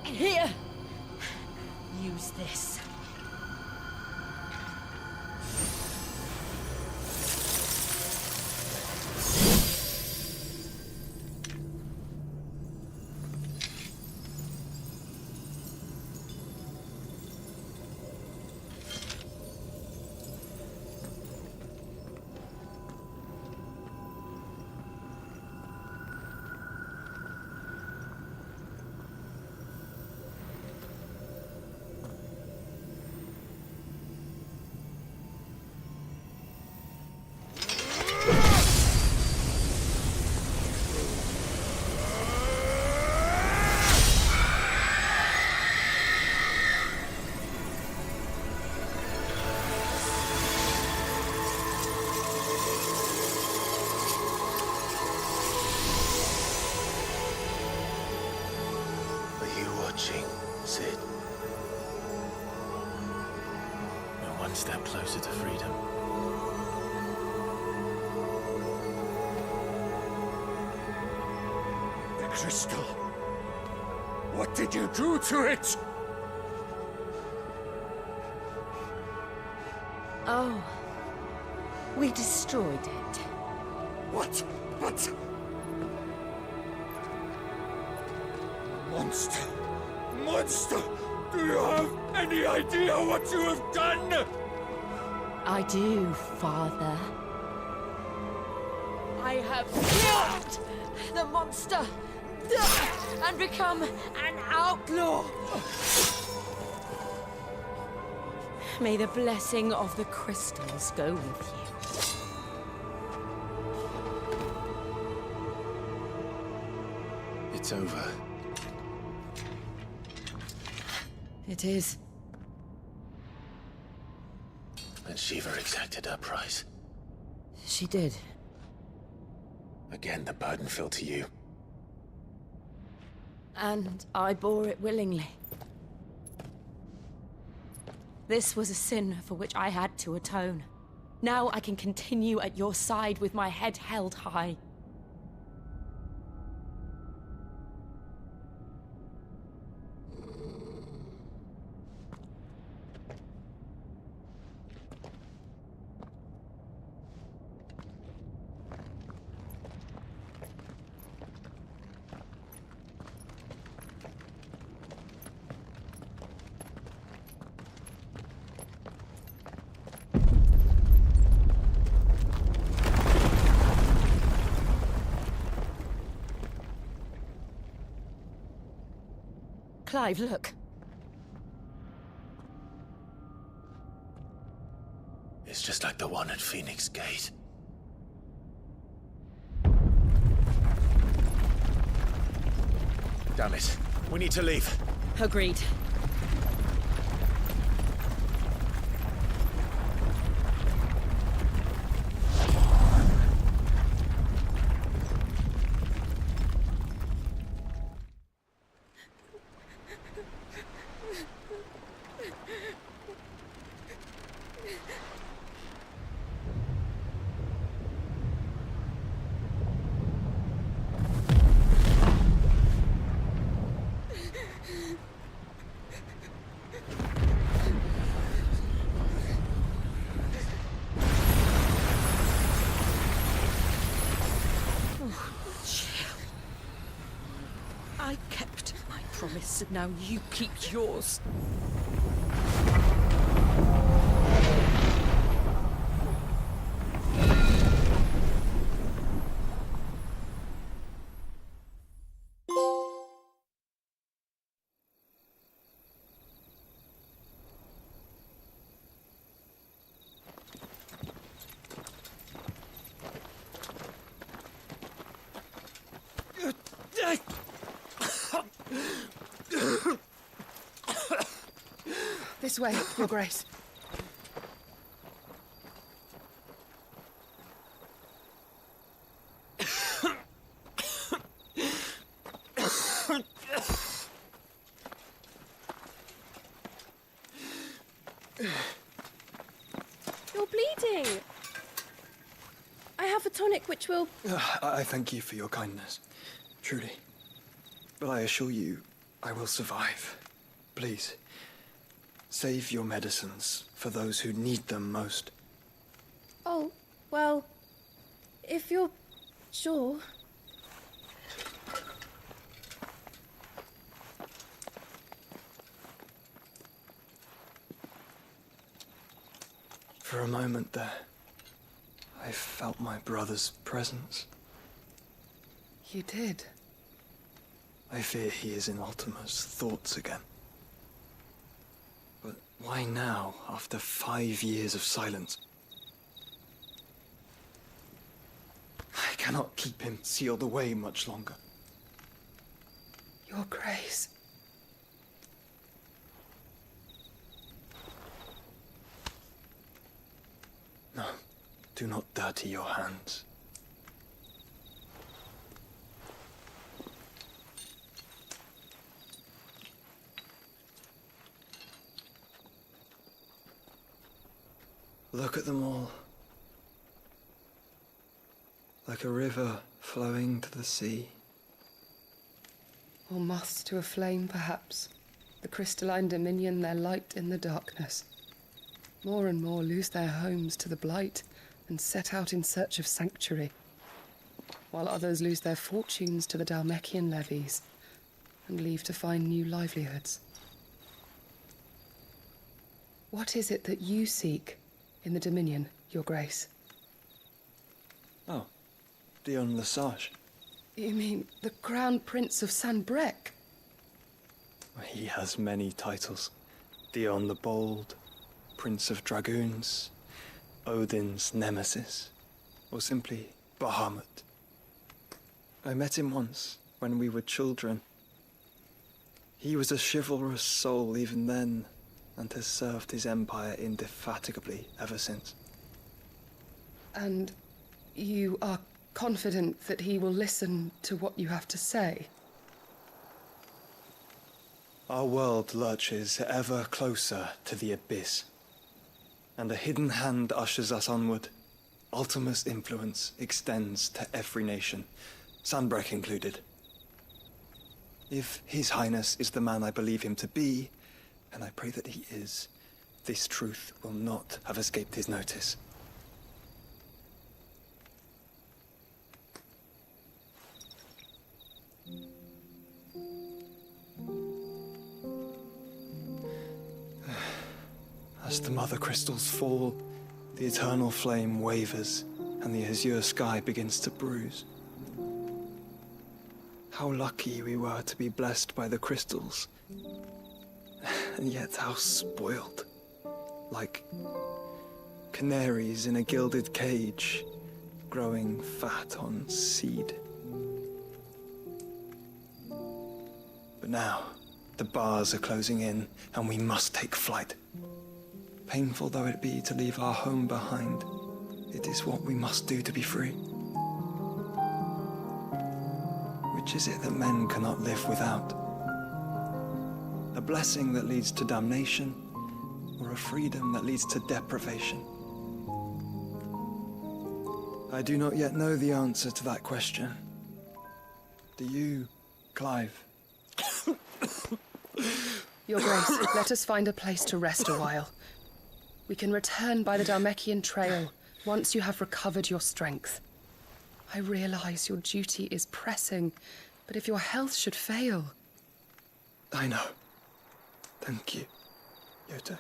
Here. Use this. Sid. We're one step closer to freedom. The crystal. What did you do to it? Oh. We destroyed it. What? But... Monster! Monster! Do you have any idea what you have done? I do, Father. I have killed the monster and become an outlaw. May the blessing of the crystals go with you. It's over. It is. And Shiva exacted her price. She did. Again, the burden fell to you. And I bore it willingly. This was a sin for which I had to atone. Now I can continue at your side with my head held high. Clive, look. It's just like the one at Phoenix Gate. Damn it. We need to leave. Agreed. I kept my promise, and now you keep yours. This way, Your Grace. You're bleeding. I have a tonic which will... I thank you for your kindness, truly. But I assure you, I will survive. Please, save your medicines for those who need them most. Oh, well, if you're sure. For a moment there, I felt my brother's presence. You did? I fear he is in Ultima's thoughts again. But why now, after 5 years of silence? I cannot keep him sealed away much longer. Your Grace. No, do not dirty your hands. Look at them all. Like a river flowing to the sea. Or moths to a flame, perhaps. The crystalline dominion, their light in the darkness. More and more lose their homes to the blight and set out in search of sanctuary, while others lose their fortunes to the Dhalmekian levies and leave to find new livelihoods. What is it that you seek in the Dominion, Your Grace? Oh, Dion Lesage. You mean the Crown Prince of Sanbreque? He has many titles. Dion the Bold, Prince of Dragoons, Odin's Nemesis, or simply Bahamut. I met him once, when we were children. He was a chivalrous soul even then, and has served his empire indefatigably ever since. And you are confident that he will listen to what you have to say? Our world lurches ever closer to the abyss, and a hidden hand ushers us onward. Ultima's influence extends to every nation, Sanbreque included. If His Highness is the man I believe him to be, and I pray that he is, this truth will not have escaped his notice. As the mother crystals fall, the eternal flame wavers, and the azure sky begins to bruise. How lucky we were to be blessed by the crystals, and yet how spoiled. Like canaries in a gilded cage, growing fat on seed. But now, the bars are closing in, and we must take flight. Painful though it be to leave our home behind, it is what we must do to be free. Which is it that men cannot live without? A blessing that leads to damnation, or a freedom that leads to deprivation? I do not yet know the answer to that question. Do you, Clive? Your Grace, let us find a place to rest a while. We can return by the Dhalmekian trail once you have recovered your strength. I realize your duty is pressing, but if your health should fail... I know. Thank you, Yota.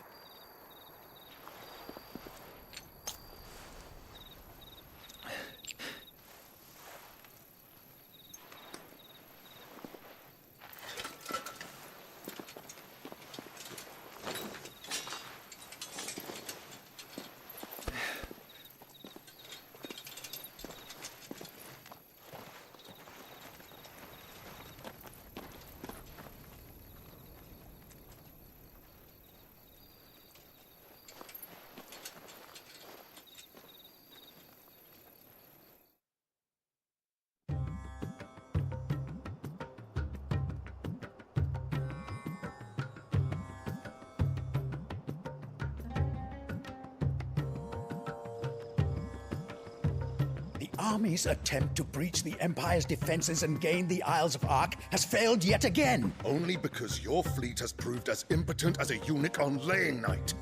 army's attempt to breach the Empire's defenses and gain the Isles of Ark has failed yet again. Only because your fleet has proved as impotent as a eunuch on laying night.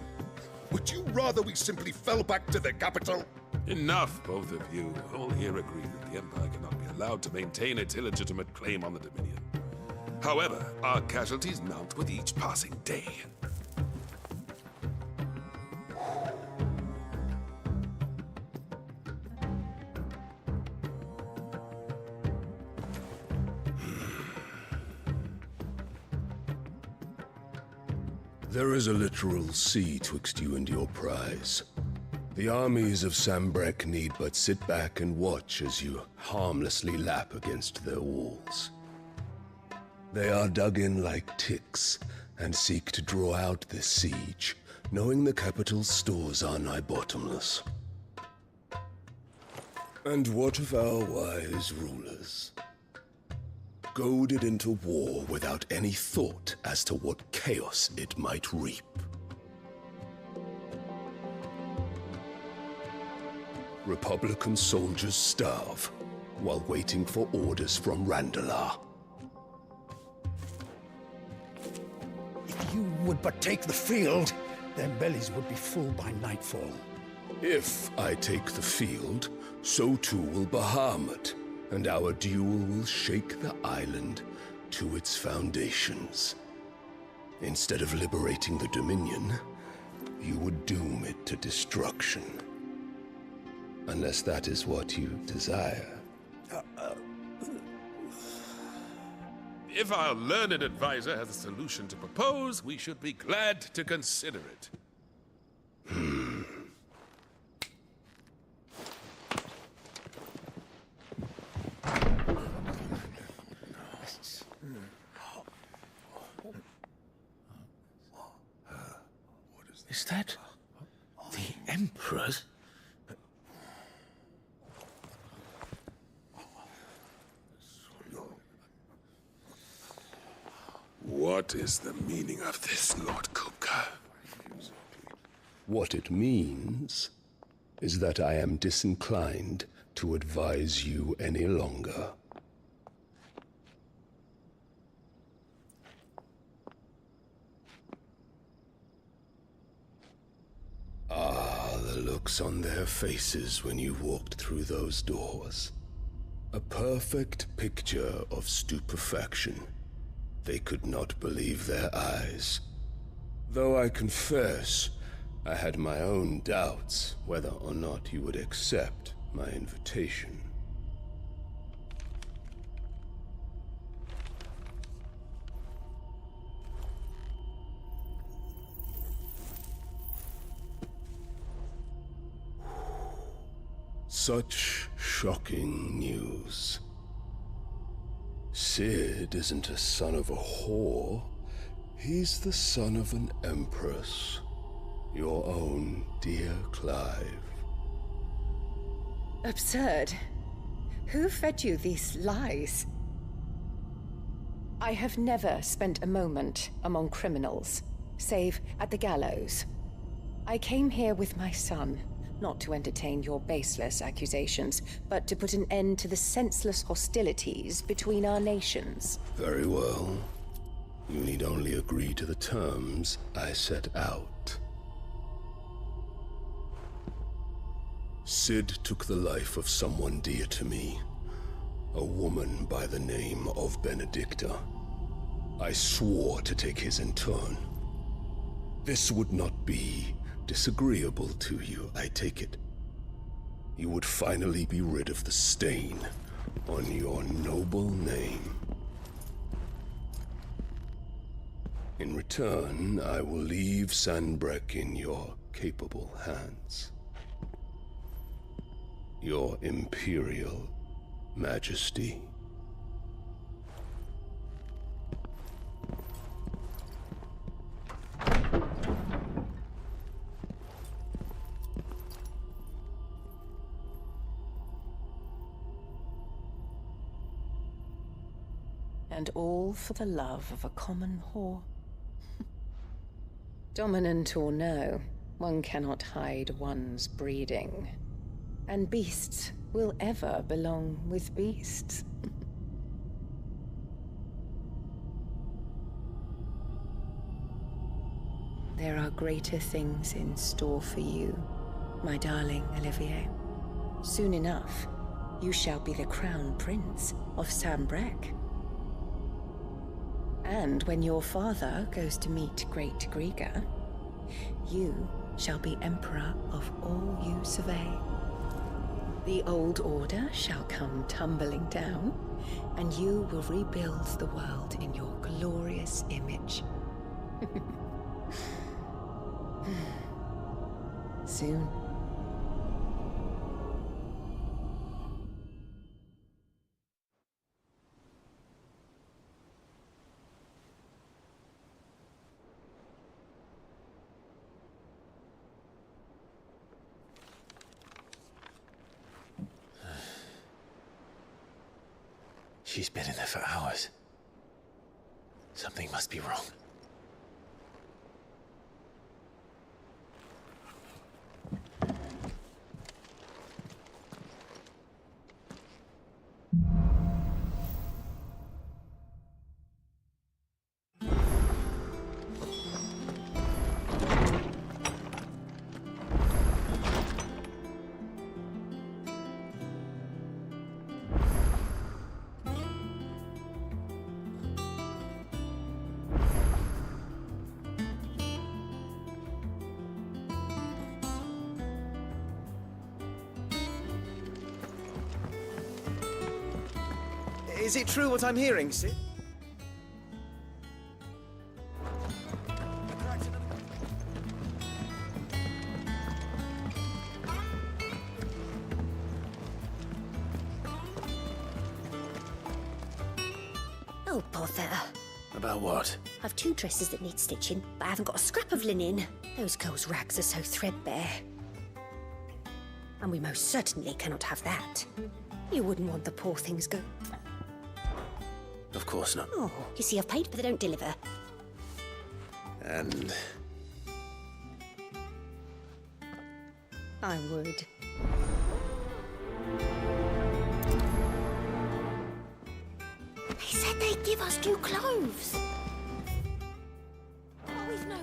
Would you rather we simply fell back to the capital? Enough, both of you. All here agree that the Empire cannot be allowed to maintain its illegitimate claim on the Dominion. However, our casualties mount with each passing day. There is a literal sea twixt you and your prize. The armies of Sanbreque need but sit back and watch as you harmlessly lap against their walls. They are dug in like ticks and seek to draw out this siege, knowing the capital's stores are nigh bottomless. And what of our wise rulers? Goaded into war without any thought as to what chaos it might reap. Republican soldiers starve while waiting for orders from Randalar. If you would but take the field, their bellies would be full by nightfall. If I take the field, so too will Bahamut, and our duel will shake the island to its foundations. Instead of liberating the Dominion, you would doom it to destruction. Unless that is what you desire. If our learned advisor has a solution to propose, we should be glad to consider it. Is that the Emperor's? What is the meaning of this, Lord Kupka? What it means is that I am disinclined to advise you any longer. Ah, the looks on their faces when you walked through those doors. A perfect picture of stupefaction. They could not believe their eyes. Though I confess, I had my own doubts whether or not you would accept my invitation. Such shocking news. Cid isn't a son of a whore. He's the son of an empress. Your own dear Clive. Absurd. Who fed you these lies? I have never spent a moment among criminals, save at the gallows. I came here with my son, not to entertain your baseless accusations, but to put an end to the senseless hostilities between our nations. Very well. You need only agree to the terms I set out. Cid took the life of someone dear to me, a woman by the name of Benedicta. I swore to take his in turn. This would not be disagreeable to you, I take it. You would finally be rid of the stain on your noble name. In return, I will leave Sanbreque in your capable hands. Your Imperial Majesty. And all for the love of a common whore. Dominant or no, one cannot hide one's breeding. And beasts will ever belong with beasts. There are greater things in store for you, my darling Olivier. Soon enough, you shall be the crown prince of Sambrec. And when your father goes to meet Great Griga, you shall be emperor of all you survey. The old order shall come tumbling down, and you will rebuild the world in your glorious image. Soon. She's been in there for hours. Something must be wrong. Is it true what I'm hearing, Cid? Oh, bother. About what? I've 2 dresses that need stitching, but I haven't got a scrap of linen. Those girls' rags are so threadbare. And we most certainly cannot have that. You wouldn't want the poor things go... Of course not. Oh, you see, I've paid, but they don't deliver. And... I would. They said they'd give us new clothes. Oh, we've no...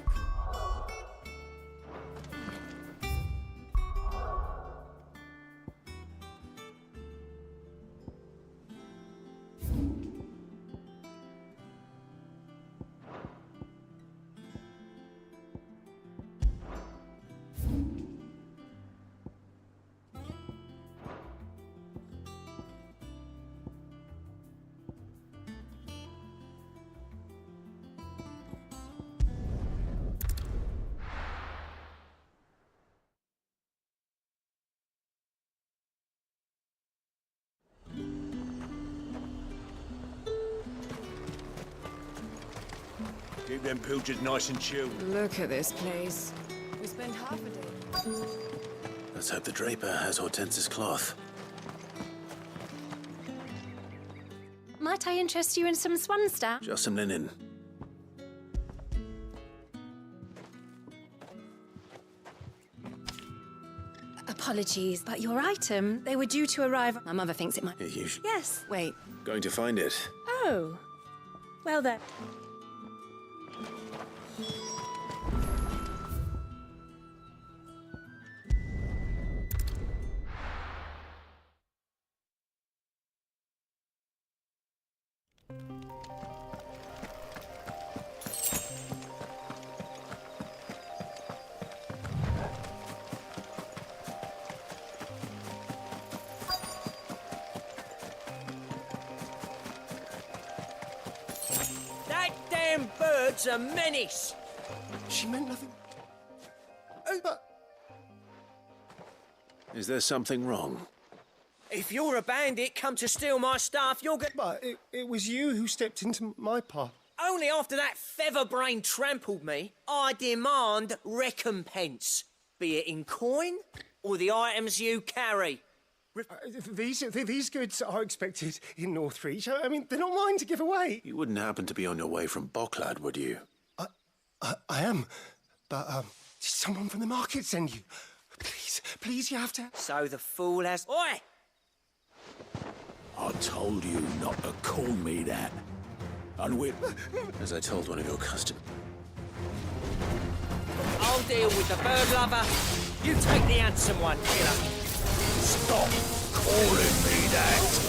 Keep them pilchards nice and chilled. Look at this place. We spend half a day. Let's hope the draper has Hortense's cloth. Might I interest you in some swan stuff? Just some linen. Apologies, but your item, they were due to arrive... My mother thinks it might... You Yes. Wait. going to find it. Oh. Well then. That damn bird's a menace! She meant nothing. Oh, but... Is there something wrong? If you're a bandit come to steal my stuff, you'll get... But it was you who stepped into my path. Only after that featherbrain trampled me, I demand recompense. Be it in coin or the items you carry. These goods are expected in Northreach. I mean, they're not mine to give away. You wouldn't happen to be on your way from Bocklad, would you? I am. But, did someone from the market send you? Please, you have to... So the fool has... Oi! I told you not to call me that. Unwit, as I told one of your customers. I'll deal with the bird lover. You take the handsome one, killer. Stop calling me that.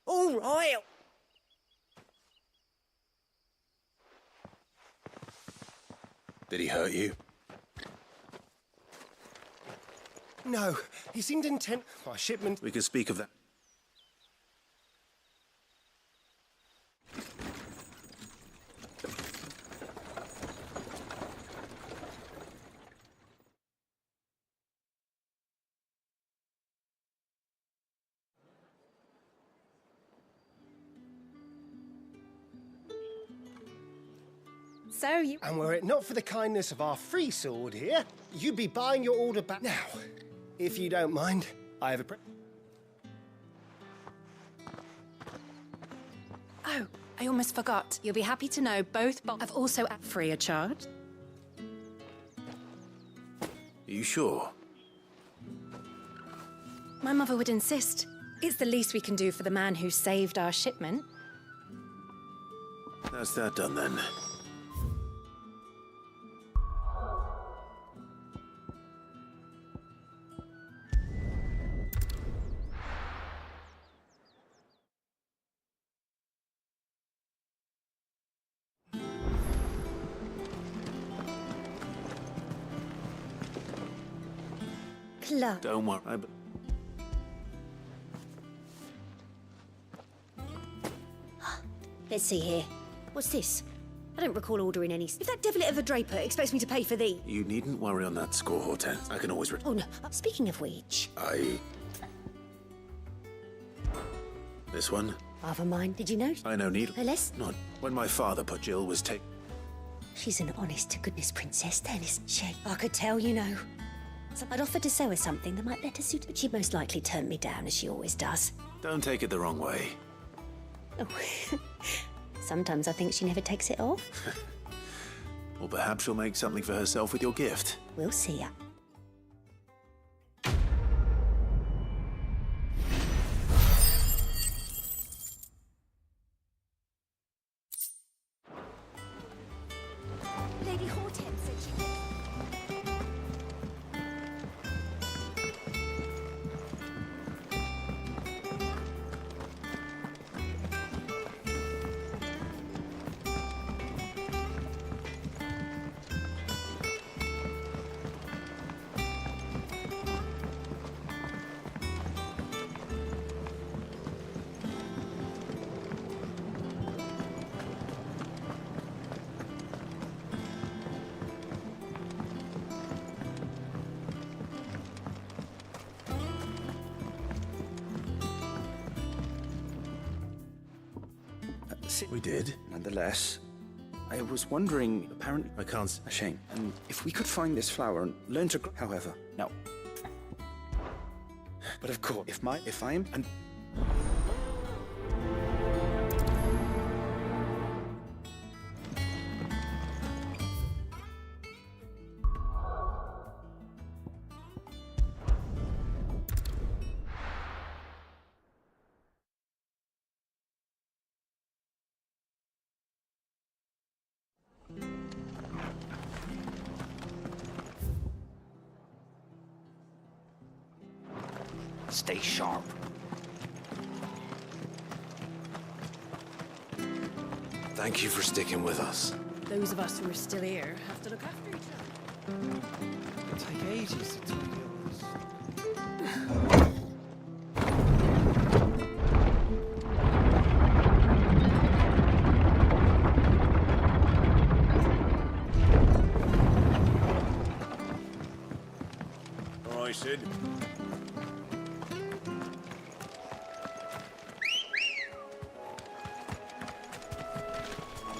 All right. Did he hurt you? No, he seemed intent. My shipment. We could speak of that. So you... And were it not for the kindness of our free sword here, you'd be buying your order back now. If you don't mind, I have a Oh, I almost forgot. You'll be happy to know both have also at free of charge. Are you sure? My mother would insist. It's the least we can do for the man who saved our shipment. That's that done then. Clark. Don't worry. Let's see here. What's this? I don't recall ordering any. If that devilet of a draper expects me to pay for the... You needn't worry on that score, Hortense. I can always Oh, no. Speaking of which... This one? Rather mine. Did you know? I know needle. Unless... Not when my father put Jill was She's an honest-to-goodness princess then, isn't she? I could tell, you know. So I'd offered to sew her something that might better suit, but she'd most likely turn me down, as she always does. Don't take it the wrong way. Oh. Sometimes I think she never takes it off. Or perhaps she'll make something for herself with your gift. We'll see ya. Lady Hortense said she... We did. Nonetheless, I was wondering, apparently... I can't... A shame. And if we could find this flower and learn to grow... However, now... But of course, if I am... And stay sharp. Thank you for sticking with us. Those of us who are still here have to look after each other. it'll take ages to talk yours. All right, Sid.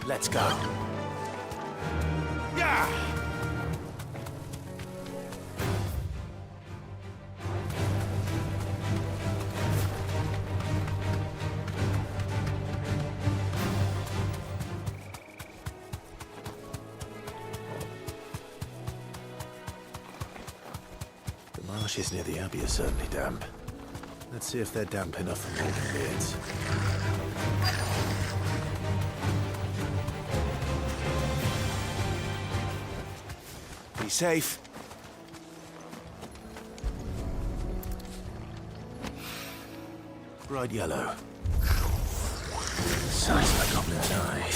Let's go. Yeah! The marshes near the Abbey are certainly damp. Let's see if they're damp enough for holding beards. Be safe. Bright yellow. Size of a goblin's eye.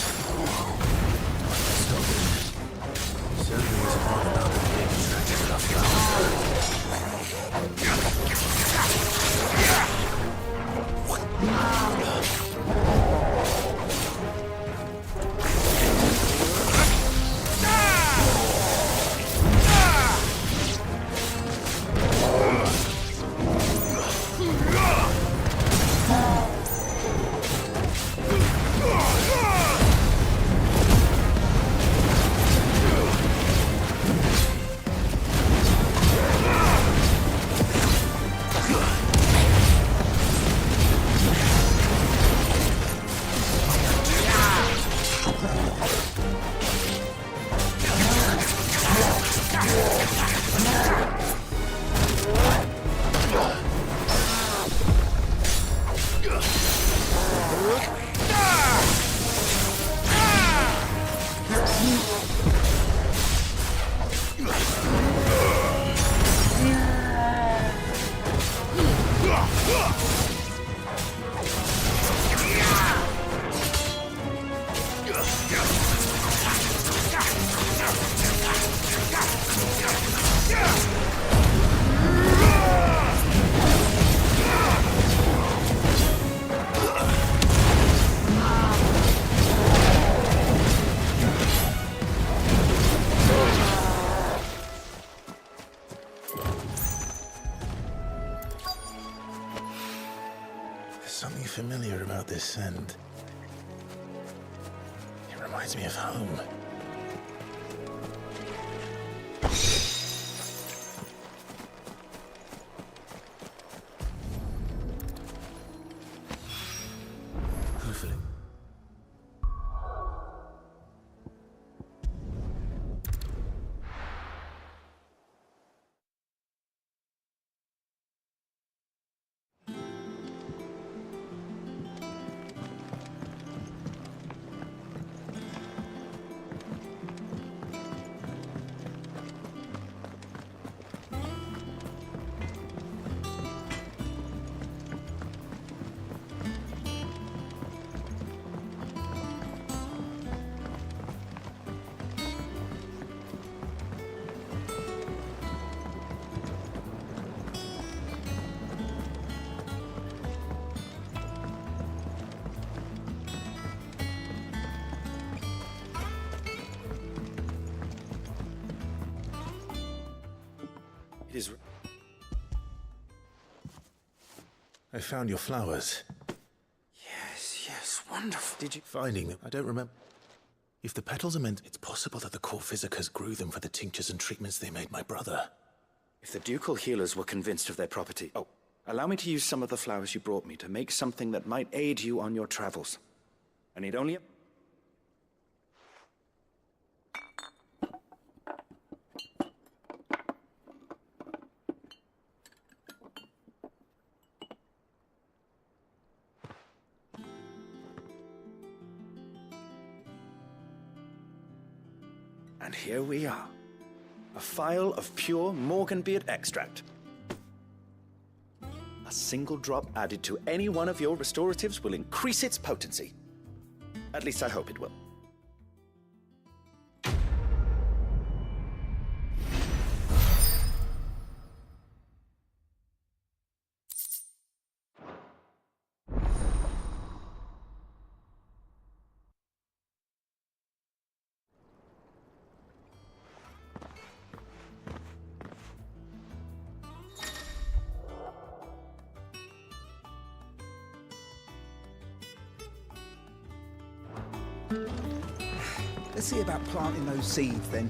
Certainly is a fine amount of being attracted to our Something familiar about this scent. It reminds me of home. Hopefully. It is... I found your flowers. Yes, wonderful. Did you... Finding them, I don't remember. If the petals are meant, it's possible that the court physicers grew them for the tinctures and treatments they made my brother. If the ducal healers were convinced of their property... Oh, Allow me to use some of the flowers you brought me to make something that might aid you on your travels. I need only a... And here we are. A phial of pure Morganbeard extract. A single drop added to any one of your restoratives will increase its potency. At least I hope it will. Let's see about planting those seeds then.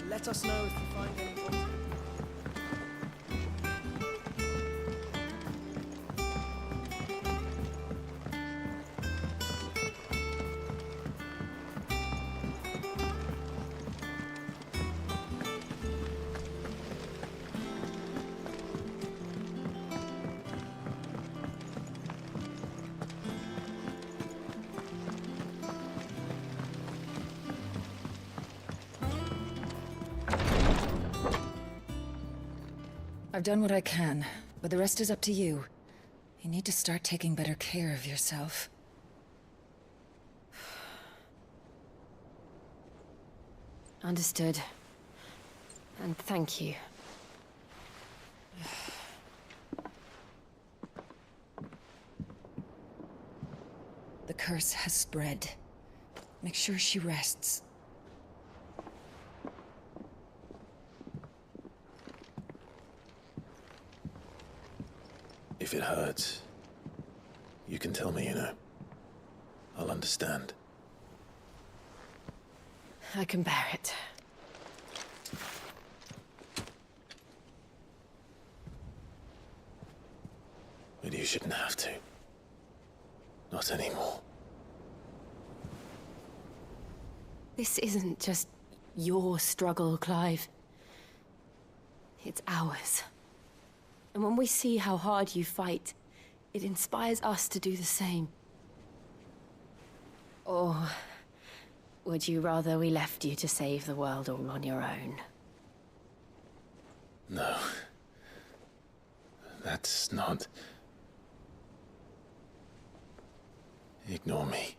Let us know if you find any problems. I've done what I can, but the rest is up to you. You need to start taking better care of yourself. Understood. And thank you. The curse has spread. Make sure she rests. If it hurts, you can tell me, you know. I'll understand. I can bear it. But you shouldn't have to. Not anymore. This isn't just your struggle, Clive. It's ours. And when we see how hard you fight, it inspires us to do the same. Or would you rather we left you to save the world all on your own? No. That's not... Ignore me.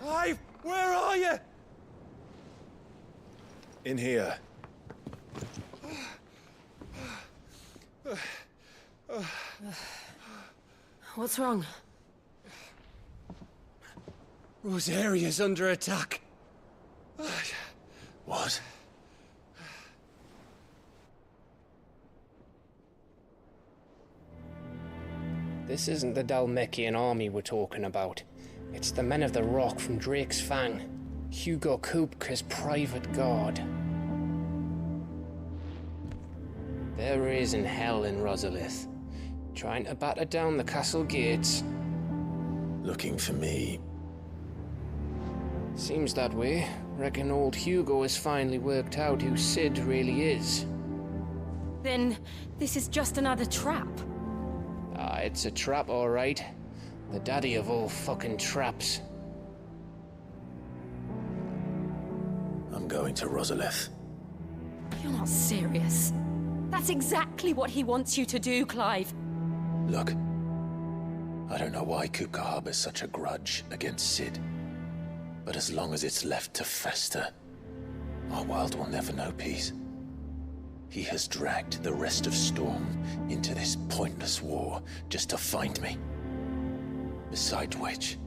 Clive, where are you? In here. What's wrong? Rosaria's under attack. What? This isn't the Dhalmekian army we're talking about. It's the men of the Rock from Drake's Fang. Hugo Kupka's private guard. They're raising hell in Rosalith, trying to batter down the castle gates. Looking for me. Seems that way. Reckon old Hugo has finally worked out who Sid really is. Then this is just another trap. Ah, it's a trap, all right. The daddy of all fucking traps. I'm going to Rosalith. You're not serious. That's exactly what he wants you to do, Clive. Look, I don't know why Kupka harbors such a grudge against Sid. But as long as it's left to fester, our world will never know peace. He has dragged the rest of Storm into this pointless war just to find me. Besides which,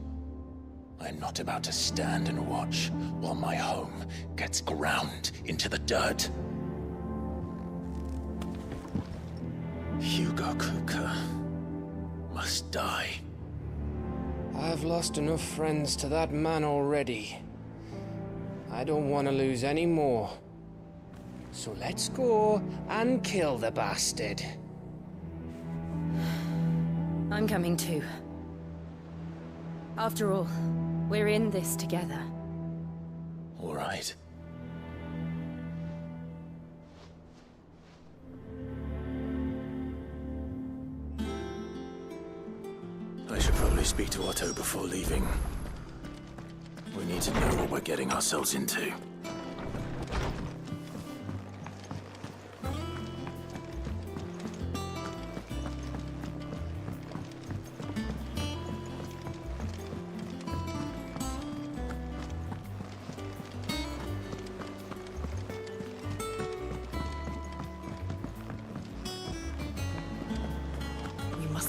I'm not about to stand and watch while my home gets ground into the dirt. Hugo Kupka must die. I've lost enough friends to that man already. I don't want to lose any more. So let's go and kill the bastard. I'm coming too. After all, we're in this together. All right. I should probably speak to Otto before leaving. We need to know what we're getting ourselves into.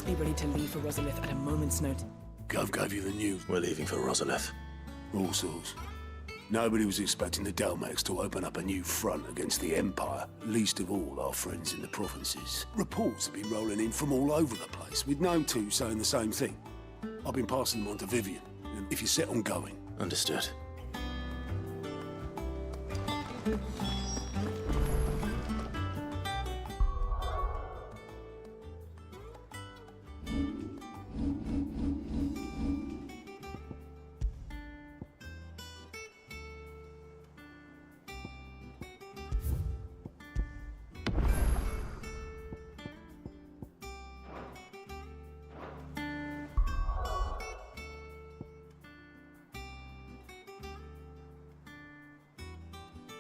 Be ready to leave for Rosalith at a moment's notice. Gov gave you the news. We're leaving for Rosalith. All sorts. Nobody was expecting the Delmax to open up a new front against the Empire, least of all our friends in the provinces. Reports have been rolling in from all over the place, with no two saying the same thing. I've been passing them on to Vivian, if you're set on going. Understood.